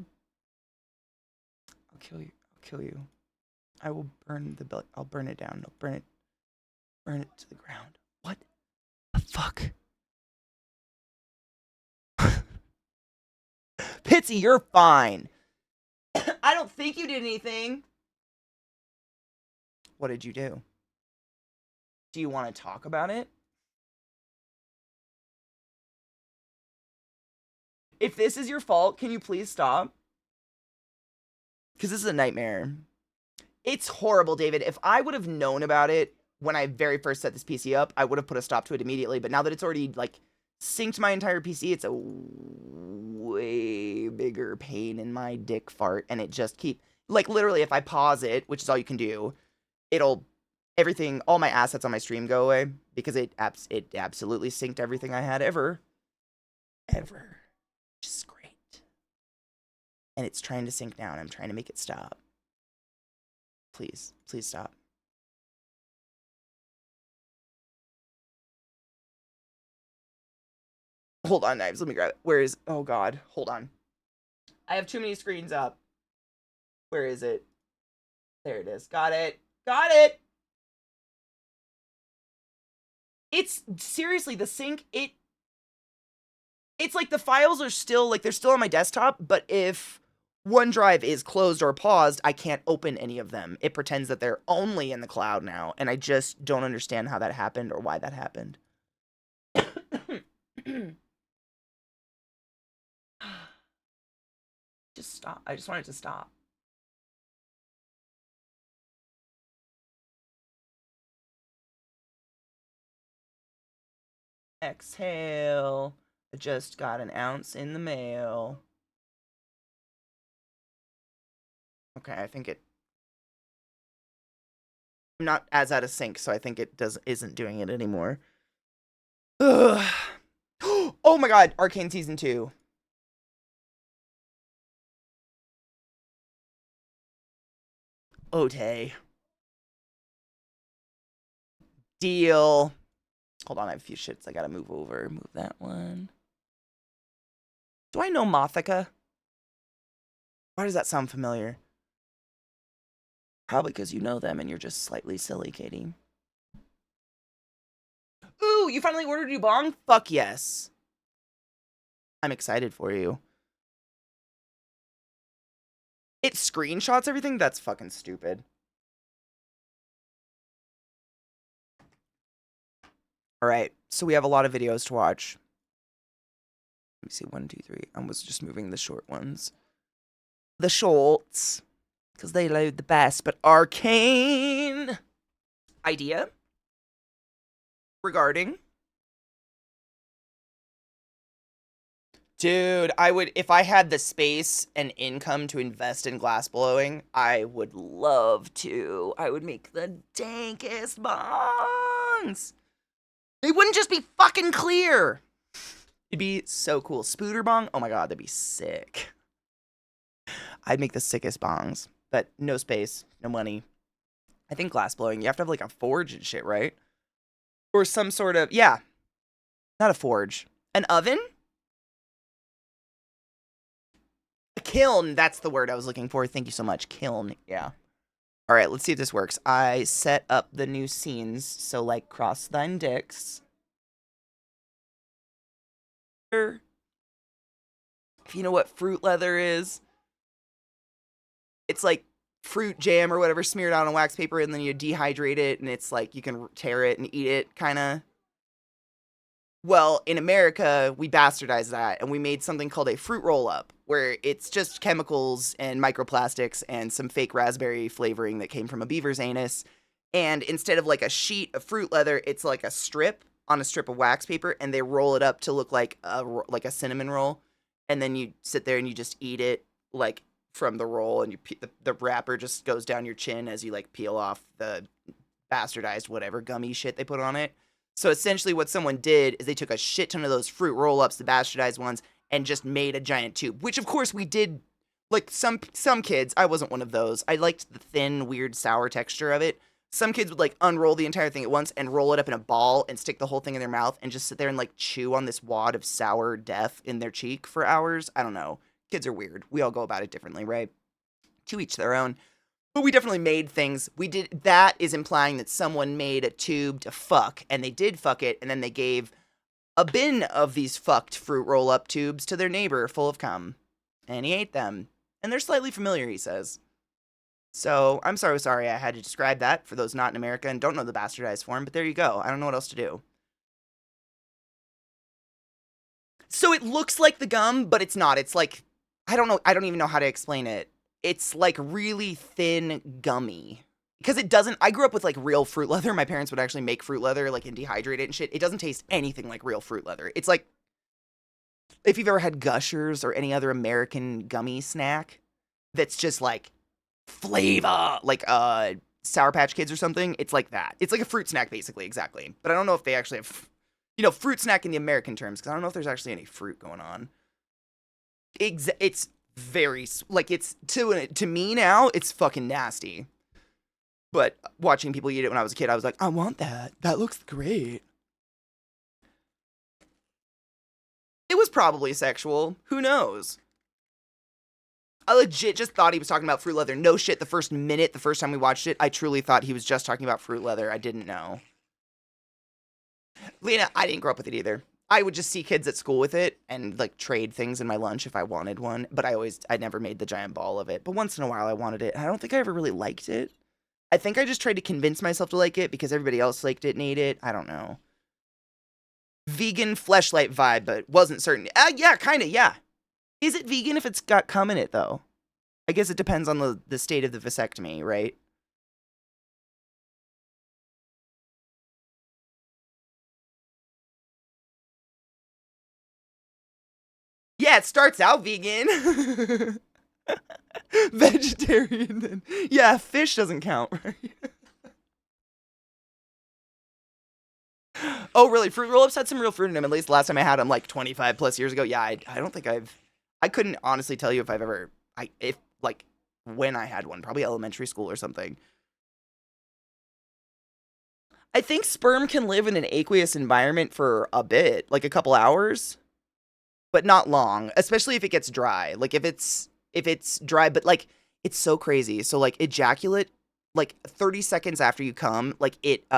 kill you. I'll kill you. I will burn the building. I'll burn it down. I'll burn it to the ground. What the fuck? Pitsy, you're fine. I don't think you did anything. What did you do? Do you want to talk about it? If this is your fault, can you please stop? Because this is a nightmare. It's horrible, David. If I would have known about it when I very first set this PC up, I would have put a stop to it immediately. But now that it's already, like, synced my entire PC, it's a way bigger pain in my dick fart. And it just like, literally, if I pause it, which is all you can do, all my assets on my stream go away. Because it absolutely synced everything I had ever. Which is great. And it's trying to sync now, and I'm trying to make it stop. Please stop. Hold on, Knives. Let me grab it. Where is... Oh, God. Hold on. I have too many screens up. Where is it? There it is. Got it. It's... Seriously, the sync... It's like the files are still... Like, they're still on my desktop, but if OneDrive is closed or paused, I can't open any of them. It pretends that they're only in the cloud now, and I just don't understand how that happened or why that happened. Just stop. I just want it to stop. Exhale. I just got an ounce in the mail. Okay, I think I'm not as out of sync, so I think it isn't doing it anymore. Ugh. Oh Oh my god, Arcane Season 2. Ote. Deal. Hold on, I have a few shits I gotta move over. Move that one. Do I know Mothica? Why does that sound familiar? Probably because you know them and you're just slightly silly, Katie. Ooh, you finally ordered your bong? Fuck yes. I'm excited for you. It screenshots everything? That's fucking stupid. Alright, so we have a lot of videos to watch. Let me see, 1, 2, 3. I was just moving the short ones. The shorts. Because they load the best, but Arcane idea regarding. Dude, I would, if I had the space and income to invest in glass blowing, I would love to. I would make the dankest bongs. They wouldn't just be fucking clear. It'd be so cool. Spooter bong, oh my god, that'd be sick. I'd make the sickest bongs, but no space, no money. I think glass blowing, you have to have like a forge and shit, right? Or some sort of, yeah, not a forge. An oven? A kiln, that's the word I was looking for. Thank you so much. Kiln, yeah. All right, let's see if this works. I set up the new scenes, so like cross thine dicks. If you know what fruit leather is, it's like fruit jam or whatever smeared out on wax paper, and then you dehydrate it, and it's like you can tear it and eat it, kind of. Well, in America, we bastardized that, and we made something called a fruit roll-up, where it's just chemicals and microplastics and some fake raspberry flavoring that came from a beaver's anus. And instead of like a sheet of fruit leather, it's like a strip on a strip of wax paper, and they roll it up to look like a cinnamon roll. And then you sit there and you just eat it like from the roll, and you the wrapper just goes down your chin as you like peel off the bastardized whatever gummy shit they put on it. So essentially what someone did is they took a shit ton of those fruit roll-ups, the bastardized ones, and just made a giant tube, which of course we did. Like some kids, I wasn't one of those. I liked the thin, weird, sour texture of it. Some kids would like unroll the entire thing at once and roll it up in a ball and stick the whole thing in their mouth and just sit there and like chew on this wad of sour death in their cheek for hours. I don't know. Kids are weird. We all go about it differently, right? To each their own. But we definitely made things. We did. That is implying that someone made a tube to fuck, and they did fuck it, and then they gave a bin of these fucked fruit roll-up tubes to their neighbor full of cum. And he ate them. And they're slightly familiar, he says. So, I'm sorry I had to describe that for those not in America and don't know the bastardized form, but there you go. I don't know what else to do. So it looks like the gum, but it's not. It's like, I don't know. I don't even know how to explain it. It's like really thin gummy. Because it doesn't, I grew up with like real fruit leather. My parents would actually make fruit leather like and dehydrate it and shit. It doesn't taste anything like real fruit leather. It's like, if you've ever had Gushers or any other American gummy snack that's just like flavor, like Sour Patch Kids or something, it's like that. It's like a fruit snack basically, exactly. But I don't know if they actually have, you know, fruit snack in the American terms, because I don't know if there's actually any fruit going on. It's very, like, it's, to me now, it's fucking nasty. But watching people eat it when I was a kid, I was like, I want that. That looks great. It was probably sexual. Who knows? I legit just thought he was talking about fruit leather. No shit, the first time we watched it, I truly thought he was just talking about fruit leather. I didn't know. Lena, I didn't grow up with it either. I would just see kids at school with it and like trade things in my lunch if I wanted one. But I never made the giant ball of it. But once in a while I wanted it. And I don't think I ever really liked it. I think I just tried to convince myself to like it because everybody else liked it and ate it. I don't know. Vegan fleshlight vibe, but wasn't certain. Yeah, kind of, yeah. Is it vegan if it's got cum in it, though? I guess it depends on the state of the vasectomy, right? Yeah, it starts out vegan. Vegetarian, then. Yeah, fish doesn't count, right? Oh, really? Fruit roll-ups had some real fruit in them. At least last time I had them, like 25 plus years ago. Yeah, I don't think I couldn't honestly tell you if I've ever, when I had one. Probably elementary school or something. I think sperm can live in an aqueous environment for a bit, like a couple hours, but not long, especially if it gets dry. Like if it's dry, but like it's so crazy. So like ejaculate, like 30 seconds after you come, like it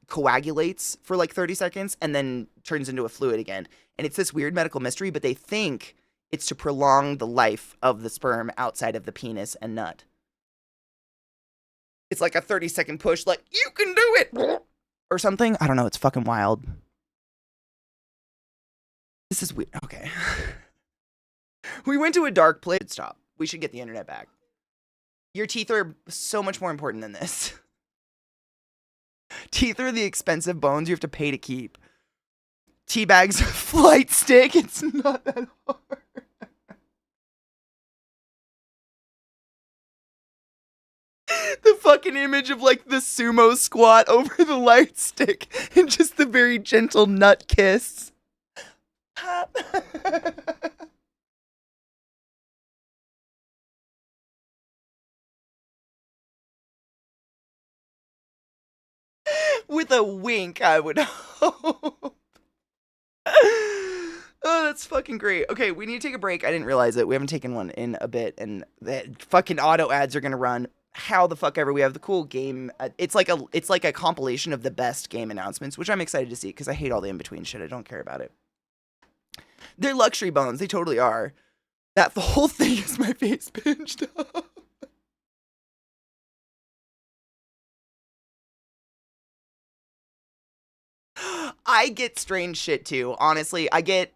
coagulates for like 30 seconds and then turns into a fluid again. And it's this weird medical mystery, but they think it's to prolong the life of the sperm outside of the penis and nut. It's like a 30-second push, like, you can do it! Or something. I don't know. It's fucking wild. This is weird. Okay. We went to a dark place. Stop. We should get the internet back. Your teeth are so much more important than this. Teeth are the expensive bones you have to pay to keep. Teabag's flight stick. It's not that hard. The fucking image of like the sumo squat over the light stick and just the very gentle nut kiss. With a wink, I would hope. Oh, that's fucking great. Okay, we need to take a break. I didn't realize it. We haven't taken one in a bit, and the fucking auto ads are gonna run. How the fuck ever. We have the cool game. It's like a compilation of the best game announcements, which I'm excited to see because I hate all the in between shit. I don't care about it. They're luxury bones. They totally are. That the whole thing is my face pinched up. I get strange shit too. Honestly, I get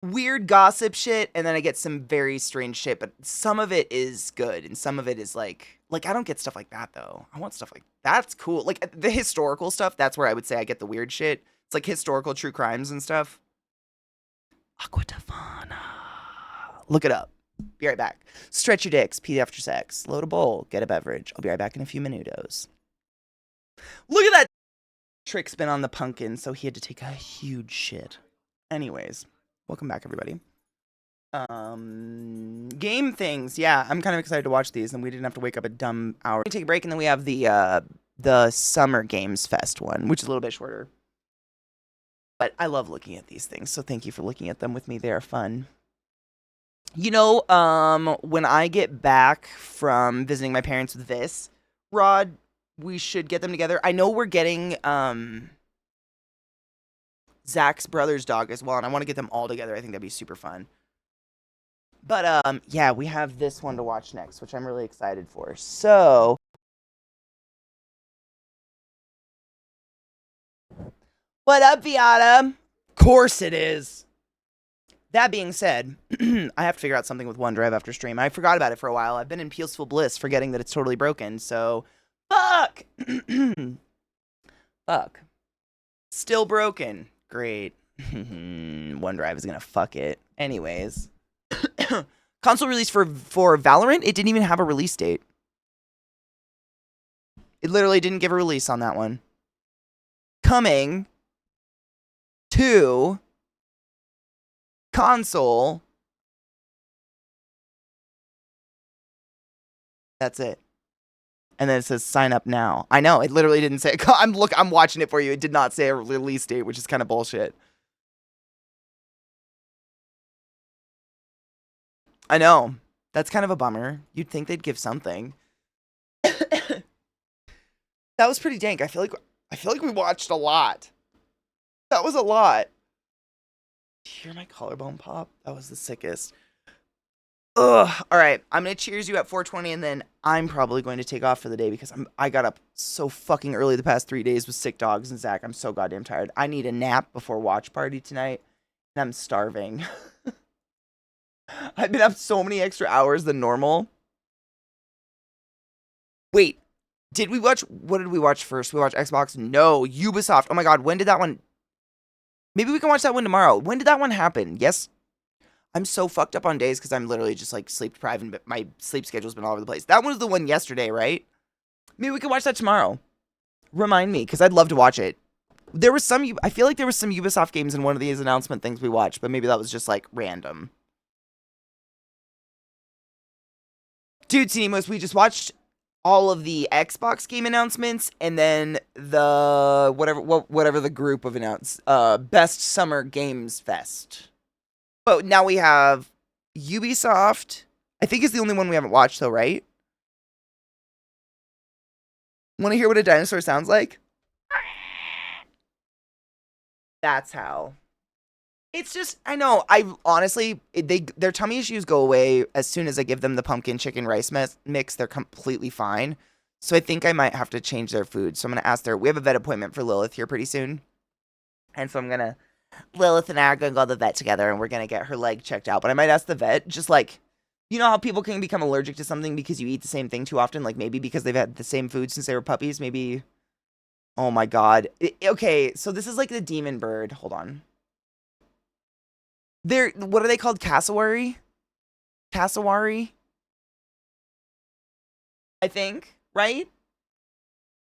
weird gossip shit, and then I get some very strange shit, but some of it is good, and some of it is like I don't get stuff like that, though. I want stuff like, that's cool. Like, the historical stuff, that's where I would say I get the weird shit. It's like historical true crimes and stuff. Aquatafana. Look it up. Be right back. Stretch your dicks, pee after sex, load a bowl, get a beverage. I'll be right back in a few minutos. Look at that trick spin on the pumpkin, so he had to take a huge shit. Anyways. Welcome back, everybody. Game things. Yeah, I'm kind of excited to watch these, and we didn't have to wake up a dumb hour. We take a break, and then we have the Summer Games Fest one, which is a little bit shorter. But I love looking at these things, so thank you for looking at them with me. They are fun. You know, when I get back from visiting my parents with this, Rod, we should get them together. I know we're getting, Zach's brother's dog as well, and I want to get them all together. I think that'd be super fun. But, yeah, we have this one to watch next, which I'm really excited for. So, what up, Viata? Of course it is. That being said, I have to figure out something with OneDrive after stream. I forgot about it for a while. I've been in peaceful bliss, forgetting that it's totally broken, so, fuck! Fuck. Still broken. Great. OneDrive is gonna fuck it. Anyways. Console release for Valorant, it didn't even have a release date. It literally didn't give a release on that one. Coming to console. That's it. And then it says sign up now. I know, it literally didn't say. I'm watching it for you. It did not say a release date, which is kind of bullshit. I know. That's kind of a bummer. You'd think they'd give something. That was pretty dank. I feel like we watched a lot. That was a lot. Did you hear my collarbone pop? That was the sickest. Ugh. All right, I'm gonna cheers you at 4:20, and then I'm probably going to take off for the day because I got up so fucking early the past 3 days with sick dogs and Zach. I'm so goddamn tired. I need a nap before watch party tonight, and I'm starving. I've been up so many extra hours than normal. Wait, what did we watch first? We watched Xbox? No, Ubisoft. Oh my god, when did that one? Maybe we can watch that one tomorrow. When did that one happen? Yes. I'm so fucked up on days because I'm literally just like sleep deprived and my sleep schedule's been all over the place. That was the one yesterday, right? Maybe we can watch that tomorrow. Remind me, because I'd love to watch it. There was some, I feel like there was some Ubisoft games in one of these announcement things we watched, but maybe that was just like random. Dude, Cinemos, we just watched all of the Xbox game announcements and then the whatever the group of Best Summer Games Fest. But now we have Ubisoft. I think is the only one we haven't watched though, right? Want to hear what a dinosaur sounds like? That's how. It's just, I know, I honestly, their tummy issues go away as soon as I give them the pumpkin chicken rice mix. They're completely fine. So I think I might have to change their food. So I'm going to ask we have a vet appointment for Lilith here pretty soon. And so Lilith and I are going to go to the vet together and we're going to get her leg checked out. But I might ask the vet, just like, you know how people can become allergic to something because you eat the same thing too often? Like maybe because they've had the same food since they were puppies, maybe. Oh my God. Okay, so this is like the demon bird. Hold on. What are they called? Cassowary? Cassowary? I think, right?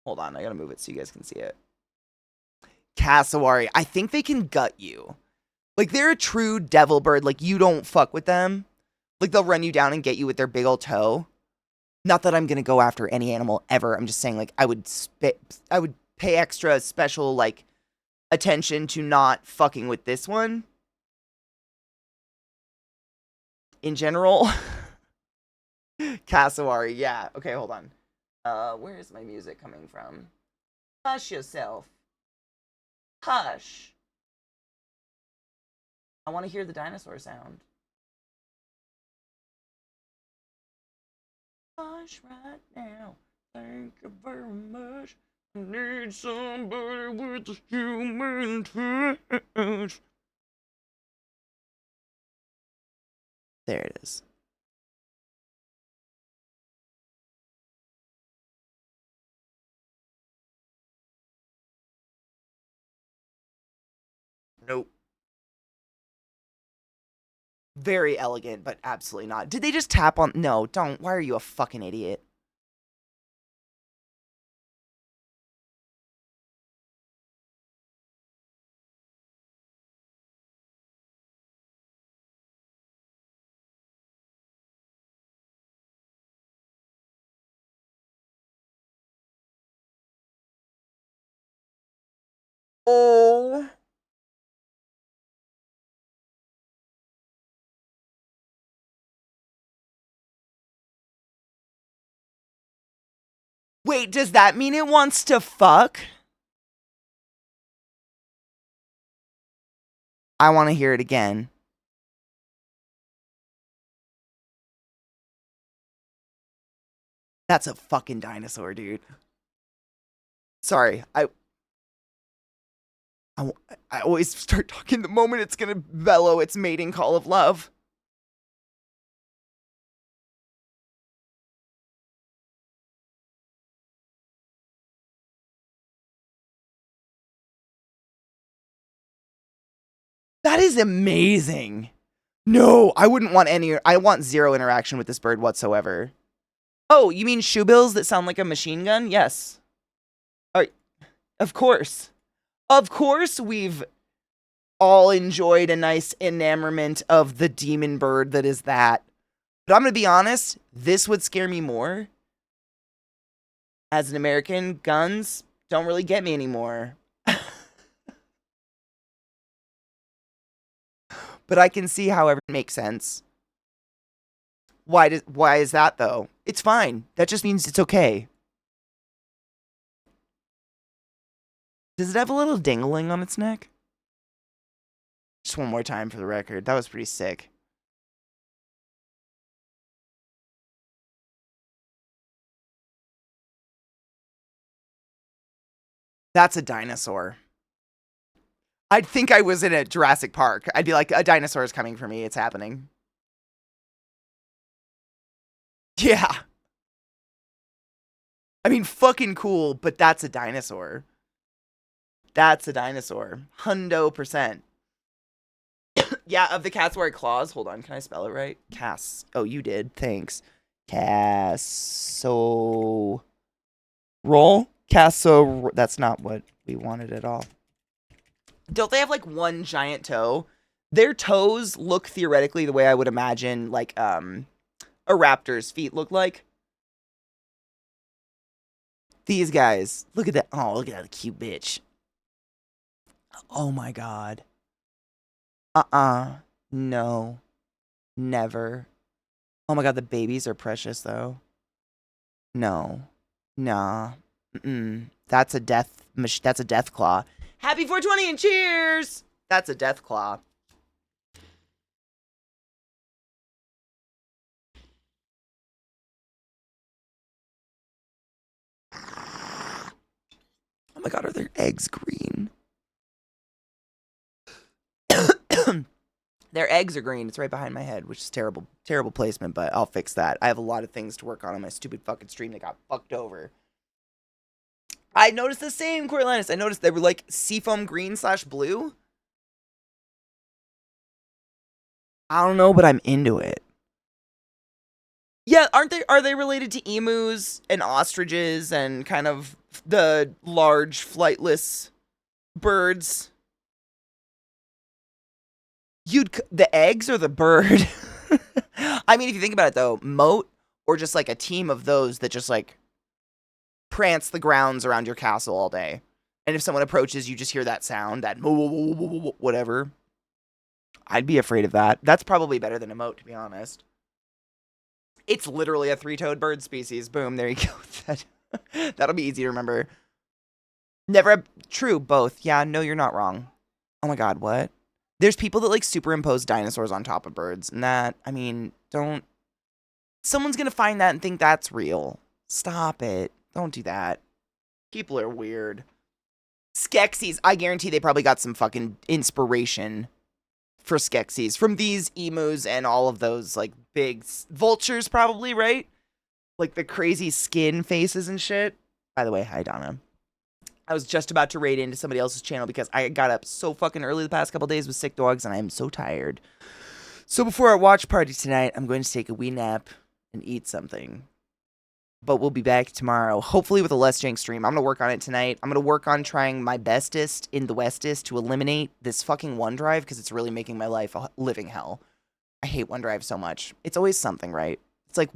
Hold on, I gotta move it so you guys can see it. Cassowary. I think they can gut you. Like, they're a true devil bird. Like, you don't fuck with them. Like, they'll run you down and get you with their big old toe. Not that I'm gonna go after any animal ever. I'm just saying, like, I would pay extra special, like, attention to not fucking with this one. In general. Cassowary, yeah. Okay, hold on. Where is my music coming from? Hush yourself. Hush. I want to hear the dinosaur sound. Hush right now. Thank you very much. I need somebody with a human touch. There it is. Nope. Very elegant, but absolutely not. Did they just tap on? No, don't. Why are you a fucking idiot? Oh. Wait, does that mean it wants to fuck? I want to hear it again. That's a fucking dinosaur, dude. Sorry, I always start talking the moment it's gonna bellow its mating call of love. That is amazing. No, I wouldn't want any. I want zero interaction with this bird whatsoever. Oh, you mean shoebills that sound like a machine gun? Yes. Of course. Of course we've all enjoyed a nice enamorment of the demon bird that is that. But I'm going to be honest, this would scare me more. As an American, guns don't really get me anymore. But I can see how it makes sense. Why is that though? It's fine. That just means it's okay. Does it have a little dingling on its neck? Just one more time for the record. That was pretty sick. That's a dinosaur. I'd think I was in a Jurassic Park. I'd be like, a dinosaur is coming for me. It's happening. Yeah. I mean, fucking cool, but that's a dinosaur. That's a dinosaur. 100%. Yeah, of the cassowary claws. Hold on, can I spell it right? Oh, you did. Thanks. Roll? That's not what we wanted at all. don't they have like one giant toe? Their toes look theoretically the way I would imagine like a raptor's feet look like. These guys, look at that. Oh, look at that cute bitch. Oh my god. No. Never. Oh my god, the babies are precious though. No. Nah. That's a death claw. Happy 420 and cheers! That's a death claw. Oh my god, are their eggs green? Their eggs are green. It's right behind my head, which is terrible. Terrible placement, but I'll fix that. I have a lot of things to work on my stupid fucking stream that got fucked over. I noticed the same, Coriolanus. I noticed they were like seafoam green / blue. I don't know, but I'm into it. Yeah, are they related to emus and ostriches and kind of the large flightless birds? The eggs or the bird? I mean, if you think about it though, moat or just like a team of those that just like prance the grounds around your castle all day. And if someone approaches, you just hear that sound, that whatever. I'd be afraid of that. That's probably better than a moat, to be honest. It's literally a 3-toed bird species. Boom, there you go. That'll be easy to remember. True, both. Yeah, no, you're not wrong. Oh my god, what? There's people that like superimpose dinosaurs on top of birds. And that, I mean, someone's gonna find that and think that's real. Stop it. Don't do that. People are weird. Skeksis, I guarantee they probably got some fucking inspiration for Skeksis from these emus and all of those like big vultures probably, right? Like the crazy skin faces and shit. By the way, hi Donna. I was just about to raid into somebody else's channel because I got up so fucking early the past couple days with sick dogs and I am so tired. So before our watch party tonight, I'm going to take a wee nap and eat something. But we'll be back tomorrow, hopefully with a less jank stream. I'm going to work on it tonight. I'm going to work on trying my bestest in the Westest to eliminate this fucking OneDrive because it's really making my life a living hell. I hate OneDrive so much. It's always something, right? It's like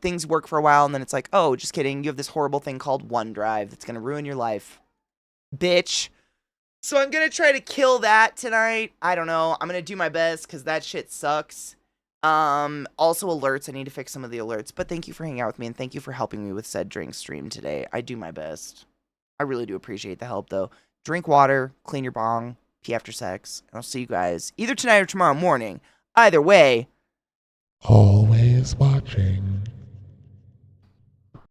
things work for a while and then it's like, oh, just kidding. You have this horrible thing called OneDrive that's going to ruin your life. Bitch. So I'm going to try to kill that tonight. I don't know. I'm going to do my best because that shit sucks. Also alerts. I need to fix some of the alerts. But thank you for hanging out with me and thank you for helping me with said drink stream today. I do my best. I really do appreciate the help though. Drink water, clean your bong, pee after sex. And I'll see you guys either tonight or tomorrow morning. Either way, Always watching.